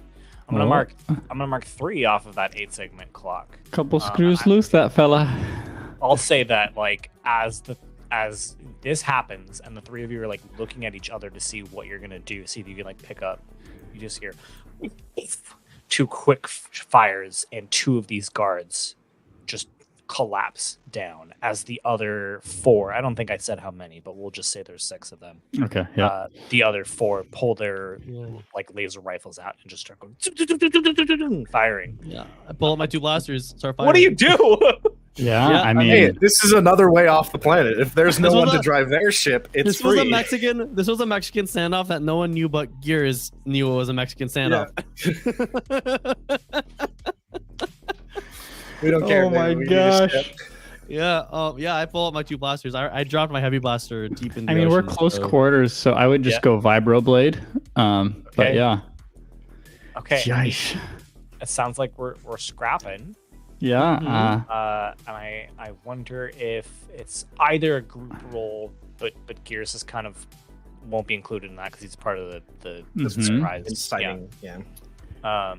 I'm gonna mark 3 off of that 8-segment clock. Couple screws loose, that fella. I'll say that like as this happens and the 3 of you are like looking at each other to see what you're gonna do, see if you can like pick up. You just hear 2 quick fires and 2 of these guards just collapse down as the other 4, I don't think I said how many, but we'll just say there's 6 of them. Okay, yeah. The other 4 pull their like laser rifles out and just start going firing. yeah. I pull out my 2 blasters. Start firing. What do you do? Yeah, Yeah, I I mean, Hey, this is another way off the planet. If there's no This was one to a- drive their ship, it's This free. was a Mexican standoff that no one knew but Gears knew it was a Mexican standoff. We don't care. oh baby. my We need a gosh. ship. Yeah, I pulled up my 2 blasters. I dropped my heavy blaster deep in the I mean, we're ocean, close so- quarters, so I would just Yeah. go vibroblade. But Okay. yeah. Okay. Yikes. It sounds like we're scrapping. Yeah. Mhm. And I wonder if it's either a group roll, but Gears is kind of won't be included in that because he's part of the Mhm. surprise. Inciting. Yeah. Yeah.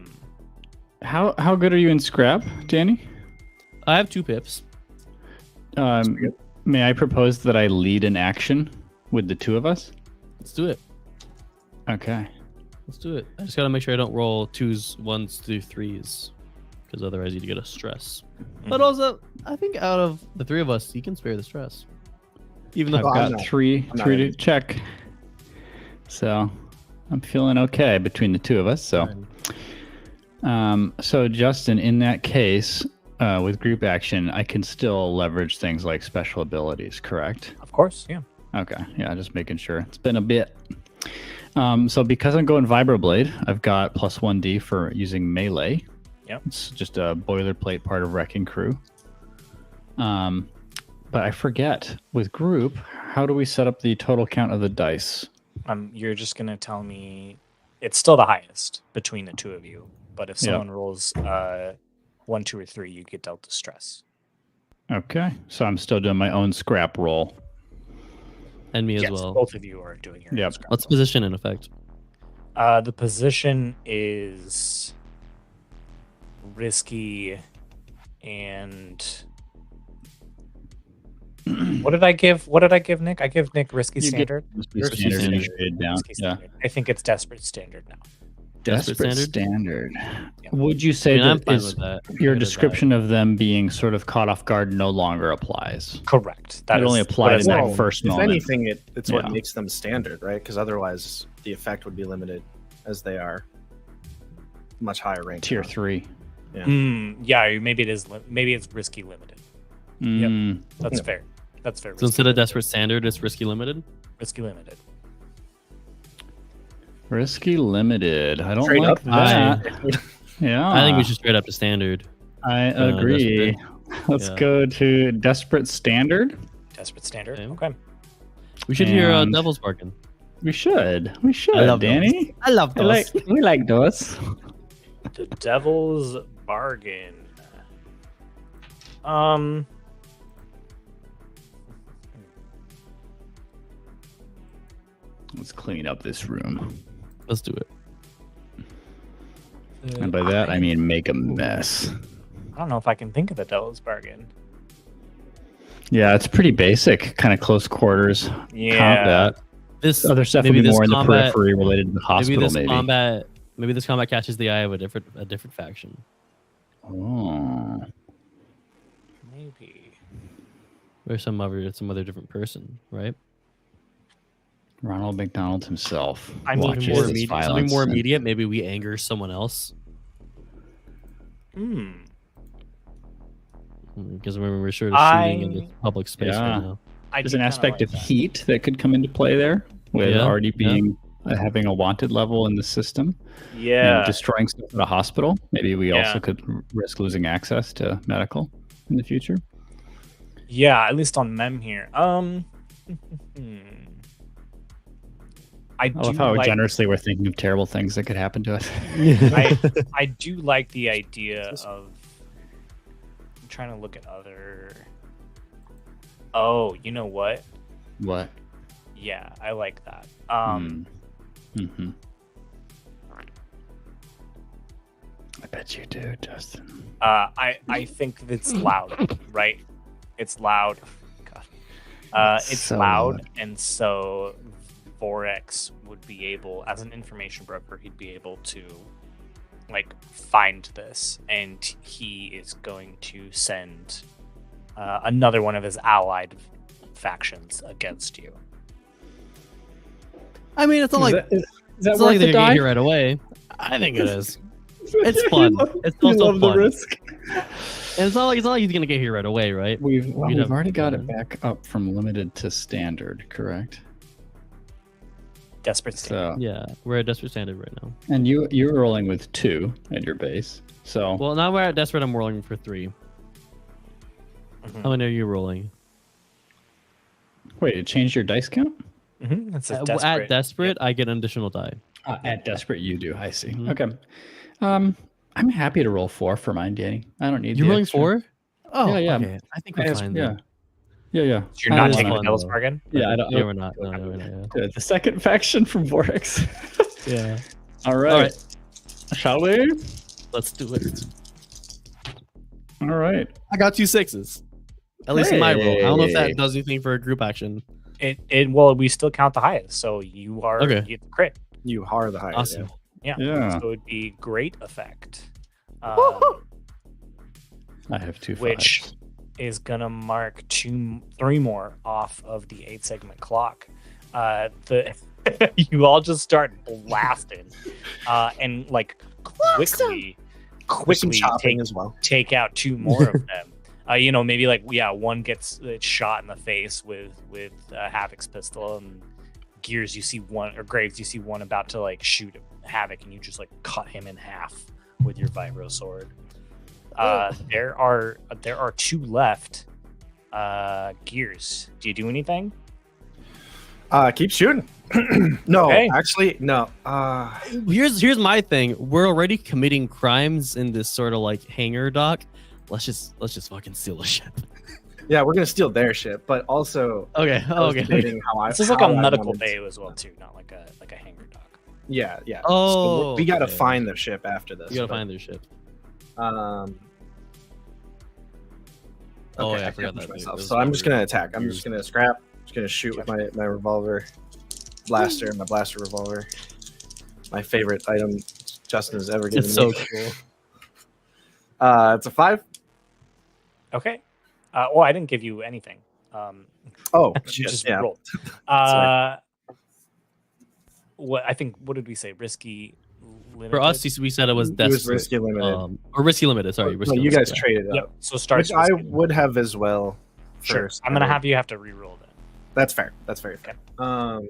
How good are you in scrap, Danny? I have 2 pips. May I propose that I lead an action with the two of us? Let's do it. Okay. Let's do it. I just gotta make sure I don't roll 2s, 1s through 3s, because otherwise you'd get a stress. But also, I think out of the 3 of us, you can spare the stress. Even though I've I'm got not- three I'm not to in. check. So I'm feeling okay between the two of us. So, so Justin, in that case, with group action, I can still leverage things like special abilities, correct? Of course, yeah. Okay, yeah, just making sure. It's been a bit. So because I'm going Vibroblade, I've got plus 1d for using melee. Yep. It's just a boilerplate part of Wrecking Crew. But I forget, with group, how do we set up the total count of the dice? You're just gonna tell me it's still the highest between the two of you, but if Yep. someone rolls 1, 2, or 3, you get dealt distress. Okay, so I'm still doing my own scrap roll. and me as Yes, well. both of you are doing your Yep. own scrap. What's the position in effect? The position is risky and what did I give Nick? I give Nick risky You get- standard. Your standard standard standard. shade down. Risky Yeah. standard. I think it's desperate standard now. Desperate Standard? standard. Yeah. Would you I say mean, I'm that fine is with that. I'm your good with description of them being sort of caught off guard no longer applies? Correct. That It only is applied what in I that said. Well, first if moment. anything, it's what Yeah. makes them standard, right? Because otherwise, the effect would be limited, as they are much higher rank. Tier now. 3. Yeah, maybe it is. Maybe it's risky limited. Mm, That's Yeah. fair. That's fair. that. So instead of desperate standard, it's risky limited. risky limited. Risky limited. I don't Straight like up. that. Yeah. I think we should straight up to standard. I agree. Let's Yeah. go to desperate standard. Desperate standard. Okay. Okay. We should hear And- Devil's Bargain. We should. We should, I love Danny. I love We like those. The Devil's Bargain. Let's clean up this room. Let's do it. And by that, I mean make a mess. I don't know if I can think of the Devil's Bargain. Yeah, it's pretty basic, kind of close quarters Yeah. combat. This Other stuff will maybe be this more in the combat- periphery related to the maybe hospital, this maybe. combat. Maybe this combat catches the eye of a different faction. Oh. Maybe. Or some other different person, right? Ronald McDonald himself I mean, watches more this immediate- violence. Something more and- immediate. Maybe we anger someone else. Because we're sort of shooting in the public space Yeah. right now. There's an aspect of heat that could come into play there, with Yeah, already yeah. being having a wanted level in the system. Yeah. And destroying stuff at a hospital. Maybe we Yeah. also could risk losing access to medical in the future. Yeah, at least on Mem here. I I do love how like, generously we're thinking of terrible things that could happen to us. I do like the idea of I'm trying to look at other. Oh, you know what? What? Yeah, I like that. Mhm. I bet you do, Justin. I think it's loud, right? It's loud. God. It's So loud, loud. and so Vorex would be able, as an information broker, he'd be able to like find this, and he is going to send another one of his allied factions against you. I mean, it's not like is it's not like they're gonna get here right away. I think it is. It's fun. It's also fun. And it's not like he's gonna get here right away, right? We've have- already got it back up from limited to standard, correct? Desperate state. So Yeah, we're at desperate standard right now. and you're rolling with 2 at your base. So Well, now we're at desperate. I'm rolling for 3. Mhm. How many are you rolling? wait, it changed your dice count? It says At desperate, I get an additional die. At desperate, you do. I see. Mhm. Okay. I'm happy to roll 4 for mine, Danny. I don't need. You're the rolling extra. 4? Oh, Yeah, yeah. okay. I think we're fine. Yeah. then. Yeah. So you're I not don't taking wanna- the devil's bargain? Yeah, I don't. Yeah, we're not. No, we're not. Yeah. The second faction from Vorex. Yeah. All right. All right. Shall we? Let's do it. All right. I got 2 6s. At least in my roll. I don't know if Hey. that does anything for a group action. Well, we still count the highest, so you are Okay. you crit. You are the highest. Awesome. Yeah. Yeah. So it'd be great effect. I have 2 Which 5s. is gonna mark 3 more off of the 8-segment clock. You all just start blasting, and like quickly chopping as well. take out 2 more of them. Maybe one gets shot in the face with Havoc's pistol, and Gears you see one, or Graves you see one about to like shoot Havoc, and you just like cut him in half with your vibro sword. There are 2 left. Gears, do you do anything? Keep shooting. No, Okay. actually, no. Here's my thing. We're already committing crimes in this sort of like hangar dock. Let's just fucking steal the ship. Yeah, we're gonna steal their ship, but also Okay. I was Okay. debating This is like a medical bay as well too, not like a hangar dock. Yeah. Oh, we gotta okay. find the ship after this. You gotta but, find their ship. Oh, Oh, yeah, I can't forgot push that. myself. Those So I'm just numbers- gonna attack. I'm just gonna scrap. Just gonna shoot with my revolver, blaster, my blaster revolver. My favorite item Justin has ever given It's so me. cool. It's a 5. Okay. Well, I didn't give you anything. Oh, You shit, just yeah. rolled. right. What did we say? Risky. Limited? For us, we said it was It was desperate. risky limited. Or risky limited. Sorry, No, risky you guys limited. traded Yep. up. So starts. Which I risky. would have as well. Sure. First. I'm gonna have to re-roll then. That's fair. That's very fair. Okay. Am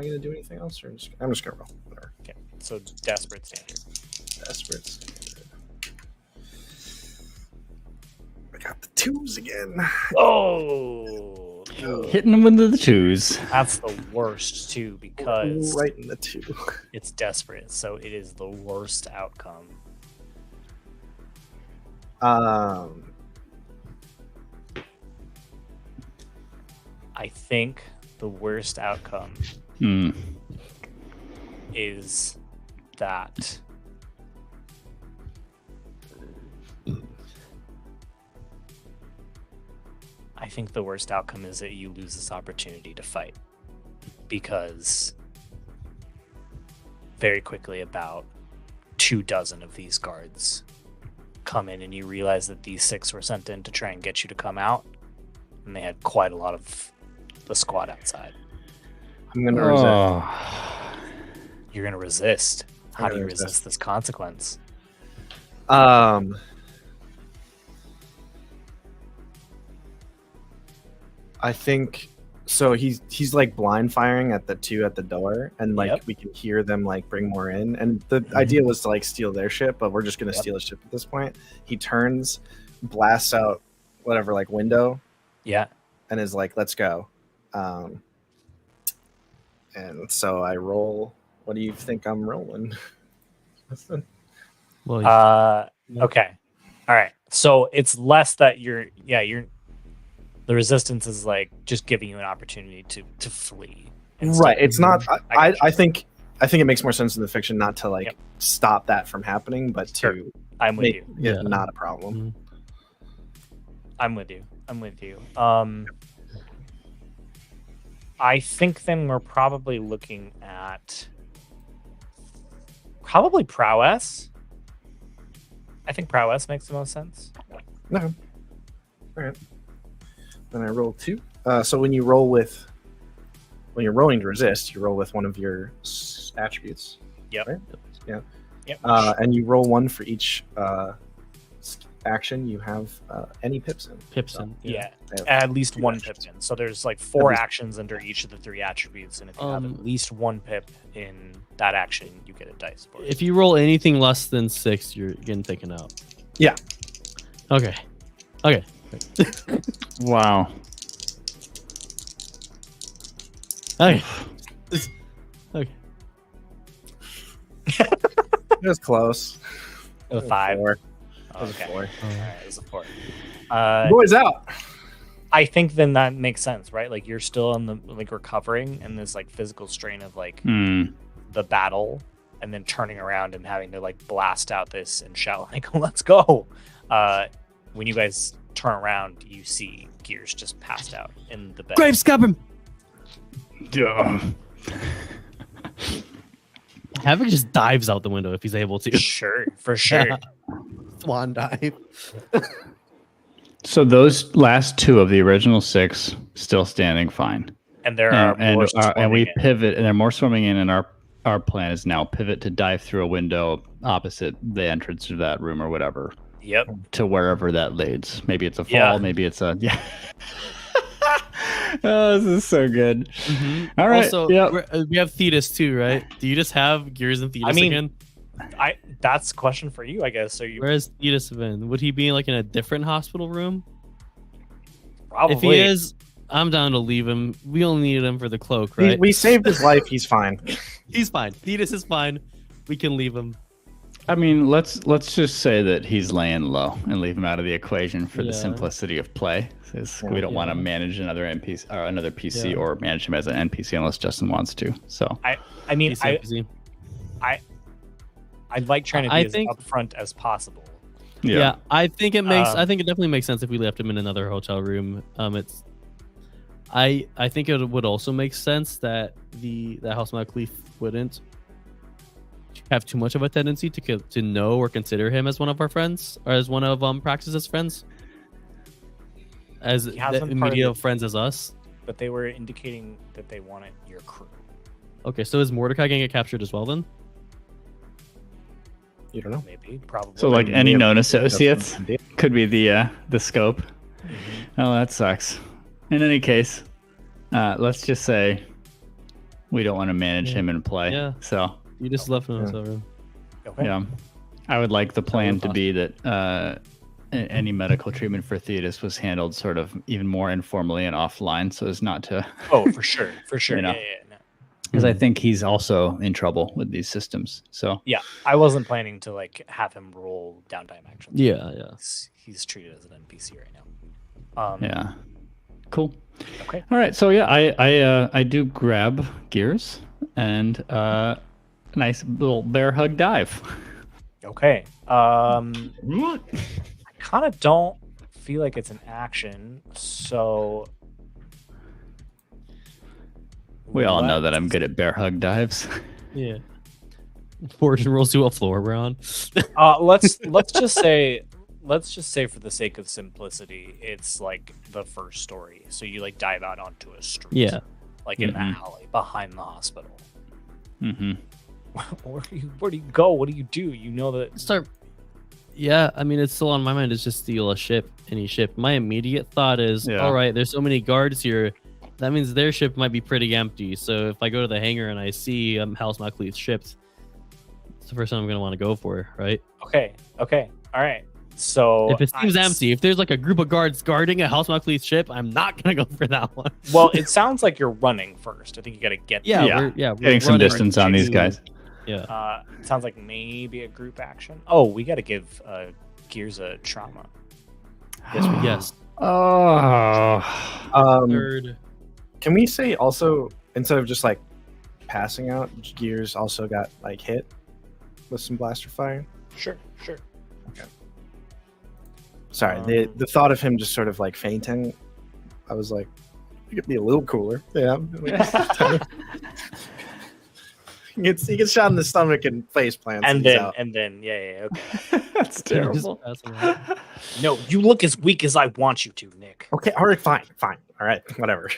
I gonna do anything else, or I'm just gonna roll? Whatever. Okay. So desperate standard. Desperate standard. I got the 2s again. Oh, Hitting them with the 2s. that's the worst too because Right in the 2. it's desperate. So it is the worst outcome. I think the worst outcome Hmm. is that I think the worst outcome is that you lose this opportunity to fight because very quickly about 24 of these guards come in and you realize that these 6 were sent in to try and get you to come out, and they had quite a lot of the squad outside. I'm gonna resist. Oh. You're gonna resist. How I'm do you gonna resist resist. this consequence? I think so. He's like blind firing at the 2 at the door, and like Yep. we can hear them like bring more in. And the idea was to like steal their ship, but we're just gonna Yep. steal a ship at this point. He turns, blasts out whatever like window, Yeah. and is like, "Let's go." And so I roll. What do you think I'm rolling? Well, Okay. All right. So it's less that you're the resistance is like just giving you an opportunity to flee. instead. Right. It's not. I I think it makes more sense in the fiction not to like Yep. stop that from happening, but Sure. to I'm with make you. it Yeah. not a problem. I'm with you. I think then we're probably looking at probably prowess. I think prowess makes the most sense. Okay. All right. Then I roll 2. So when you're rolling to resist, you roll with one of your attributes. Yep. Right? Yeah. Yep. And you roll 1 for each action, you have any pips in. Yeah. They have At least two one actions. pip in. So there's like 4 least- actions under each of the 3 attributes, and if you have Um, at least 1 pip in that action, you get a dice for it. If you roll anything less than 6, you're getting taken out. Yeah. Okay. Wow. Okay. Okay. It was close. It was 5. 4. Oh, okay. 4. All right, it was a 4. Boys out. I think then that makes sense, right? Like you're still in the like recovering and this like physical strain of like the battle, and then turning around and having to like blast out this and shout like "Let's go!" When you guys turn around, you see Gears just passed out in the bed. Graves, grab him! Yeah. Havoc just dives out the window if he's able to. Sure, for sure. Swan dive. So those last 2 of the original 6 still standing fine. And there are more and we swarming in. pivot, and there are more swimming in, and our plan is now pivot to dive through a window opposite the entrance to that room or whatever, Yep. to wherever that leads. Maybe it's a fall, Yeah. maybe it's a Oh, this is so good. Mm-hmm. All right. Also, we have Thetis too, right? Do you just have Gears and Thetis again? That's a question for you, I guess. Are you Where has Thetis been? Would he be like in a different hospital room? probably If he is, I'm down to leave him. We only needed him for the cloak, right? We saved his life. He's fine. He's fine. Thetis is fine. We can leave him. I mean, let's just say that he's laying low and leave him out of the equation for the Yeah. simplicity of play. We don't want to manage another NPC or another PC or manage him as an NPC unless Justin wants to. So I mean, Easy. I like trying to be as upfront as possible. Yeah, I think it makes. I think it definitely makes sense if we left him in another hotel room. I think it would also make sense that the House Malcleaf wouldn't have too much of a tendency to know or consider him as one of our friends or as one of Praxis's friends, as He has been part of immediate the- friends as us. But they were indicating that they wanted your crew. Okay, so is Mordecai gonna get captured as well then? You don't know. Maybe, probably. So like any known associates could be the scope. Mm-hmm. Oh, that sucks. In any case, let's just say we don't want to manage him in play. Yeah. So You just left him in the room. Okay. yeah, I would like the plan to be that any medical treatment for Thetis was handled sort of even more informally and offline, so as not to. Oh, for sure, for sure. You know. Yeah. No. Because I think he's also in trouble with these systems. So Yeah, I wasn't planning to like have him roll downtime action. Yeah. He's treated as an NPC right now. yeah, cool. Okay. All right. So yeah, I do grab Gears and a nice little bear hug dive. Okay. I kind of don't feel like it's an action, so We all know that I'm good at bear hug dives. Yeah. Fortune rolls to a floor we're on. let's just say for the sake of simplicity, it's like the first story. So you like dive out onto a street. Yeah. Like in an alley behind the hospital. Mm-hmm. Where do you go? What do you do? You know that Yeah, I mean, it's still on my mind. It's just steal a ship, any ship. My immediate thought is, all right, there's so many guards here. That means their ship might be pretty empty. So if I go to the hangar and I see House Malcleaf's ship, it's the first time I'm going to want to go for, right? Okay. All right. So if it seems empty, if there's like a group of guards guarding a House Malcleaf's ship, I'm not going to go for that one. Well, it sounds like you're running first. I think you got to get we're getting some distance on these guys. Yeah. It sounds like maybe a group action. Oh, we got to give Gears a trauma. Yes. Oh. Third. Can we say also, instead of just like passing out, Gears also got like hit with some blaster fire? Sure. Okay. Sorry, the thought of him just sort of like fainting, I was like, it could be a little cooler. Yeah. He gets shot in the stomach and face plants. And out. then, okay. That's terrible. No, you look as weak as I want you to, Nick. Okay, all right, fine. All right, whatever.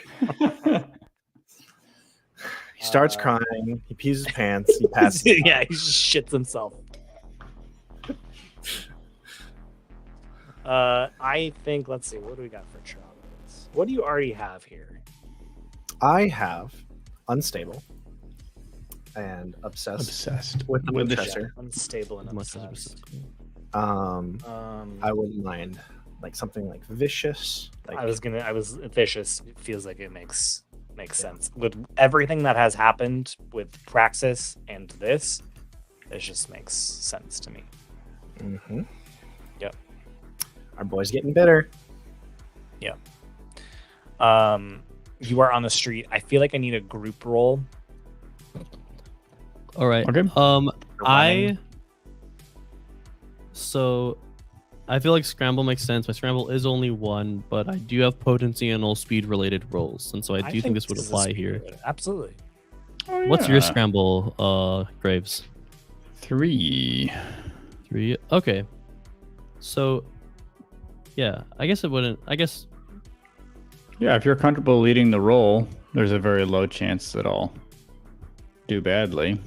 He starts crying. He pees his pants. He passes. Yeah, he just shits himself. I think, let's see, what do we got for traumas? What do you already have here? I have unstable and obsessed with the Winchester. Unstable and obsessed. I wouldn't mind like something like vicious. Like I was vicious. It feels like it makes sense with everything that has happened with Praxis and this. It just makes sense to me. Mm-hmm. Yep. Our boy's getting bitter. Yep. You are on the street. I feel like I need a group roll. All right. Okay. I feel like scramble makes sense. My scramble is only 1, but I do have potency and all speed related rolls, and so I do think this would apply here. Absolutely. Oh, What's your yeah. scramble, Graves? 3. 3. Okay. So, yeah, I guess it wouldn't. I guess. Yeah, if you're comfortable leading the roll, there's a very low chance that I'll do badly.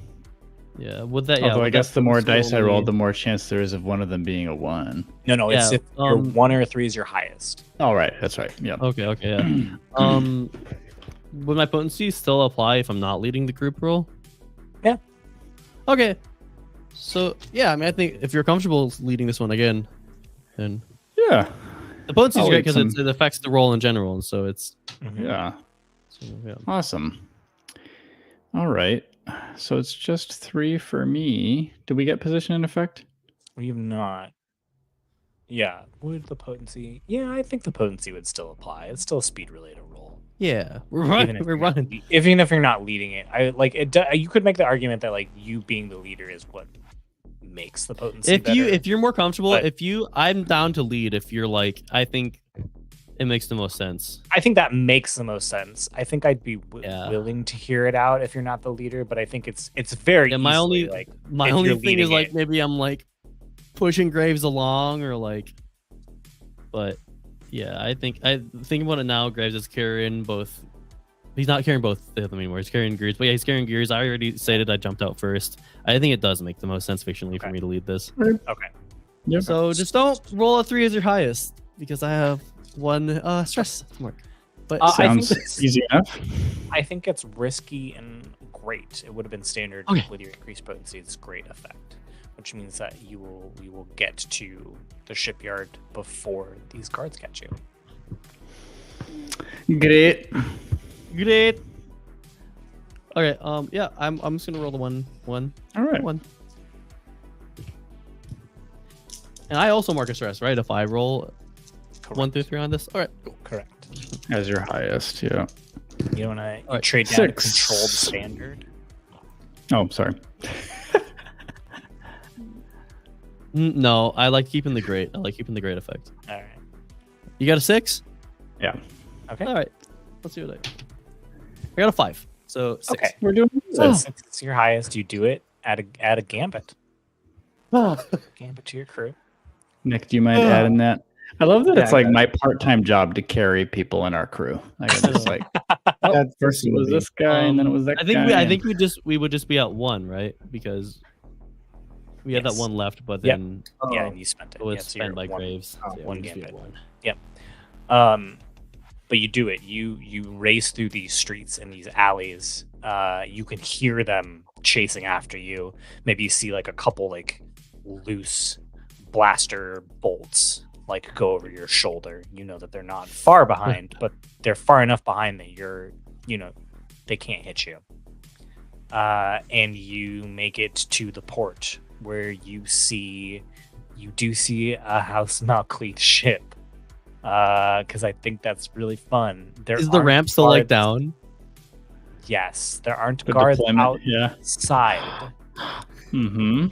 Yeah. Would that? Yeah. Although I would guess that the more slowly- dice I roll, the more chance there is of one of them being a 1. No, it's Yeah, if your 1 or 3 is your highest. All right, that's right. Yeah. Okay. Okay. Yeah. Would my potency still apply if I'm not leading the group roll? Yeah. Okay. So yeah, I mean, I think if you're comfortable leading this one again, then Yeah. the potency is I'll great lead because some- it affects the roll in general, and so it's Yeah. so, yeah. Awesome. All right. So it's just 3 for me. Do we get position in effect? We have not. Yeah. Would the potency? Yeah, I think the potency would still apply. It's still a speed related roll. Yeah, we're Even running. if We're you're not running. even if you're not leading it, I like it. You could make the argument that like you being the leader is what makes the potency. If you're more comfortable, but- I'm down to lead. If you're like, I think it makes the most sense. I think that makes the most sense. I think I'd be Yeah. willing to hear it out if you're not the leader, but I think it's very Yeah, my easily, only like my if only you're thing is leading like it. maybe I'm like pushing Graves along or like, but yeah, I think about it now. Graves is carrying both. He's not carrying both of them anymore. He's carrying gears, but yeah, he's carrying gears. I already stated I jumped out first. I think it does make the most sense fictionally for Okay. me to lead this. Okay. Yep. So just don't roll a 3 as your highest because I have 1 stress mark. But I think Sounds it's- easy enough. I think it's risky and great. It would have been standard Okay. with your increased potency. It's great effect, which means that we will get to the shipyard before these guards catch you. Great. great. Okay. Yeah. I'm just gonna roll the one. All right. 1. And I also mark a stress, right? If I roll Correct. 1 through 3 on this. All right. Correct. As your highest, yeah. You want to Alright, trade down to 6. controlled standard? Oh, sorry. No, I like keeping the great. I like keeping the great effect. All right. You got a 6? Yeah. Okay. All right. Let's see what I got a 5. So 6. Okay. We're doing So this. since it's your highest, you do it. Add a gambit. Gambit to your crew. Nick, do you mind adding that? I love that Yeah, it's I like got it. my part-time job to carry people in our crew. Like, I'm just like, That's first it was this guy, and then it was that I think guy. I think we would just be at 1, right? Because we had that Yes. 1 left, but Yep. then Yeah, and you spent it. it was Yeah, so spent you're by one- Graves. oh, So yeah, one we'd just be at gambit. 1. But you do it. You race through these streets and these alleys. You can hear them chasing after you. Maybe you see like a couple like loose blaster bolts like go over your shoulder. You know that they're not far behind, but they're far enough behind that they can't hit you. And you make it to the port where you do see a House Malcleet ship. Because I think that's really fun. There Is the aren't ramp still like guards- down? Yes, there aren't The guards deployment, yeah. outside, Mm-hmm.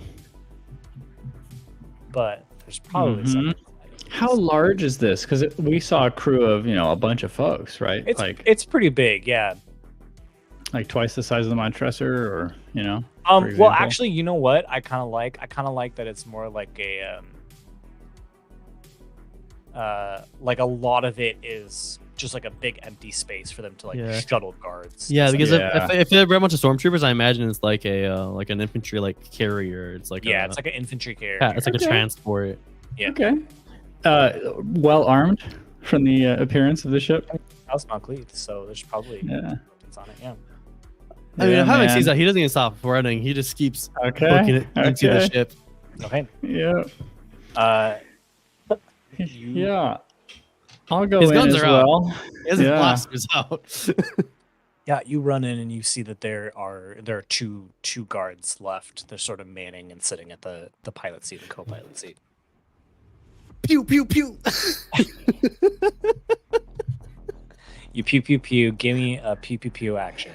but there's probably some. How large is this? Because we saw a crew of, a bunch of folks, right? It's pretty big, yeah. like twice the size of the Montresor, or for Well, example? actually, you know what? I kind of like that it's more like a like a lot of it is just like a big empty space for them to like Yeah. shuttle guards. Yeah, It's like- because Yeah. if there were a bunch of stormtroopers, I imagine it's like a like an infantry like carrier. It's like yeah, a, it's like an infantry carrier. yeah, it's like Okay. a transport. Yeah. Okay. well armed from the appearance of the ship. House not cleat, so there's probably Yeah. weapons on it. Yeah. I mean, Yeah, if Havoc man. sees that, he doesn't even stop running. He just keeps Okay. booking it into the okay. ship. Okay. Yeah. Yeah. I'll go His in guns as are out. well. He has his Yeah. blasters out. Yeah, you run in and you see that there are two guards left. They're sort of manning and sitting at the pilot seat, the co-pilot seat. Pew pew pew. You pew pew pew. Give me a pew pew pew action.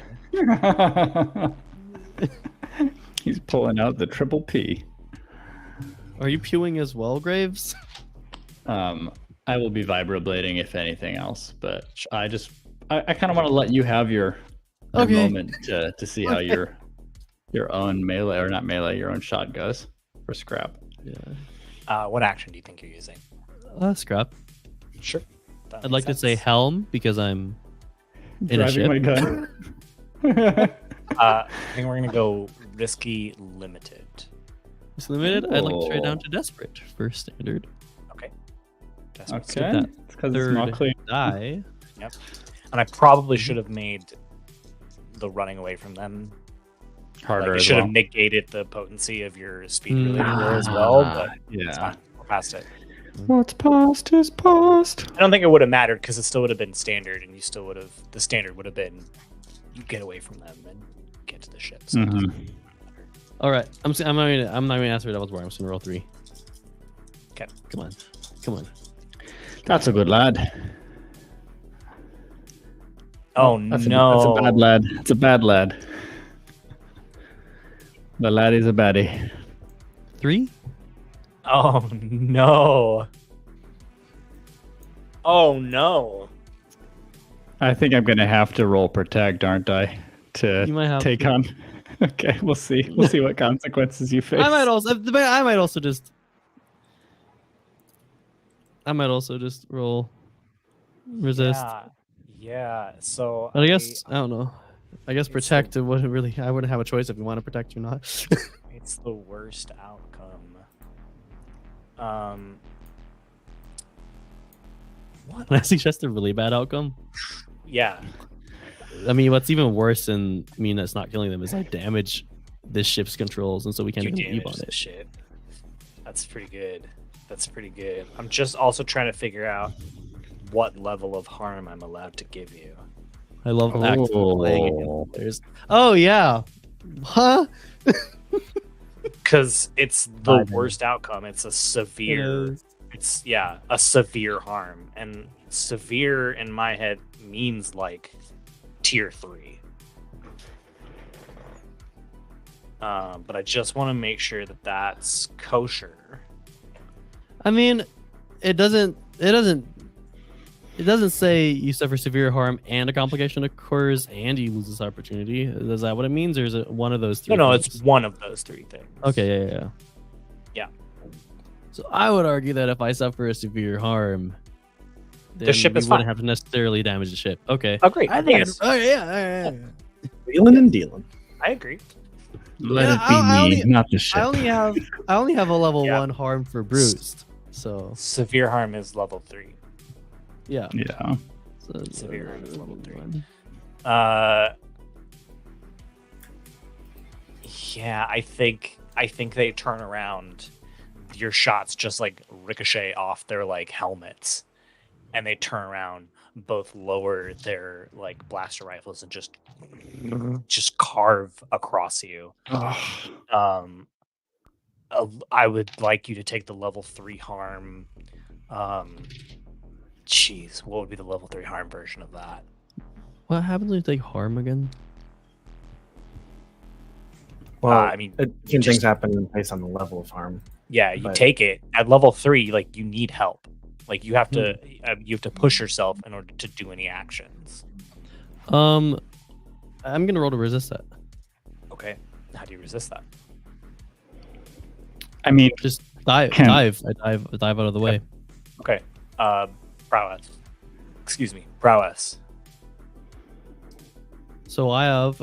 He's pulling out the triple P. Are you pewing as well, Graves? I will be vibroblading if anything else, but I kind of want to let you have your moment to see how your own melee, or not melee, your own shot goes for scrap. Yeah. What action do you think you're using? Scrap. Sure. That I'd makes like to say sense. helm because I'm in a Driving ship. my gun. I think we're gonna go risky limited. It's limited. I'd like to trade Ooh. down to desperate for standard. Okay. That's Okay. that It's because it's not Third clean. die. And I probably should have made the running away from them. Harder I as should well. have negated the potency of your speed related roll as well, but it's Yeah. fine. We're past it. What's past is past. I don't think it would have mattered because it still would have been standard, and you still would have. The standard would have been you get away from them and get to the ship. So it doesn't- All right. I'm not gonna answer Devil's War. I'm just gonna roll 3. Okay. Come on. That's a good lad. Oh That's no! that's a bad lad. It's a bad lad. The lad is a baddie. 3. Oh no! Oh no! I think I'm gonna have to roll protect, aren't I? You might To have take to. on. Okay, we'll see. We'll see what consequences you face. I might also just roll resist. Yeah. So But I guess I don't know. I guess It's protect. It wouldn't really. I wouldn't have a choice if you want to protect or not. it's the worst outcome. What? Can I suggest a really bad outcome? Yeah. I mean, what's even worse than that's not killing them is I damage this ship's controls, and so we can't You even leave damage on the it. shit. That's pretty good. I'm just also trying to figure out what level of harm I'm allowed to give you. I love actively playing Oh. against players. Oh yeah, huh? Because it's the Biden. worst outcome. It's a severe. It is. A severe harm, and severe in my head means like tier 3. But I just want to make sure that that's kosher. I mean, it doesn't say you suffer severe harm and a complication occurs and you lose this opportunity. Is that what it means, or is it one of those 3? No, things? it's one of those 3 things. Okay, yeah. Yeah. So I would argue that if I suffer a severe harm, then The ship we is wouldn't fine. have to necessarily damage the ship. Okay. Oh, great. I think. Yes. Oh yeah. Wheeling and dealing. I agree. Let Yeah, it be I only- not the ship. I only have a level Yeah. 1 harm for bruised. So Severe harm is level 3. yeah. Yeah. So, Severe harm is level 3. one. Yeah, I think they turn around. Your shots just like ricochet off their like helmets, and they turn around, both lower their like blaster rifles and just carve across you. I would like you to take the level 3 harm. Jeez, what would be the level 3 harm version of that? What happens when you take harm again? Well, I mean, different things happen based on the level of harm. Yeah, you But- take it at level 3. Like you need help. Like you have to push yourself in order to do any actions. I'm gonna roll to resist that. Okay, how do you resist that? I mean, Just dive. Can- I dive out of the way. Okay, prowess. Excuse me, prowess. So I have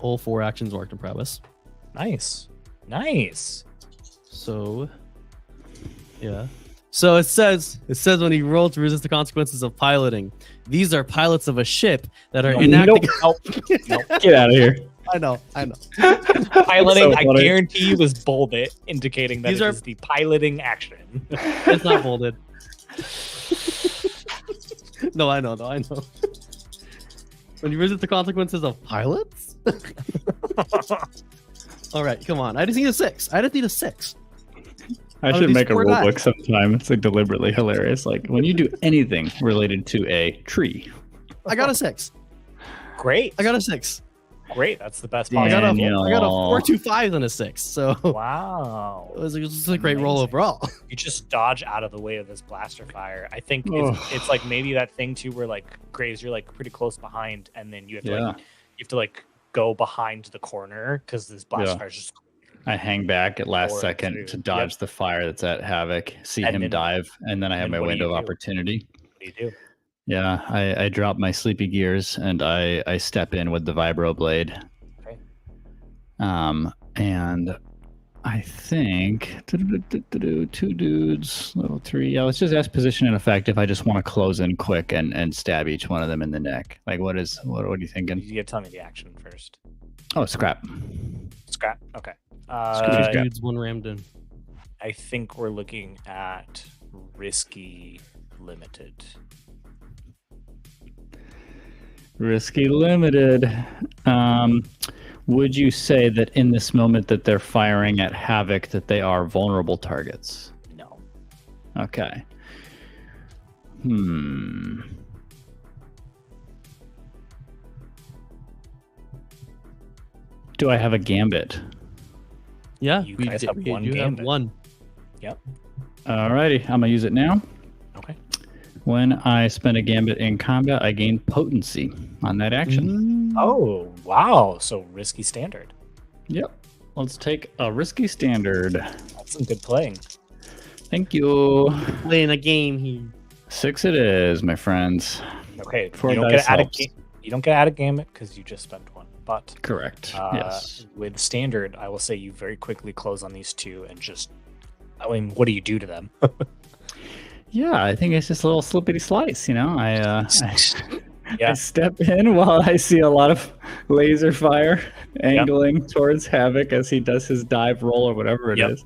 all 4 actions marked in prowess. Nice. So, yeah. So it says when he rolled to resist the consequences of piloting. These are pilots of a ship that are enacting. Nope. Get out of here. I know. Piloting, So I funny. guarantee you, was bolded, indicating that These it are- is the piloting action. It's not bolded. No, I know. When you resist the consequences of pilots? All right, come on. I just need a 6. I Oh, should these make a poor rule guys. book sometime. It's like deliberately hilarious. Like when you do anything related to a tree. I got a 6. Great. I got a 6. Great. That's the best I got a Daniel. 4, 2, 5, and a 6. So Wow. it was just a great roll Amazing. overall. You just dodge out of the way of this blaster fire. I think Ugh. it's like maybe that thing too where like Graves, you're like pretty close behind, and then you have to Yeah. like you have to like go behind the corner because this blast Yeah. fire is just I hang back at last Or second two. to dodge the fire that's at Havoc, see And him then- dive, and then I have and my what do window you of do? opportunity. what do you do? Yeah, I drop my sleepy gears and I step in with the vibro blade. Okay. And I think 2 dudes, level 3. Yeah, let's just ask position and effect if I just want to close in quick and stab each one of them in the neck. Like what are you thinking? You gotta tell me the action first. Oh, scrap. Scrap. Okay. Scrap. Dudes, one rammed in. I think we're looking at risky limited. Risky limited. Would you say that in this moment that they're firing at Havoc that they are vulnerable targets? No. Okay. Do I have a gambit? Yeah, You guys have one you have gambit. one. Alrighty, I'm gonna use it now. Okay. When I spend a gambit in combat, I gain potency on that action. Oh wow! So risky standard. Yep. Let's take a risky standard. That's some good playing. Thank you. Playing a game here. 6 it is, my friends. Okay. Four You don't dice get out of helps. you don't get out of gambit because you just spent one. But Correct. Yes. with standard, I will say you very quickly close on these two and just. I mean, what do you do to them? Yeah, I think it's just a little slippity slice, you know. I Yeah. step in while I see a lot of laser fire angling towards Havoc as he does his dive roll or whatever it is.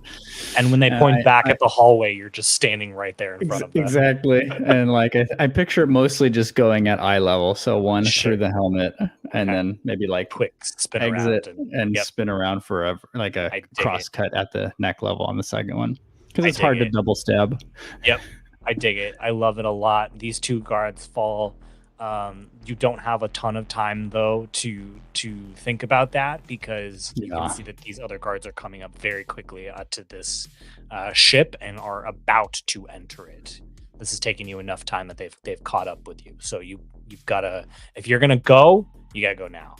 And when they point I- back at the hallway, you're just standing right there in front of them. Exactly. And like I picture mostly just going at eye level. So one Sure. through the helmet and Okay. then maybe like Quick spin exit around and yep. spin around forever, like a I dig cross it. cut at the neck level on the second one. Because I it's hard dig to it. double stab. I dig it. I love it a lot. These two guards fall. You don't have a ton of time though to think about that because you Yeah. can see that these other guards are coming up very quickly to this ship and are about to enter it. This is taking you enough time that they've caught up with you. So you've got to, if you're gonna go, you gotta go now.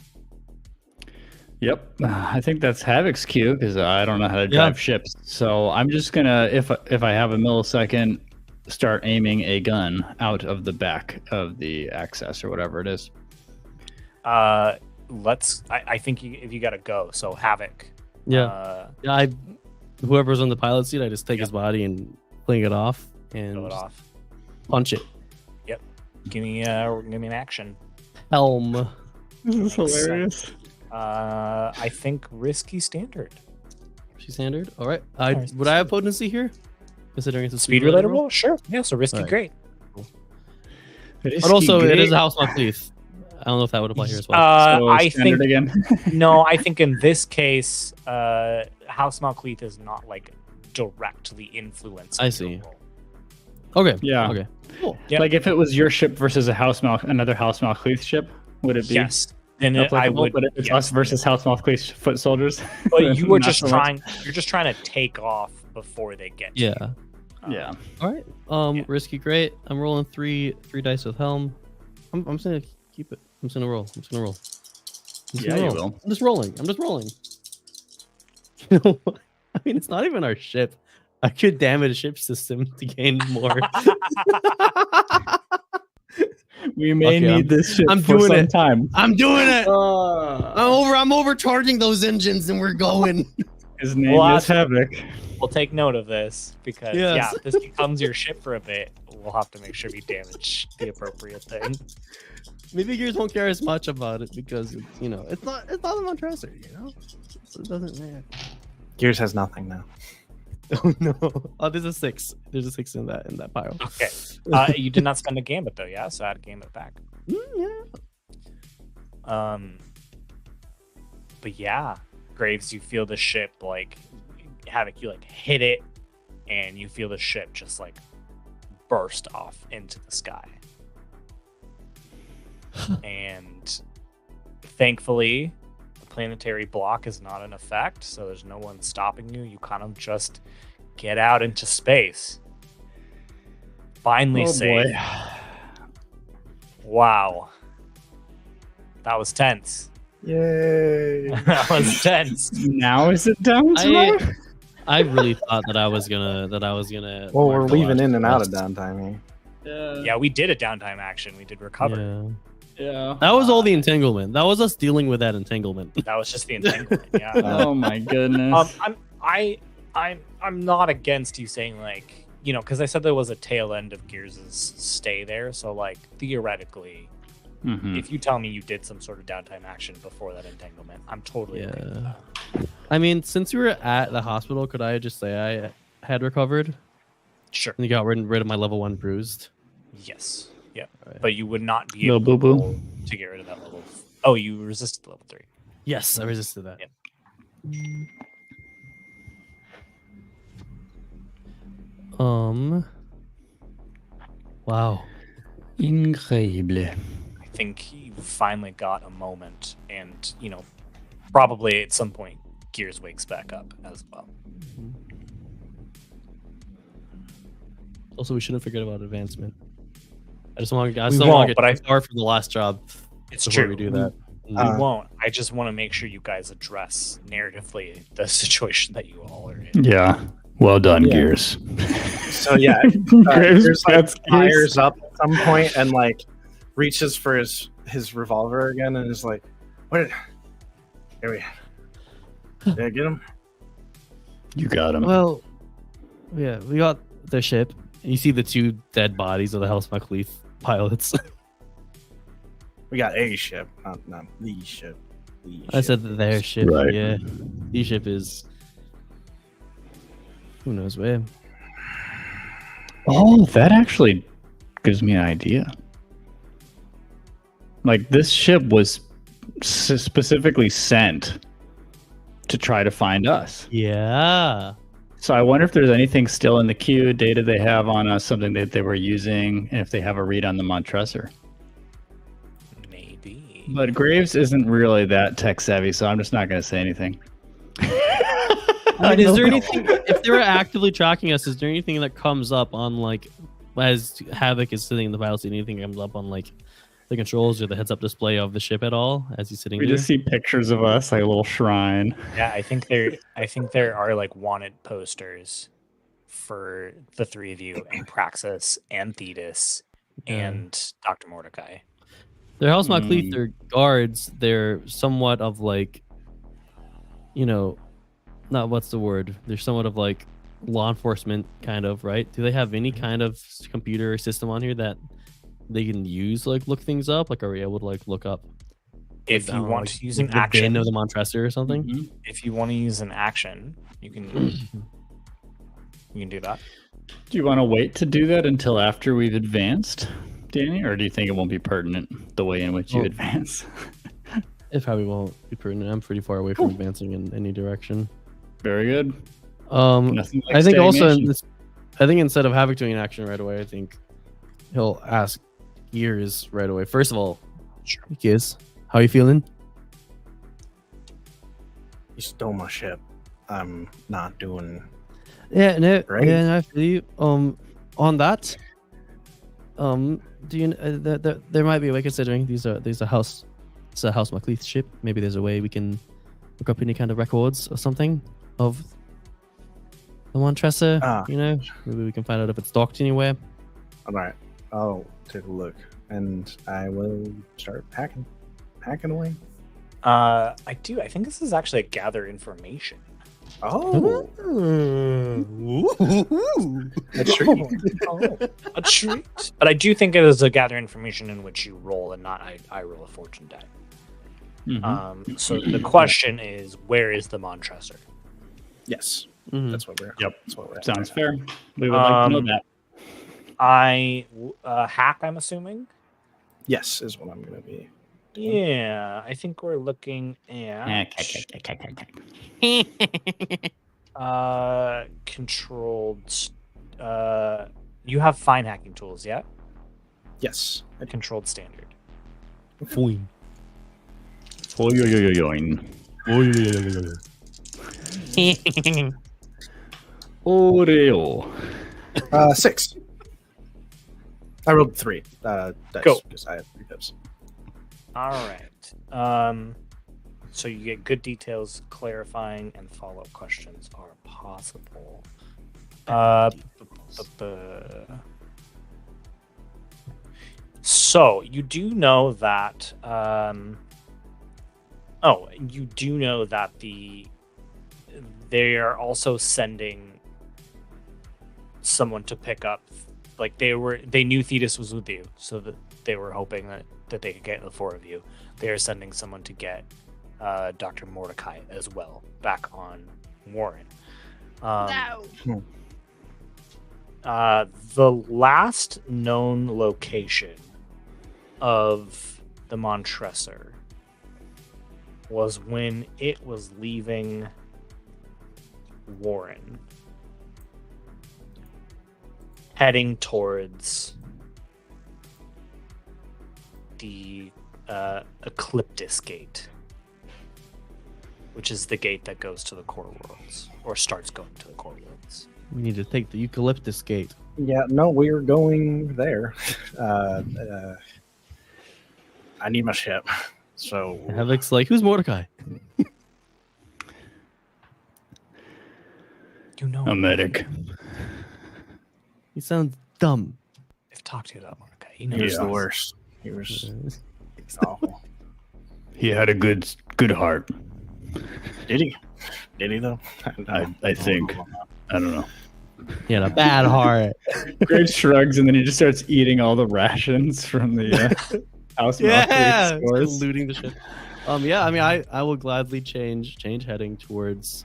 Yep, I think that's Havoc's cue because I don't know how to Yeah. drive ships. So I'm just gonna, if I have a millisecond, start aiming a gun out of the back of the access or whatever it is. I think if you gotta go, so Havoc. Yeah, whoever's on the pilot seat, I just take Yep. his body and fling it off and Throw it just off. punch it. Give me an action. Helm. This is Makes hilarious. I think risky standard. She's standard. All right. Alright. Would I have potency here? Considering it's a Speed related roll? Sure. Yeah, so risky Alright. great. Risky But also, it is great. a house lock thief. I don't know if that would apply here as well. So I standard think again. no, I think in this case, House Malcleith is not like directly influencing. I your see. roll. Okay. Yeah. Okay. Cool. Yep. Like if it was your ship versus another House Malcleith ship, would it be? Yes. Then I applicable? would. But it's yes. us versus House Malcleith foot soldiers. But you were Not just so much. trying. You're just trying to take off before they get. to Yeah. you. Yeah. All right. Yeah. Risky great. I'm rolling three dice with helm. I'm just gonna keep it. I'm just gonna roll. I'm just gonna roll. Yeah, you will. I'm just rolling. You know, I mean, it's not even our ship. I could damage a ship system to gain more. We may Okay, need this ship I'm for doing some it. time. I'm doing it. I'm overcharging those engines, and we're going. His name Well, is Havoc. We'll take note of this because Yes. if this becomes your ship for a bit, we'll have to make sure we damage the appropriate thing. Maybe Gears won't care as much about it because it's not a Montresor, so it doesn't matter. Gears has nothing now. Oh no! Oh, there's a 6. There's a 6 in that pile. Okay. You did not spend a gambit though, yeah? So add gambit back. Yeah. But yeah, Graves, you feel the ship like Havoc. You like hit it, and you feel the ship just like burst off into the sky. And thankfully, the planetary block is not in effect, so there's no one stopping you. You kind of just get out into space. Finally safe. Boy. Wow. That was tense. Yay! That was tense. Now is it downtime? I really thought that I was gonna. Well, we're mark the weaving last in and out of rest. downtime here. Yeah, we did a downtime action. We did recover. Yeah. That was all the entanglement. That was us dealing with that entanglement. That was just the entanglement. Yeah. Oh my goodness. I'm not against you saying like, because I said there was a tail end of Gears' stay there. So like theoretically, Mhm. if you tell me you did some sort of downtime action before that entanglement, I'm totally okay with that. I mean, since we were at the hospital, could I just say I had recovered Sure. and you got rid of my level 1 bruised? Yes. Yeah. Right. But you would not be Little able to, boo-boo. roll to get rid of that level. Oh, you resisted level 3. Yes, I resisted that. Yeah. Wow. Incredible. I think you finally got a moment, and probably at some point Gears wakes back up as well. Also, we shouldn't forget about advancement. I still won't, want to get but too far from the last job. It's before true. we do that. We won't. I just want to make sure you guys address narratively the situation that you all are in. Yeah. Well done, Yeah. Gears. So yeah, Graves, Gears like that's fires up at some point and like reaches for his revolver again and is like, "What? Here we. Did I get him?" You got him. Well, yeah, we got the ship. You see the 2 dead bodies of the Hellsmack pilots. We got a ship, not the ship. I said their ship. Right. Yeah, the ship is who knows where. Oh, that actually gives me an idea. Like, this ship was specifically sent to try to find us. Yeah. So I wonder if there's anything still in the queue, data they have on us, something that they were using, and if they have a read on the Montresor. Maybe. But Graves isn't really that tech savvy, so I'm just not going to say anything. I mean, is there anything, if they're actively tracking us, is there anything that comes up on, like, as Havoc is sitting in the pilot seat, anything comes up on, like, the controls or the heads-up display of the ship at all as he's sitting We here? just see pictures of us, like a little shrine. Yeah, I think there are like wanted posters for the 3 of you and Praxis and Thetis and Dr. Mordecai. They're Hellsmack Cleat, they're guards. They're somewhat of like, not what's the word? They're somewhat of like law enforcement kind of, right? Do they have any kind of computer system on here that they can use, like look things up? Like, are we able to like look up? If you want to use an the action, bin of the Montresor or something? Mhm. if you want to use an action, you can do that. Do you want to wait to do that until after we've advanced, Danny? Or do you think it won't be pertinent the way in which you Well, advance? It probably won't be pertinent. I'm pretty far away from advancing in any direction. Very good. Nothing like I think also stagnation. I think instead of Havoc doing an action right away, I think he'll ask Gears right away. First of all, Sure. Gears, how are you feeling? You stole my ship. I'm not doing. Yeah, no, Right. yeah, no, I feel you. On that, do you? There might be a way considering these are house. It's a House MacLeith ship. Maybe there's a way we can look up any kind of records or something of the Montresor. Maybe we can find out if it's docked anywhere. All right, I'll take a look and I will start packing away. I think this is actually a gather information. Oh, A treat. A treat. But I do think it is a gather information in which you roll and not I roll a fortune die. Mhm. So the question is, where is the Montresor? yes. Mhm. That's what we're. Yep. That's what we're at. Sounds fair. We would like to know that. Hack, I'm assuming. Yes, is what I'm gonna be. Yeah, I think we're looking at controlled. You have fine hacking tools, yeah? Yes. Controlled standard. Foin. Oreo. 6. I rolled 3 dice Go. because I have 3 pips. All right. So you get good details, clarifying, and follow-up questions are possible. So you do know that. You do know that they are also sending someone to pick up. Like they knew Thetis was with you, so that they were hoping that they could get the 4 of you. They are sending someone to get Dr. Mordecai as well back on Warren. No. The last known location of the Montresor was when it was leaving Warren, heading towards the Ecliptus Gate, which is the gate that goes to the core worlds, or starts going to the core worlds. We need to take the eucalyptus gate. Yeah, no, we're going there. I need my ship. So Havoc's like, who's Mordecai? You know, A medic. He sounds dumb. I've talked to you about Mordecai. He he knows was the us. worst. He was awful. He had a good heart. Did he? Did he though? I think. I don't know. He had a bad heart. Graves shrugs and then he just starts eating all the rations from the house. Yeah, stores. looting the ship. Yeah, I mean, I will gladly change heading towards.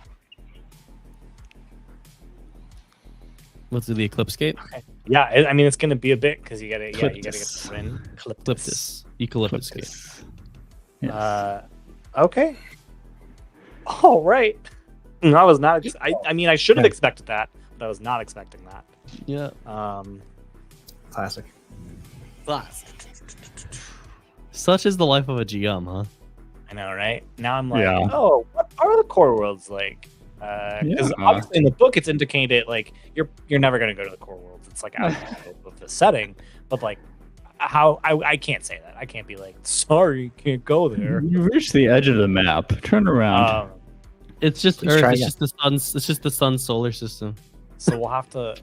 What's the Eclipse Gate? Yeah, I mean it's gonna be a bit because you gotta get the win. Eucalyptus Gate. Yes. Okay. All right. I was not. I mean, I should have expected that, but I was not expecting that. Yeah. Classic. Such is the life of a GM, huh? I know, right? Now I'm like, Yeah. oh, what are the core worlds like? Because obviously in the book it's indicated like you're never gonna go to the core worlds. It's like out of the setting, but like how I can't say that. I can't be like, sorry, you can't go there. You reach the edge of the map. Turn around. It's just Let's Earth. try It's again. just the sun's. It's just the sun's solar system. So we'll have to.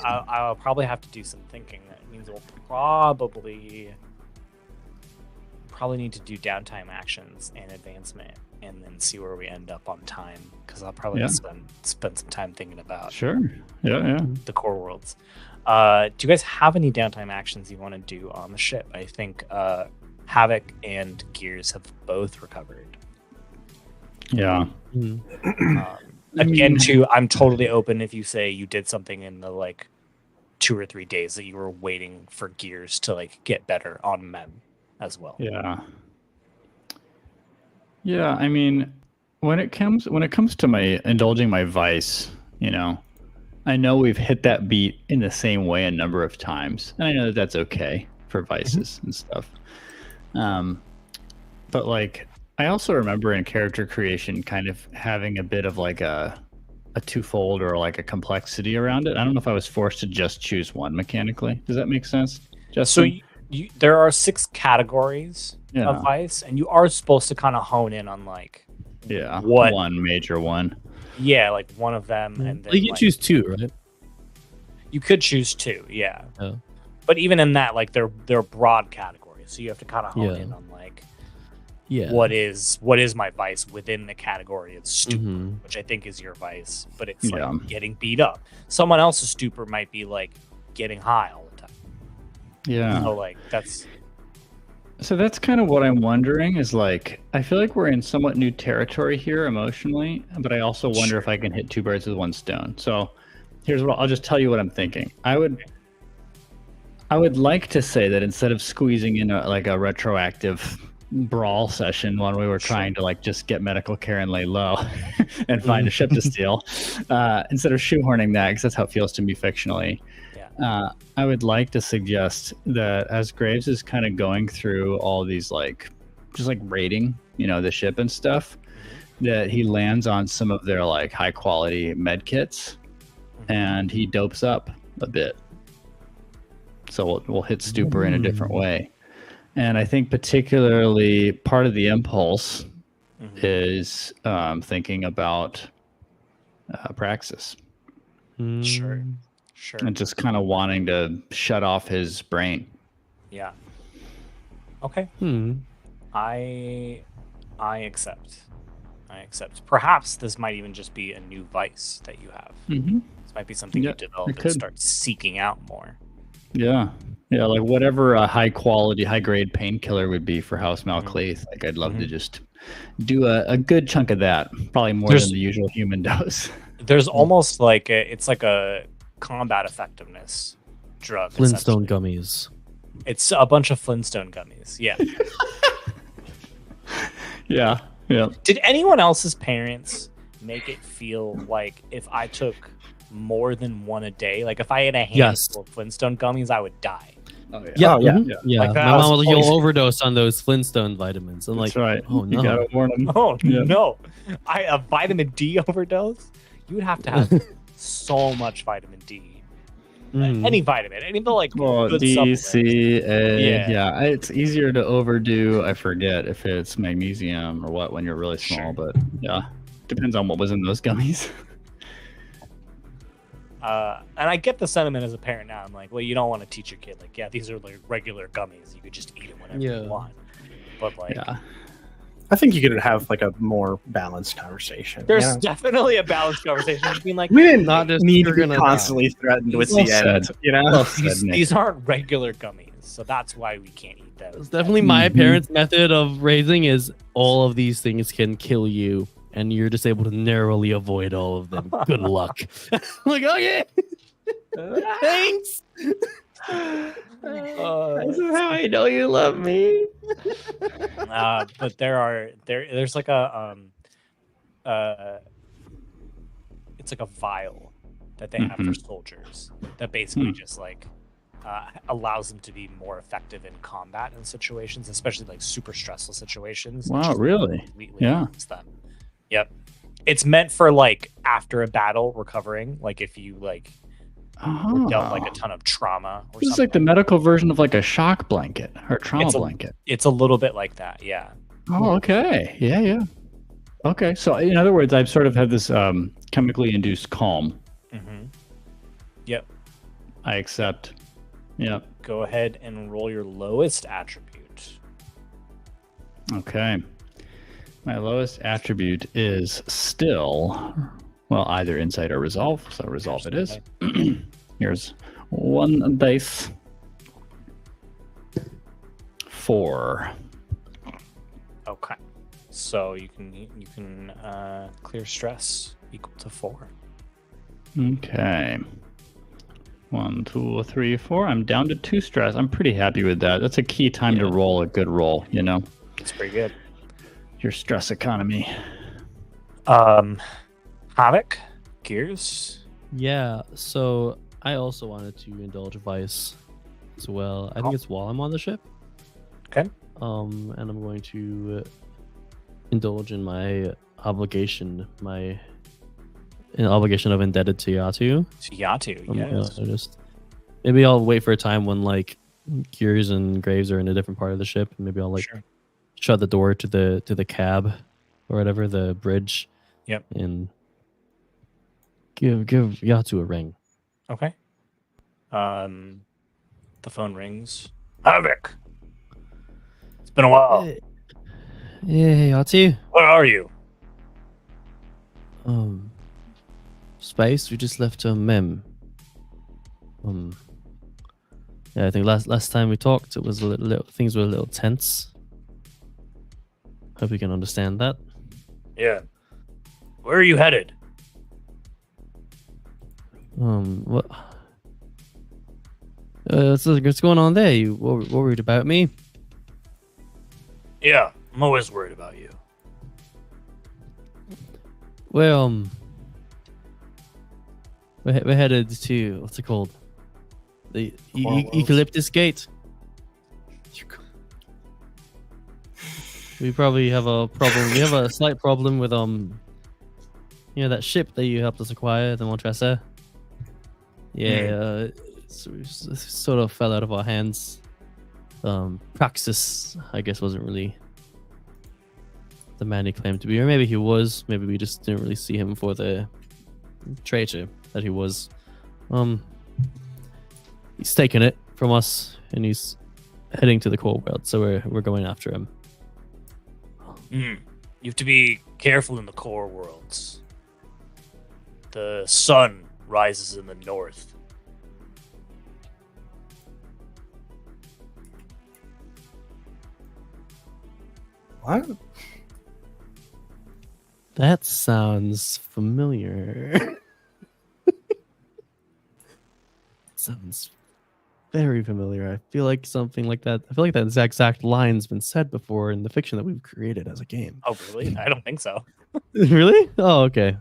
I'll probably have to do some thinking. That means we'll probably need to do downtime actions and advancement, and then see where we end up on time. Because I'll probably spend some time thinking about Sure. Yeah. the core worlds. Do you guys have any downtime actions you want to do on the ship? I think Havoc and Gears have both recovered. Yeah. Again, too, I'm totally open if you say you did something in the like 2 or 3 days that you were waiting for Gears to like get better on Mem as well. Yeah. Yeah, I mean, when it comes to my indulging my vice, I know we've hit that beat in the same way a number of times, and I know that that's okay for vices and stuff. But like, I also remember in character creation kind of having a bit of like a twofold or like a complexity around it. I don't know if I was forced to just choose one mechanically. Does that make sense? So there are 6 categories of vice, and you are supposed to kind of hone in on like one major one. Yeah, like one of them, and then You can choose 2, right? You could choose 2, yeah. Oh. But even in that, like they're broad categories, so you have to kind of hone in on like Yeah. what is my vice within the category of stupor, which I think is your vice, but it's like getting beat up. Someone else's stupor might be like getting high all the time. Yeah. So like that's kind of what I'm wondering is like, I feel like we're in somewhat new territory here emotionally, but I also wonder if I can hit two birds with one stone. So here's what I'll just tell you what I'm thinking. I would like to say that instead of squeezing in a retroactive brawl session when we were trying to like just get medical care and lay low and find a ship to steal, instead of shoehorning that, because that's how it feels to me fictionally, I would like to suggest that as Graves is kind of going through all these like just like raiding, the ship and stuff, that he lands on some of their like high quality med kits and he dopes up a bit. So we'll hit stupor in a different way. And I think particularly part of the impulse is thinking about Praxis. Sure. And just kind of wanting to shut off his brain. Yeah. Okay. I accept. Perhaps this might even just be a new vice that you have. This might be something you develop and start seeking out more. Yeah, like whatever a high grade painkiller would be for House Malcleith. Like I'd love to just do a good chunk of that, probably more than the usual human dose. There's almost like it's like a combat effectiveness drug. Flintstone gummies. It's a bunch of Flintstone gummies. Yeah. Yeah. Did anyone else's parents make it feel like if I took more than one a day, like if I had a handful of Flintstone gummies, I would die? Yeah. Like my mom was like, "You'll overdose on those Flintstone vitamins." I'm like, that's right. Oh no, you gotta warn them. Oh no, a vitamin D overdose? You would have to have so much vitamin D. Any vitamin, any of the like good D, C, A. Yeah. It's easier to overdo. I forget if it's magnesium or what when you're really small, but depends on what was in those gummies. And I get the sentiment as a parent now. I'm like, well, you don't want to teach your kid like, these are like regular gummies. You could just eat them whenever you want. But like, I think you could have like a more balanced conversation. There's definitely a balanced conversation between like we didn't not just need to be constantly threatened with the end. These aren't regular gummies, so that's why we can't eat them. It's definitely my parents' method of raising is all of these things can kill you, and you're just able to narrowly avoid all of them. Good luck. I'm like, okay, thanks. This is how I know you love me. But there's like a it's like a vial that they have for soldiers that basically just like allows them to be more effective in combat in situations, especially like super stressful situations. Wow, really? Them. Yep. It's meant for like after a battle recovering, like if you like were dealt like a ton of trauma or this is like the medical version of like a shock blanket or trauma blanket. It's a little bit like that, yeah. Oh, okay. Yeah. Okay, so in other words, I've sort of had this chemically induced calm. Yep. I accept. Yep. Go ahead and roll your lowest attribute. Okay. My lowest attribute is still, either insight or resolve. So resolve it is. Here's one dice. 4. Okay. So you can clear stress equal to 4. Okay. 1, 2, 3, 4. I'm down to 2 stress. I'm pretty happy with that. That's a key time to roll a good roll, It's pretty good. Your stress economy. Havoc, Gears. Yeah, so I also wanted to indulge a vice as well. I think it's while I'm on the ship. Okay. And I'm going to indulge in my obligation, an obligation of indebted to Yatu. Yes. Maybe I'll wait for a time when like Gears and Graves are in a different part of the ship, and maybe I'll shut the door to the cab or whatever, the bridge. Yep. And give Yatu a ring. Okay. The phone rings. Havoc. It's been a while. Hey, Yati. Where are you? Space. We just left a mem. Yeah, I think last time we talked, it was a little things were a little tense. Hope you can understand that. Yeah. Where are you headed? What? What's going on there? You worried about me? Yeah, I'm always worried about you. Well, we're headed to what's it called? The Eucalyptus Gate. We probably have a problem. We have a slight problem with that ship that you helped us acquire, the Montressa. Yeah, sort of fell out of our hands. Praxis, I guess, wasn't really the man he claimed to be, or maybe he was. Maybe we just didn't really see him for the traitor that he was. He's taken it from us, and he's heading to the core world. So we're going after him. You have to be careful in the core worlds. The sun rises in the north. What? That sounds familiar. Sounds very familiar. I feel like something like that. I feel like that exact line's been said before in the fiction that we've created as a game. Oh, really? I don't think so. Really? Oh, okay.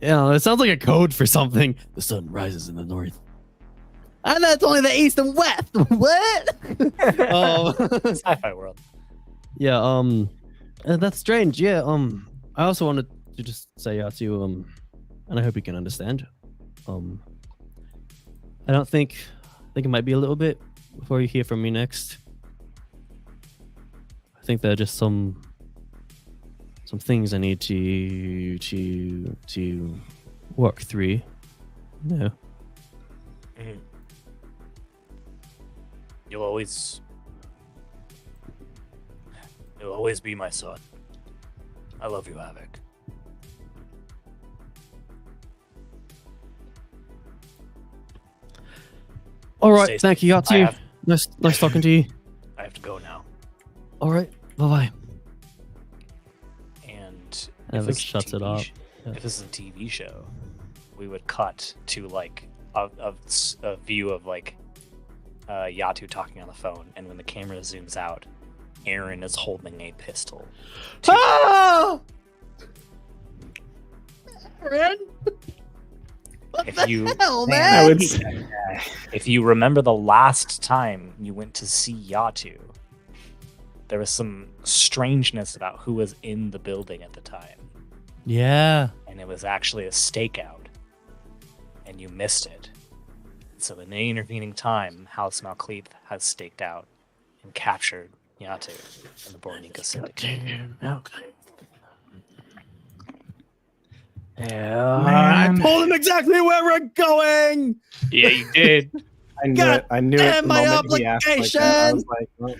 Yeah, it sounds like a code for something. The sun rises in the north. And that's only the east and west. What? Sci-fi world. Yeah, that's strange. Yeah, I also wanted to just say to you, and I hope you can understand. I think it might be a little bit before you hear from me next. I think there are just some things I need to work through. Yeah. Mm. You'll always be my son. I love you, Havoc. All right, Stay thank you, Yatsu. Nice talking to you. I have to go now. All right, bye-bye. And Alex this is a shuts it TV off. If this is a TV show, we would cut to like a view of like Yatu talking on the phone, and when the camera zooms out, Aaron is holding a pistol. Ah! Aaron? What If the you- hell, Man, man? I would. If you remember the last time you went to see Yatu, there was some strangeness about who was in the building at the time, Yeah. and it was actually a stakeout, and you missed it. So in the intervening time, House Malcleave has staked out and captured Yatu and the Bornica Syndicate. I told him exactly where we're going. Yeah, you did. I knew God it. I knew it damn the my moment he asked like that. I was like, well,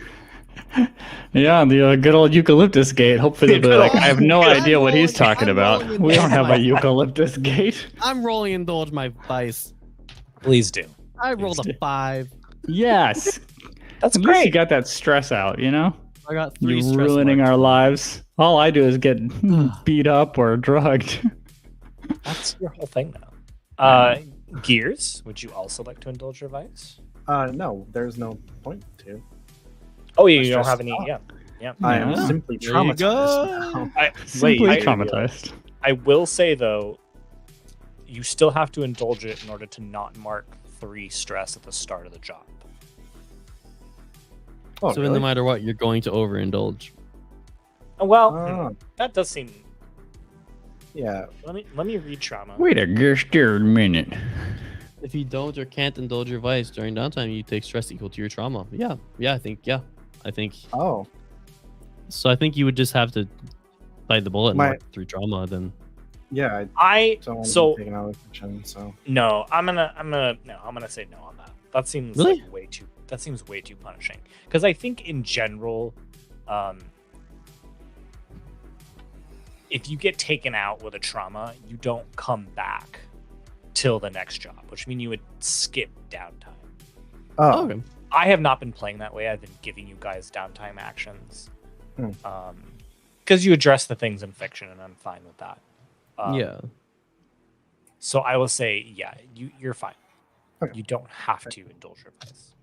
Yeah, the good old eucalyptus gate. Hopefully, they'll be like, I have no idea what he's talking I'm about. rolling We don't have a with- eucalyptus gate. I'm rolling indulge my vice. Please do. I rolled a 5. Yes. That's At least you great. got that stress out, you know? I got 3 You're stress ruining marks. our lives. All I do is get beat up or drugged. That's your whole thing now. Gears, would you also like to indulge your vice? no, there's no point to. Oh, yeah, I'm you don't have stressed any. out. Yeah. I am Yeah. simply There you go. traumatized now. Simply I- traumatized. I will say though, you still have to indulge it in order to not mark 3 stress at the start of the job. Oh, So really? no matter what, you're going to overindulge. Well, Oh, that does seem. yeah. Let me read trauma. Wait a gosh darn minute. If you don't or can't indulge your vice during downtime, you take stress equal to your trauma. Yeah, I think. Oh, So I think you would just have to bite the bullet and My- mark through trauma. Then yeah. I Don't want to so be taken out of the kitchen, so. no. I'm gonna say no on that. That seems Really? like way too. That seems way too punishing. Because I think in general, if you get taken out with a trauma, you don't come back till the next job, which means you would skip downtime. Oh, Okay. I have not been playing that way. I've been giving you guys downtime actions. Hmm. Because you address the things in fiction, and I'm fine with that. Yeah. So I will say, yeah, you're fine. Okay. You don't have to indulge your vice.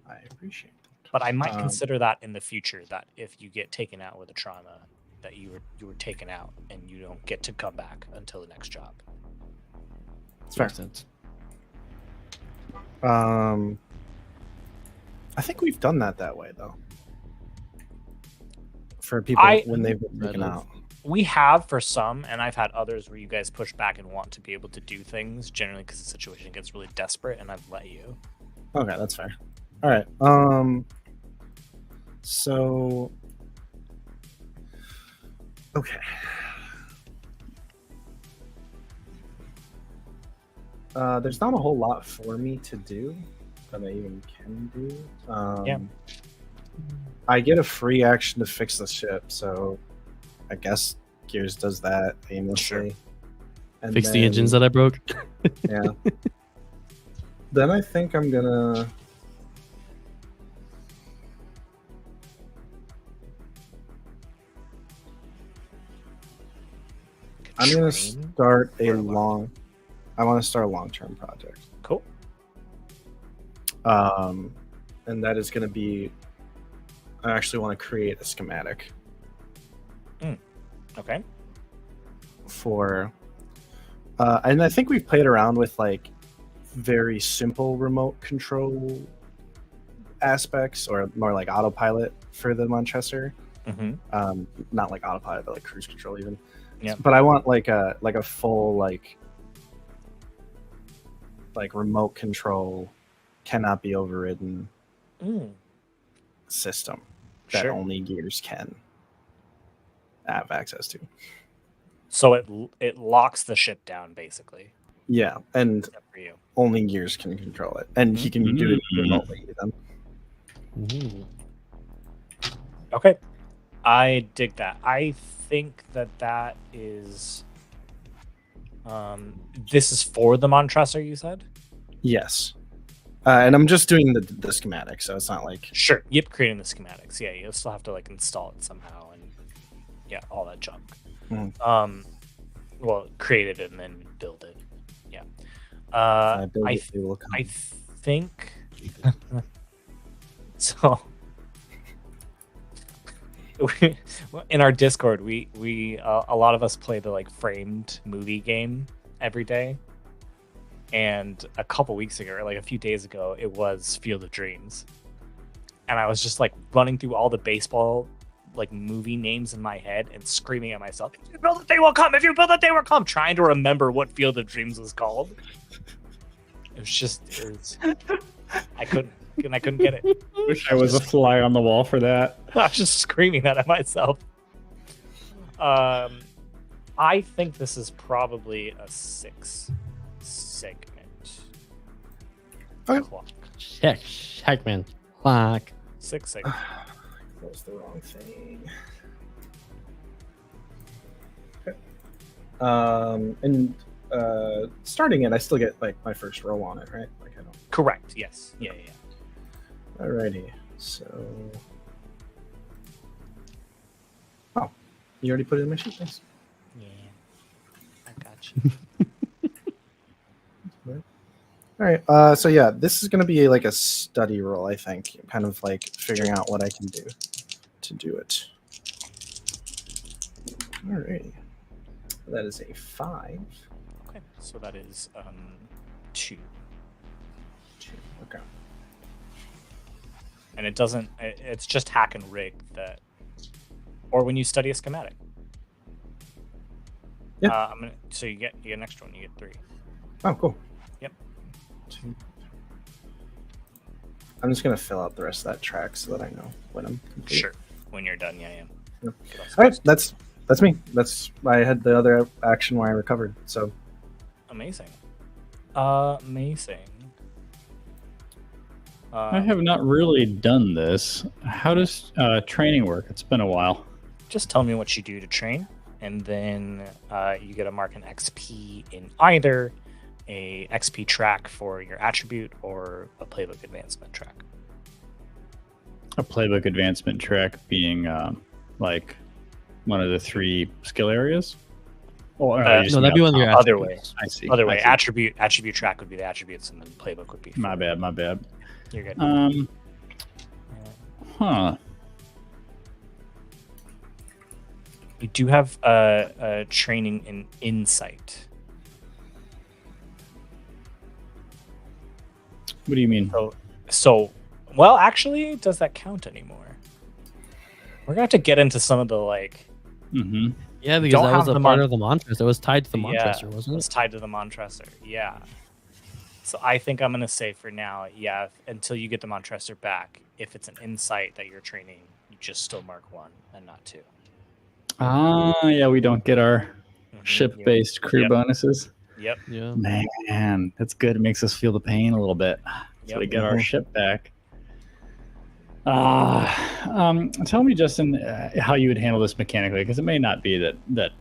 I appreciate that. But I might consider that in the future, that if you get taken out with a trauma, that you were taken out and you don't get to come back until the next job. It's fair. Makes sense. I think we've done that way though. For people when they've been taken out. We have for some, and I've had others where you guys push back and want to be able to do things, generally because the situation gets really desperate, and I've let you. Okay, that's fair. All right. So. Okay. There's not a whole lot for me to do that I even can do. Yeah. I get a free action to fix the ship, so I guess Gears does that aimlessly. Sure. And Fix the engines that I broke. Yeah. Then I think I'm gonna. I'm gonna start a long. I want to start a long-term project. Cool. And that is going to be. I actually want to create a schematic. Okay. For. And I think we've played around with like very simple remote control aspects, or more like autopilot for the Manchester. Mm-hmm. Not like autopilot, but like cruise control even. Yeah. But I want like a full like remote control, cannot be overridden system that only Gears can have access to. So it locks the ship down basically. Yeah, and For you. only Gears can control it, and he can do it remotely even. Okay. I dig that. I think that is this is for the Montressor, you said? Yes. And I'm just doing the schematic, so it's not like Sure. Yep, creating the schematics. Yeah, you'll still have to like install it somehow and yeah, all that junk. Well, create it and then build it. Yeah. I think so. In our Discord, we a lot of us play the like framed movie game every day, and a couple weeks ago, or like a few days ago, it was Field of Dreams, and I was just like running through all the baseball like movie names in my head and screaming at myself, "If you build it, they will come! If you build it, they will come!" Trying to remember what Field of Dreams was called. It was I couldn't get it. Wish I was a fly on the wall for that. I was just screaming that at myself. I think this is probably a 6 segment. Okay. Clock. Checkman. Clock. 6 segment. That's the wrong thing. Okay. And starting it, I still get like my first roll on it, right? Like I don't. Correct. Yes. Yeah. Alrighty. So. Oh, you already put it in my sheet. Thanks. Yeah. I got you. All right. So yeah, this is going to be like a study roll, I think, kind of like figuring out what I can do to do it. Alrighty. That is a 5. Okay. So that is 2. 2. Okay. And it doesn't. It's just hack and rig that, or when you study a schematic. Yeah. So you get an extra one. You get 3. Oh, cool. Yep. 2. I'm just gonna fill out the rest of that track so that I know when I'm complete. Sure. When you're done, yeah. All right, that's me. I had the other action where I recovered. So amazing. I have not really done this. How does training work? It's been a while. Just tell me what you do to train, and then you get to mark an XP in either a XP track for your attribute or a playbook advancement track. A playbook advancement track being like one of the 3 skill areas? Or no, that'd be one of your other way. attributes. I see. Other way, I see. attribute track would be the attributes, and then playbook would be. My bad. You're good. Huh. You do have a training in insight. What do you mean? So, well, actually, does that count anymore? We're gonna have to get into some of the like. Mm-hmm. Yeah, because Don't that was have a the part of the Montress. It was tied to the Montress, Yeah, wasn't it's it? tied to the Montresor. Yeah. So I think I'm gonna say for now, yeah, until you get the Montresor back, if it's an insight that you're training, you just still mark 1 and not 2. Yeah, we don't get our Mhm, ship-based crew Yep. bonuses. Yep. Yeah. Man, that's good. It makes us feel the pain a little bit. So we Yep. get our ship back. Tell me, Justin, how you would handle this mechanically, because it may not be that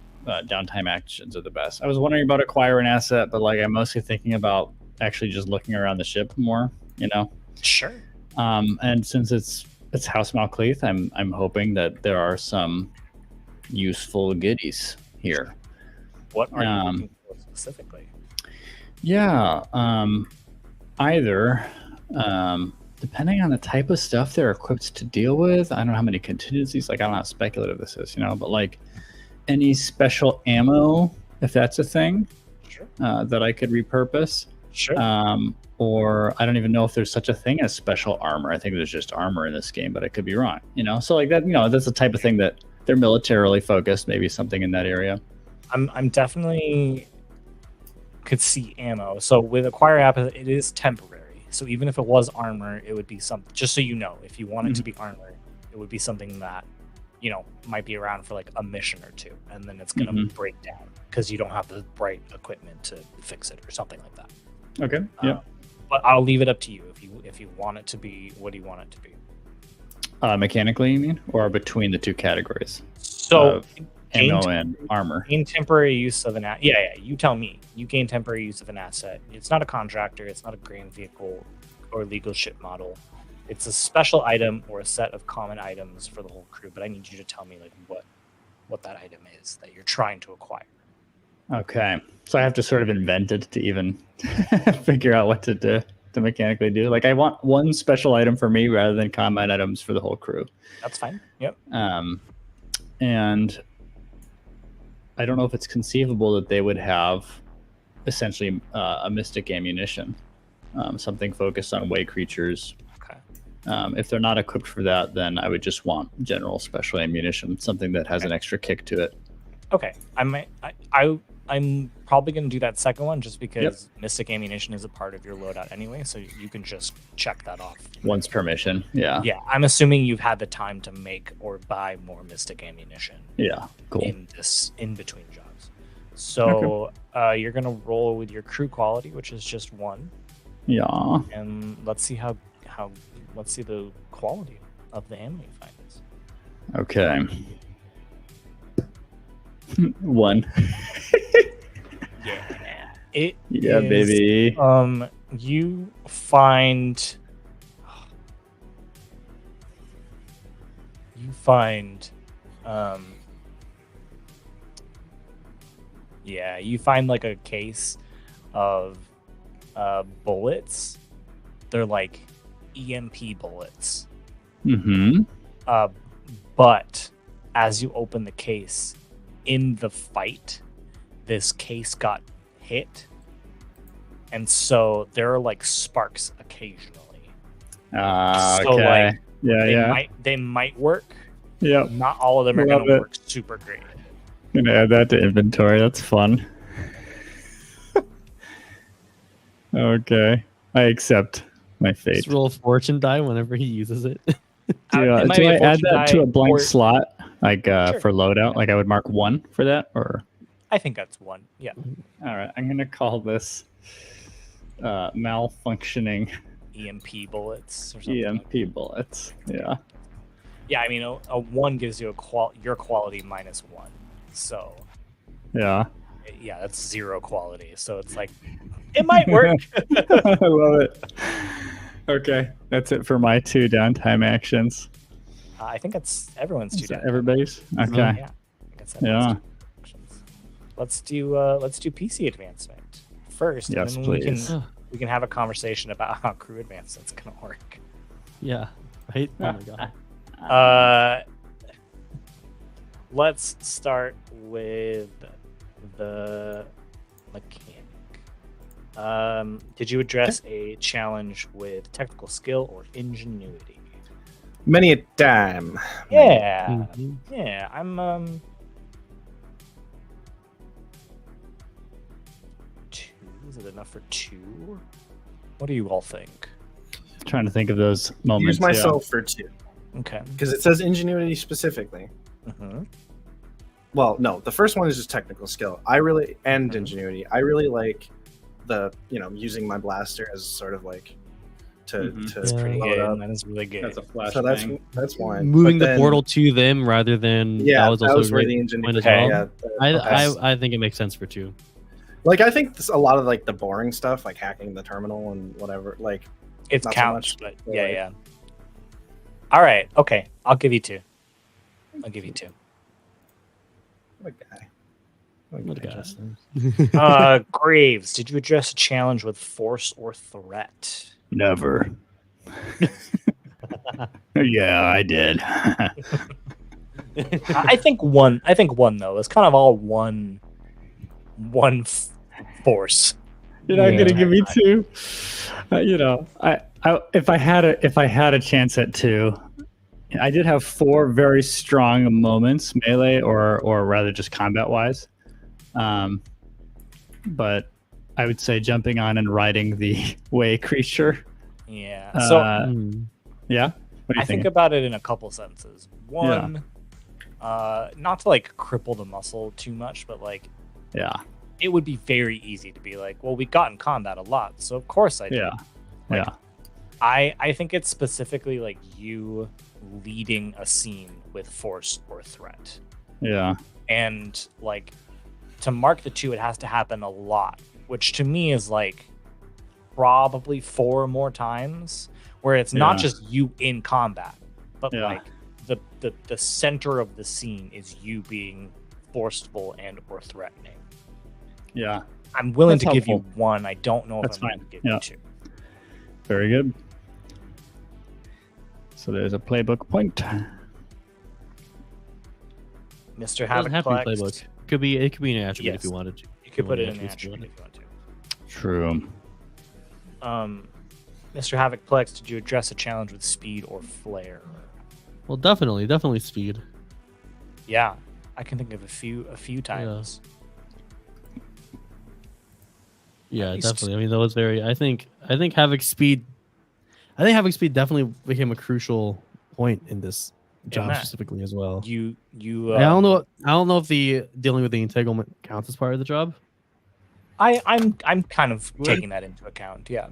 downtime actions are the best. I was wondering about acquire an asset, but like I'm mostly thinking about actually just looking around the ship more. Sure. And since it's House Malcleath, I'm hoping that there are some useful goodies here. What are you looking for specifically? Yeah, either depending on the type of stuff they're equipped to deal with. I don't know how many contingencies. Like I don't know how speculative this is, but like any special ammo, if that's a thing, Sure. that I could repurpose. Sure. Or I don't even know if there's such a thing as special armor. I think there's just armor in this game, but I could be wrong. So like that, that's the type of thing that they're militarily focused. Maybe something in that area. I'm definitely could see ammo. So with acquire app, it is temporary. So even if it was armor, it would be something. Just so you know, if you want it to be armor, it would be something that might be around for like a mission or 2, and then it's gonna break down because you don't have the right equipment to fix it or something like that. Okay. Yeah. But I'll leave it up to you if you want it to be. What do you want it to be? Mechanically, you mean, or between the 2 categories? So Ammo and armor. Gain temporary use of an asset. Yeah, you tell me. You gain temporary use of an asset. It's not a contractor. It's not a grain vehicle or legal ship model. It's a special item or a set of common items for the whole crew. But I need you to tell me like what that item is that you're trying to acquire. Okay, so I have to sort of invent it to even figure out what to mechanically do. Like I want one special item for me rather than common items for the whole crew. That's fine. Yep. And I don't know if it's conceivable that they would have essentially a mystic ammunition, something focused on way creatures. Okay. If they're not equipped for that, then I would just want general special ammunition, something that has an extra kick to it. Okay. I'm probably going to do that second one just because mystic ammunition is a part of your loadout anyway, so you can just check that off. Once per mission, yeah. Yeah, I'm assuming you've had the time to make or buy more mystic ammunition. Yeah, cool. In between jobs. So you're going to roll with your crew quality, which is just 1. Yeah. And let's see let's see the quality of the ammo you find is. Okay. 1. Yeah, baby. You find like a case of bullets. They're like EMP bullets. Mm-hmm. But as you open the case, in the fight, this case got hit, and so there are like sparks occasionally. So okay. like, they might work. Yeah. Not all of them are Love going to it. work super great. I'm gonna add that to inventory. That's fun. Okay, I accept my fate. Just roll a fortune die whenever he uses it. Do It might I be a add fortune that to die a blank or- slot, like Sure. for loadout? Like I would mark 1 for that, or I think that's 1. Yeah. all right. I'm gonna call this malfunctioning EMP bullets or something. EMP bullets. Yeah. Yeah, I mean, a 1 gives you your quality -1. So Yeah. yeah, that's 0 quality. So it's like it might work. I love it. Okay, that's it for my 2 downtime actions. I think that's everyone's Is 2 that downtime. everybody's? Okay. Yeah, I think that's everyone's Yeah. 2 actions. Let's do PC advancement first, Yes, and then please. we can have a conversation about how crew advancement's gonna work. Yeah. Right? Oh my god. Let's start with the mechanic. Did you address a challenge with technical skill or ingenuity? Many a time. Yeah, Mhm. yeah. I'm 2. Is it enough for 2? What do you all think? Trying to think of those moments. Use myself for 2 Okay. because it says ingenuity specifically. Mm-hmm. Well, no, the first one is just technical skill. I really and Mhm. ingenuity. I really like the using my blaster as sort of like to Mhm. to That's pretty load good. up. That is really good. That's a flashbang. So that's one. Moving But the then- portal to them rather than Yeah, that was also where a the great ingenuity. point as Okay. well. Yeah, I think it makes sense for 2. like I think a lot of like the boring stuff, like hacking the terminal and whatever, like It not so counts, much, but yeah, like- yeah. All right. Okay. I'll give you 2. I'll give you 2. what a guy. What a guy. Justin. Graves, did you address a challenge with force or threat? Never. Yeah, I did. I think one. I think one though. It's kind of all one force. You're not Yeah. gonna give me 2. If I had a chance at 2, I did have 4 very strong moments, melee or rather just combat wise. But I would say jumping on and riding the way creature. Yeah. So Mm. Yeah. What do you I think think? about it in a couple senses. One, not to like cripple the muscle too much, but like Yeah. it would be very easy to be like, well, we got in combat a lot, so of course I do. Yeah. Like, Yeah. I think it's specifically like you leading a scene with force or threat. Yeah. And like to mark the 2, it has to happen a lot, which to me is like probably 4 more times, where it's not Yeah. just you in combat, but Yeah. like the center of the scene is you being forceful and or threatening. Yeah. I'm willing That's to give you helpful. 1. I don't know if That's I'm going fine. to give Yeah. you 2. Very good. So there's a playbook point. Mr. It doesn't have to be Havocplex, playbook. It could be an attribute if Yes. you wanted to. you could put it Yeah, in an if you attribute if you want to. True. Mr. Havocplex, did you address a challenge with speed or flare? Well, definitely speed. Yeah, I can think of a few times. Yeah, least- definitely. I mean, that was very. I think having speed. I think having speed definitely became a crucial point in this job Matt, specifically as well. You I don't know. I don't know if the dealing with the entanglement counts as part of the job. I'm kind of Would? taking that into account. Yeah,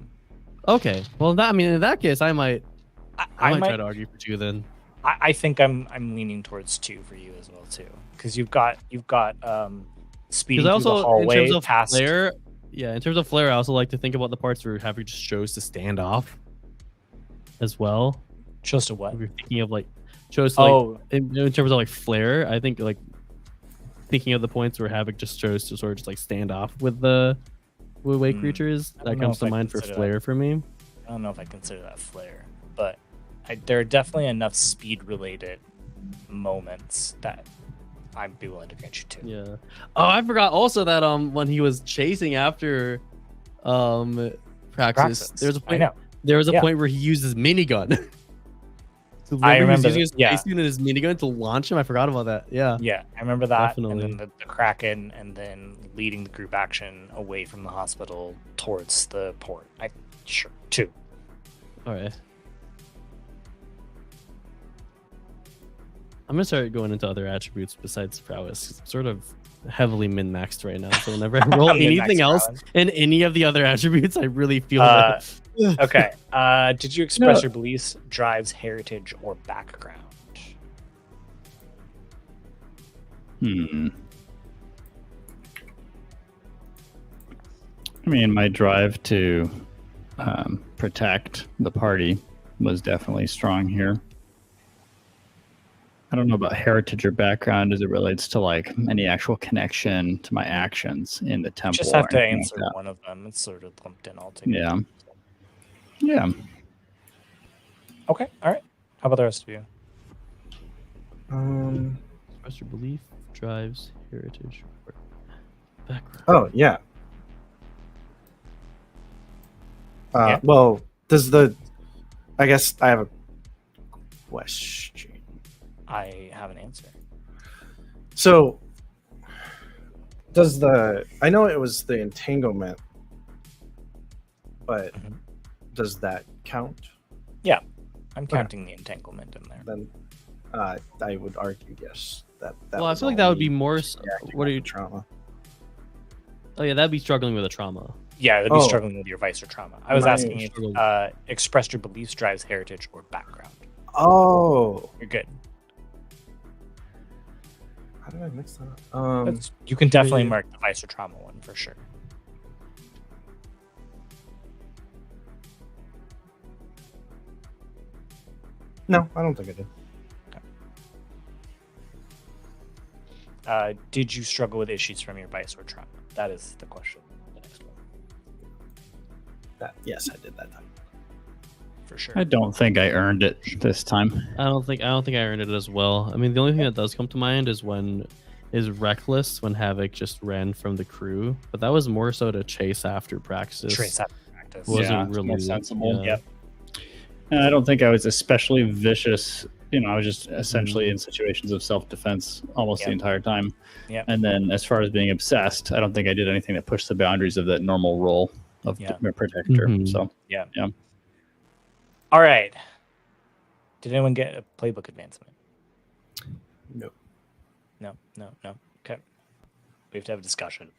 Okay. Well, I mean, in that case, I might I try might. to argue for 2 then. I think I'm leaning towards 2 for you as well too, because you've got speeding Because through I the also, hallway in terms of past. flare, in terms of flare, I also like to think about the parts where Havik just chose to stand off, as well. Chose to what? If you're thinking of like chose to, like, Oh, in terms of like flare, I think like thinking of the points where Havik just chose to sort of just like stand off with the way creatures, I don't that know comes if to I mind for consider flare for me. I don't know if I consider that flare, but there are definitely enough speed related moments that I'd be willing to grant you 2. Yeah. Oh, I forgot also that when he was chasing after Praxis, Praxis. there's a I point. know. There was a Yeah. point where he used his minigun. So I he was remember using his that, yeah. space unit and his minigun to launch him. I forgot about that. Yeah. Yeah, I remember that. Definitely. And then the Kraken, and then leading the group action away from the hospital towards the port. Sure, 2. All right. I'm gonna start going into other attributes besides prowess. 'Cause I'm sort of heavily min-maxed right now, so whenever I roll Min-max anything else prowess. in any of the other attributes, I really feel Uh, that. Okay. Did you express No. your beliefs, drives, heritage, or background? mean, my drive to protect the party was definitely strong here. I don't know about heritage or background as it relates to like any actual connection to my actions in the temple. Just have to or anything answer like one of them. It's sort of lumped in all together. Yeah. Yeah. Okay. All right. How about the rest of you? Express your belief, drives, heritage, or background. Oh yeah. Yeah. Well, does the? I guess I have a question. I have an answer. So, does the? I know it was the entanglement, but Mhm. does that count? I'm counting the entanglement in there. Then, I would argue yes. That Well, I was feel like all that would me be more. reacting What are to you? trauma? Oh yeah, that'd be struggling with a trauma. Yeah, they'd be Oh. struggling with your vice or trauma. I was My asking if struggle. expressed your beliefs, drives, heritage, or background. Oh, You're good. how did I mix that up? You can definitely yeah. mark the vice or trauma one for sure. No, I don't think I did. Did you struggle with issues from your vice or trauma? That is the question. The next one, Yes, I did that time. for sure. I don't think I earned it this time. I don't think I earned it as well. I mean, the only thing that does come to mind is reckless when Havoc just ran from the crew, but that was more so to chase after Praxis. Trace after practice. Wasn't Yeah, it's really more sensible. Yeah. Yep. And I don't think I was especially vicious. I was just essentially in situations of self-defense almost the Yep. entire time. Yep. And then as far as being obsessed, I don't think I did anything that pushed the boundaries of that normal role of Yeah. protector. Mhm. So All right. Did anyone get a playbook advancement? No. No. Okay. We have to have a discussion.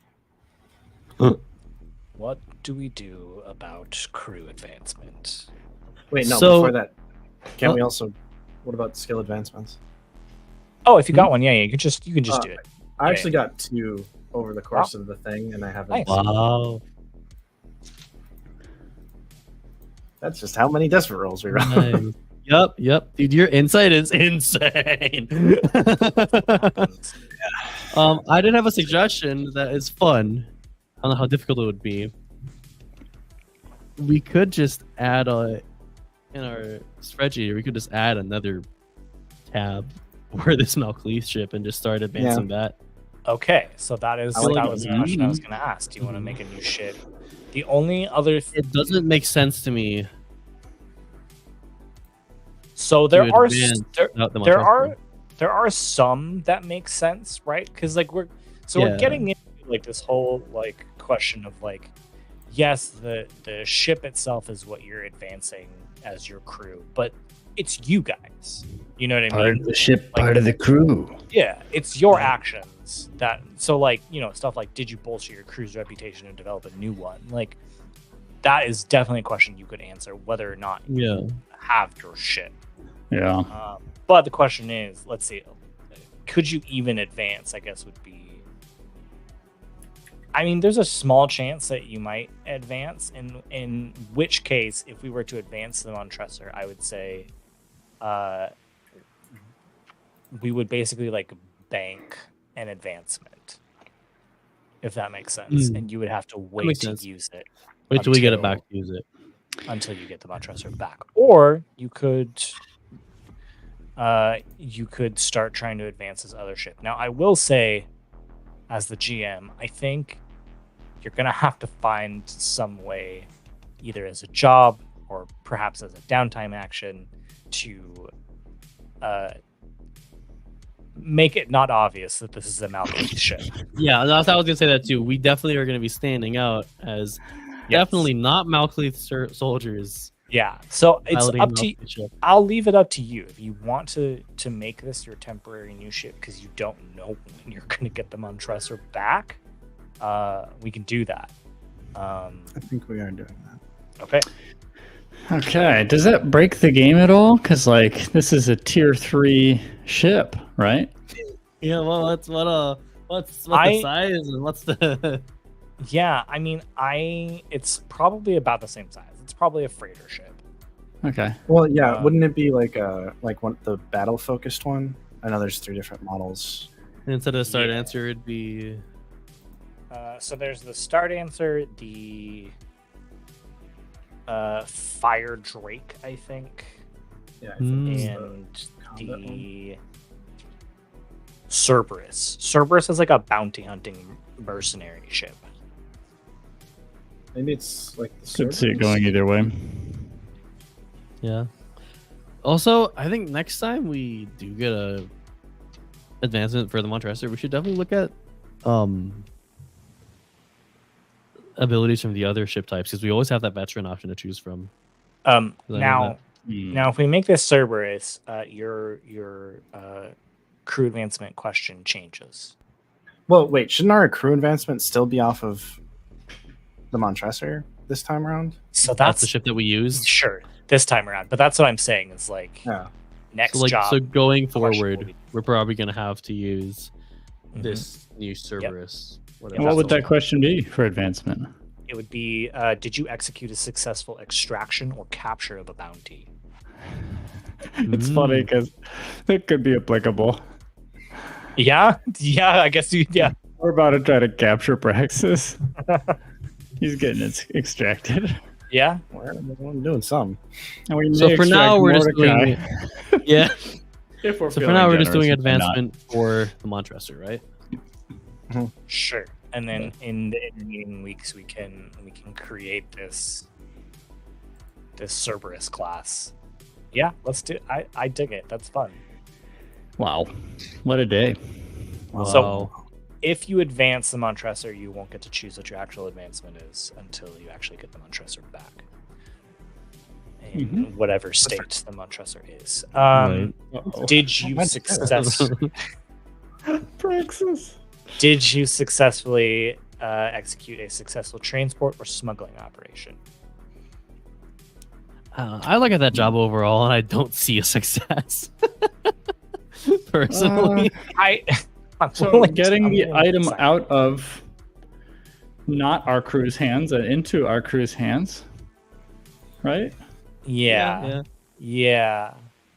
What do we do about crew advancement? Wait, no. So- Before that, can Oh. we also? What about skill advancements? Oh, if you got one, yeah, you can just do it. I Yeah. actually got 2 over the course of the thing, and I haven't. Nice. Wow. That's just how many desperate rolls we run. Nice. Yep. Dude, your insight is insane. I did have a suggestion that is fun. I don't know how difficult it would be. We could just add in our spreadsheet, we could just add another tab for this Malcleith ship and just start advancing that. Okay, so that is I like that it. was the question I was going to ask. Do you want to make a new ship? The only other It doesn't make sense to me. so there to are advance without the there Malcleith. there are some that make sense, right? Because like we're Yeah. getting into like this whole like question of like, yes, the ship itself is what you're advancing as your crew, but it's you guys. You know what I part mean? of the ship, Like- part of the crew. Yeah, it's your actions that. So like stuff like, did you bolster your crew's reputation and develop a new one? Like that is definitely a question you could answer whether or not Yeah. have your ship. Yeah. But the question is, let's see, could you even advance? I guess would be. I mean, there's a small chance that you might advance. In which case, if we were to advance them on Tresser, I would say, we would basically like bank an advancement, if that makes sense, Mm. and you would have to wait makes to sense. use it Wait till we get it Until- back to use it. until you get the Montresor back, or you could start trying to advance this other ship. Now, I will say, as the GM, I think you're gonna have to find some way, either as a job or perhaps as a downtime action, to make it not obvious that this is a Malcolm ship. Yeah, I was gonna say that too. We definitely are gonna be standing out as definitely not Malcleith soldiers. Yeah, so it's piloting up to. Malcleith ship. I'll leave it up to you if you want to make this your temporary new ship because you don't know when you're going to get them on Tresor back. We can do that. I think we are doing that. Okay. Okay. Does that break the game at all? Because like this is a tier 3 ship, right? Yeah, well, what's the I- size and what's the Yeah, I mean, it's probably about the same size. It's probably a freighter ship. Okay. Well, yeah. Wouldn't it be like the battle focused one? I know there's 3 different models. And instead of start Yeah. answer, it'd be So there's the start answer, the Fire Drake, I think, Yeah. I Hmm. think it's and combat one. the Cerberus. Cerberus is like a bounty hunting mercenary ship. Maybe it's like the Could see it Cerberus? going either way. yeah. Also, I think next time we do get a advancement for the Montresor, we should definitely look at abilities from the other ship types because we always have that veteran option to choose from. Now, if we make this Cerberus, your crew advancement question changes. Well, wait. Shouldn't our crew advancement still be off of the Montresor this time around? So That's the ship that we used. sure this time around. But that's what I'm saying is like Yeah. next So, job. so going question will forward, be- we're probably gonna have to use Mhm. this new Cerberus. And what would that question be for advancement? It would be: did you execute a successful extraction or capture of a bounty? It's funny because it could be applicable. Yeah, I guess you. Yeah, We're about to try to capture Praxis. He's getting extracted. yeah. We're doing some. And we So may for now, extract we're just Mordecai. doing yeah. If we're So for feeling now, we're just doing generous, if we're not. advancement for the Montresor, right? Sure. And then in the intervening weeks, we can create this Cerberus class. Yeah, let's do. I dig it. That's fun. Wow, what a day! So if you advance the Montresor, you won't get to choose what your actual advancement is until you actually get the Montresor back. In whatever state the Montresor is. Right. Did you Praxis? Did you successfully execute a successful transport or smuggling operation? I look at that job overall, and I don't see a success. Personally, I'm So willing to- getting I'm the willing to item sign. out of not our crew's hands and into our crew's hands, right? Yeah.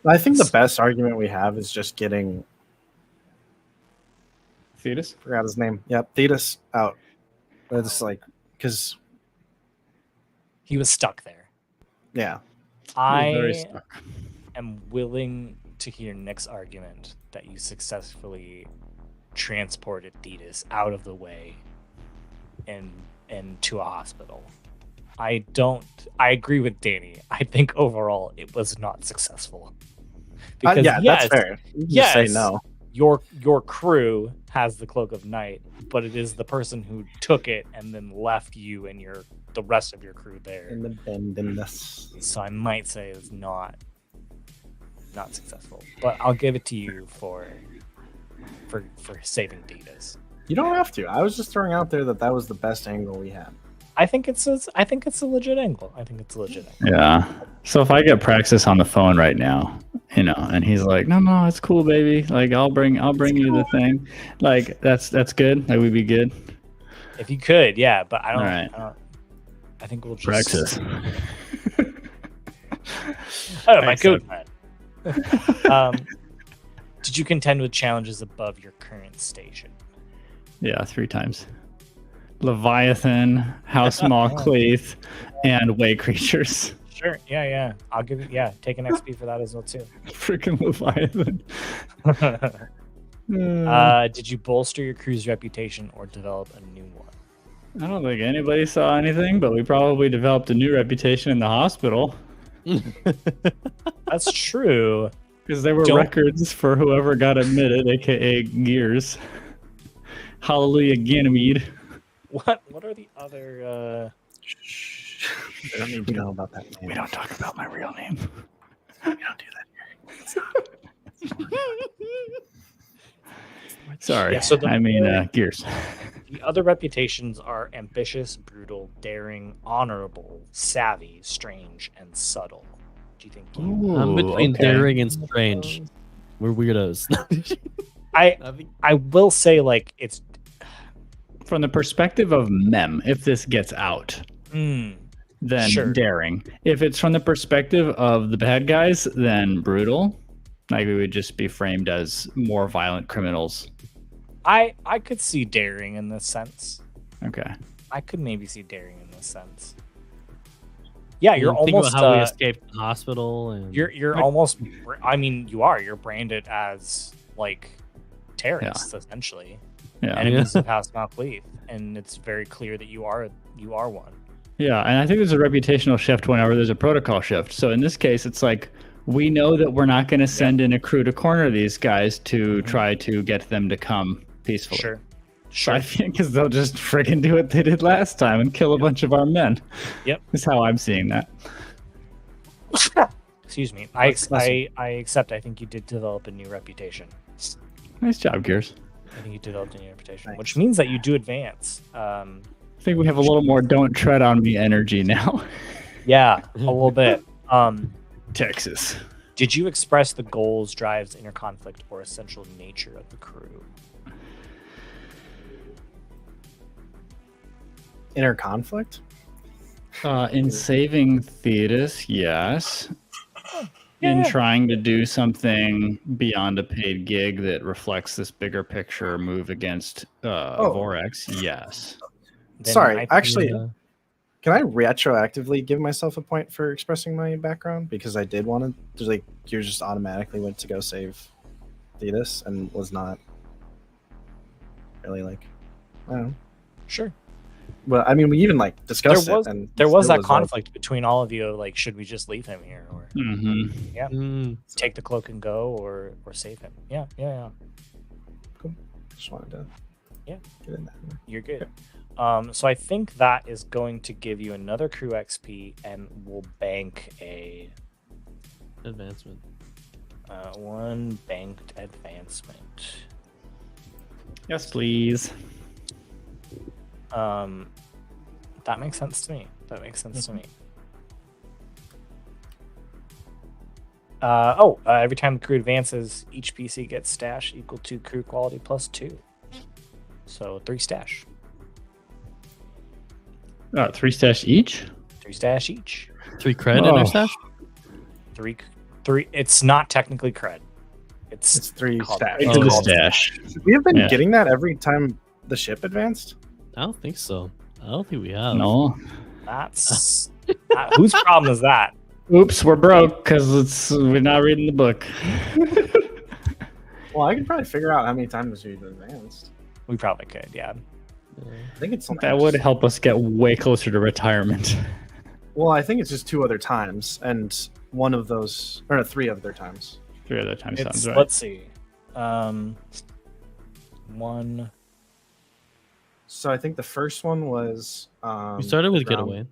I think the best argument we have is just getting. Thetis? Forgot his name. Yep, Thetis out. It's like because He was stuck there. yeah, Very I stuck. am willing to hear Nick's argument that you successfully transported Thetis out of the way and to a hospital. I agree with Danny. I think overall it was not successful. Because yeah, yes, that's fair. You can just say yes, no. your crew has the Cloak of Night, but it is the person who took it and then left you and the rest of your crew there. Independence. So I might say it's not successful, but I'll give it to you for saving Thetis. You don't have to. I was just throwing out there that was the best angle we had. I think it's a legit angle. Yeah. So if I get Praxis on the phone right now, and he's like, "No, it's cool, baby. Like, I'll bring you the thing." Like, that's good. Like, we'd be good. If you could, yeah, but I don't. All right. I think we'll just Praxis. Oh, my Thanks, good friend. Did you contend with challenges above your current station? Yeah, 3 times. Leviathan, House Malcleith, and Way Creatures. Sure. Yeah. I'll give you. Yeah, take an XP for that as well too. Freaking Leviathan. Did you bolster your crew's reputation or develop a new one? I don't think anybody saw anything, but we probably developed a new reputation in the hospital That's true. because there were Don't- records for whoever got admitted, aka Gears. Hallelujah, Ganymede. What are the other? Shh. I don't need to know about that name. We don't talk about my real name. We don't do that here. Sorry. Yeah, so Gears. The other reputations are ambitious, brutal, daring, honorable, savvy, strange, and subtle. Do you think? I'm between daring and strange. We're weirdos. I will say, like, it's from the perspective of Mem, if this gets out, then Sure. daring. If it's from the perspective of the bad guys, then brutal. Like we would just be framed as more violent criminals. I could see daring in this sense. Okay. I could maybe see daring in this sense. Yeah, you're Think almost about how we escaped the hospital, and you're almost. I mean, you're branded as like terrorists essentially, Yeah. enemies of House Malcleave, and it's very clear that you are one. Yeah, and I think there's a reputational shift whenever there's a protocol shift. So in this case, it's like we know that we're not going to send in a crew to corner these guys to try to get them to come peacefully. Sure. So I think because they'll just friggin' do what they did last time and kill a bunch of our men. Yep. That's how I'm seeing that. Excuse me. I accept. I think you did develop a new reputation. Nice job, Gears. I think you developed a new reputation, Thanks. which means that you do advance. I think we have a little more "don't tread on me" energy now. Yeah, a little bit. Texas. Did you express the goals, drives, inner conflict, or essential nature of the crew? Inner conflict? In saving Thetis, yes. In trying to do something beyond a paid gig that reflects this bigger picture move against Vorex, yes. Then Sorry, I- actually, can I retroactively give myself a point for expressing my background? Because I did want to, like, you just automatically went to go save Thetis and was not really like, I don't know. Sure. Well, I mean, we even like discussed it, and There was that like, conflict between all of you. Like, should we just leave him here, or Mm-hmm. take the cloak and go, or save him? Yeah. just wanted to Yeah. get in that. You're good. So I think that is going to give you another crew XP, and we'll bank a advancement. one banked advancement. Yes, please. That makes sense to me. Every time the crew advances, each PC gets stash equal to crew quality plus 2. So 3 stash. 3 stash each? 3 stash each. 3 cred in our stash? 3. It's not technically cred. It's 3 called- stash. it's Oh, the called stash. We have been Yeah. getting that every time the ship advanced. I don't think so. I don't think we have. No. That's whose problem is that? Oops, we're broke because we're not reading the book. Well, I could probably figure out how many times we've advanced. We probably could, yeah. I think it's That would help us get way closer to retirement. Well, I think it's just 2 other times, and one of those, or no, 3 other times. 3 other times It's, sounds right. let's see. One. So I think the first one was. We started with ground- getaway.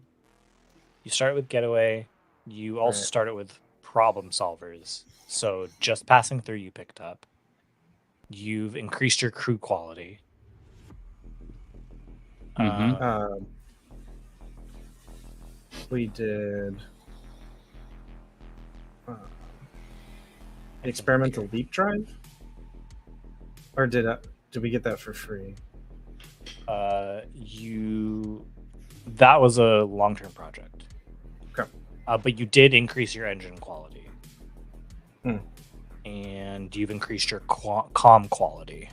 You start with getaway. You also Right. started with problem solvers. So just passing through, you picked up. You've increased your crew quality. Mhm. We did. Experimental leap drive, or did we get that for free? That was a long-term project. Okay. But you did increase your engine quality. Hmm. And you've increased your comm quality.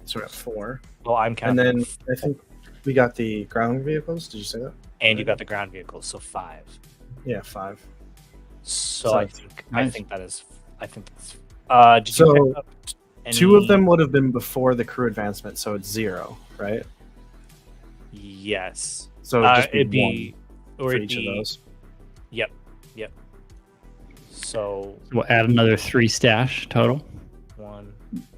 So we're at 4, Well, I'm and counting. then I think we got the ground vehicles. Did you say that? And you got the ground vehicles, so 5. Yeah, 5. So So I nice. think that's. Did So, you pick up 2 of any- them would have been before the crew advancement, so it's 0, right? Yes. So it'd just It'd be be, one or for it'd each of be. those. Yep. So We'll add another 3 stash total. 1.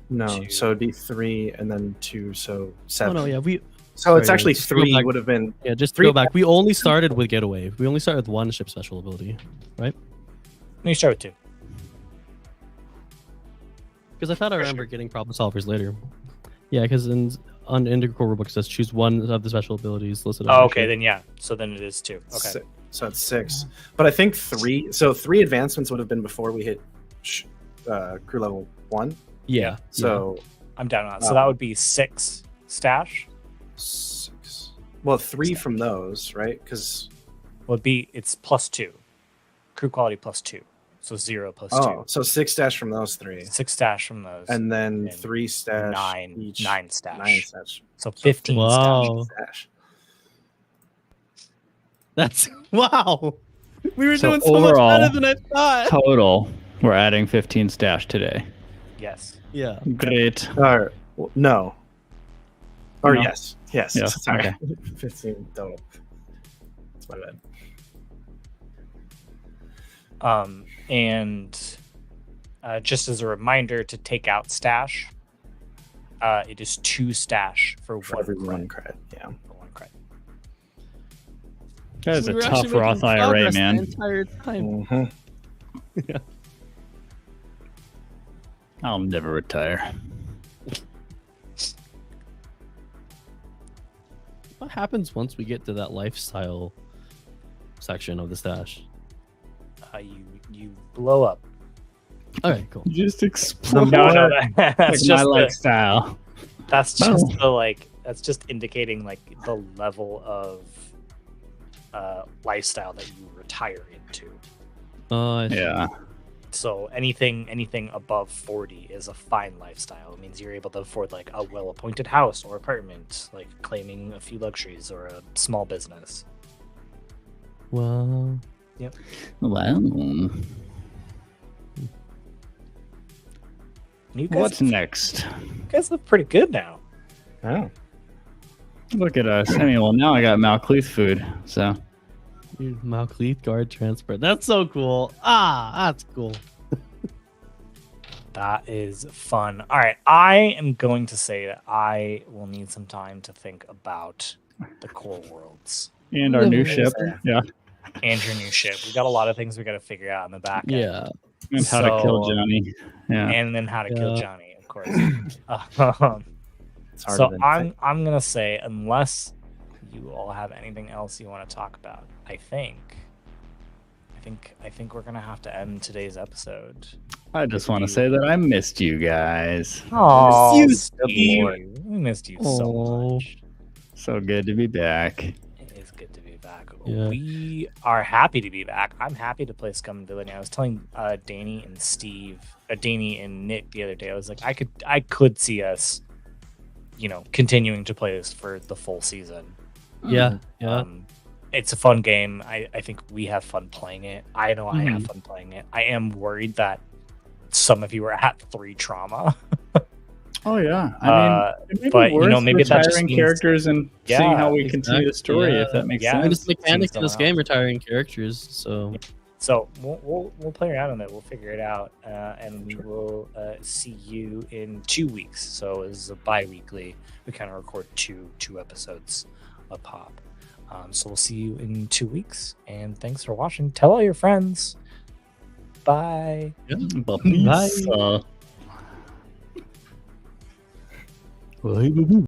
No, 2. so it'd be 3 and then 2, so 7. Oh no, yeah, we So it's sorry, actually just go 3 back. would have been. just to 3 go back. We only started with getaway. We only started with 1 ship special ability, right? No, you start with 2. Because I thought I remember getting problem solvers later. Yeah, because on Integral rulebook it says choose 1 of the special abilities listed. on Oh, your okay, ship. then yeah. So then it is 2. Okay. So it's 6. But I think 3. So 3 advancements would have been before we hit crew level 1. Yeah. So I'm down on that. So that would be 6. stash. 6. Well, 3 from those, right? Because It's +2. Crew quality +2. So 0 + 2. oh, so 6 stash from those 3, 6 stash from those. and then and 3 stash 9 each. 9 stash. 9 stash. So 15 Wow. Stash. That's wow. We were So doing so overall- much better than I thought. Total, we're adding 15 stash today. Yes. Yeah. Great. No. Or No. yes. Yes. Yeah, Sorry. okay. 15 total. That's my bad. And just as a reminder to take out stash, it is 2 stash for Every one one credit. Yeah. For 1 credit. That is We a were tough actually making Roth IRA, progress man. The entire time. Mm-hmm. I'll never retire. What happens once we get to that lifestyle section of the stash? You blow up. Okay, cool. Just explode. No, that's Like just my the, lifestyle. that's just the like that's just indicating like the level of lifestyle that you retire into. I see. Yeah. So anything above 40 is a fine lifestyle. It means you're able to afford like a well-appointed house or apartment, like claiming a few luxuries or a small business. Well, Wow. You guys, What's next? you guys look pretty good now. Oh. Look at us. I mean, well, now I got Malcleith food, so. Malcleith guard transport. That's so cool. That's cool. That is fun. All right, I am going to say that I will need some time to think about the core worlds And our new ship. Yeah. and your new ship. We got a lot of things we got to figure out in the back end. Yeah. And how to kill So- Johnny. Yeah. And then how to kill Yeah. Johnny, of course. It's harder So than I'm gonna say, unless you all have anything else you want to talk about, I think we're gonna have to end today's episode. I just want to say that I missed you guys. Oh, you, Steve. We missed you so Aw. much. So good to be back. It is good to be back. Yeah. We are happy to be back. I'm happy to play Scum and Villainy. I was telling Danny and Nick the other day. I was like, I could see us, continuing to play this for the full season. Yeah. Yeah. It's a fun game. I think we have fun playing it. I know I have fun playing it. I am worried that some of you are at 3 trauma. Oh yeah. I mean, but, worth maybe that just retiring means- characters and Yeah, seeing how we continue the exactly, story, yeah. if that makes Yeah. I mean, sense. it's mechanics in this someone game retiring characters, so So we'll play around with it. We'll figure it out, and we will see you in 2 weeks. So it's a bi-weekly. We kind of record two episodes a pop. So we'll see you in 2 weeks. And thanks for watching. Tell all your friends. Bye. Bye. Bye.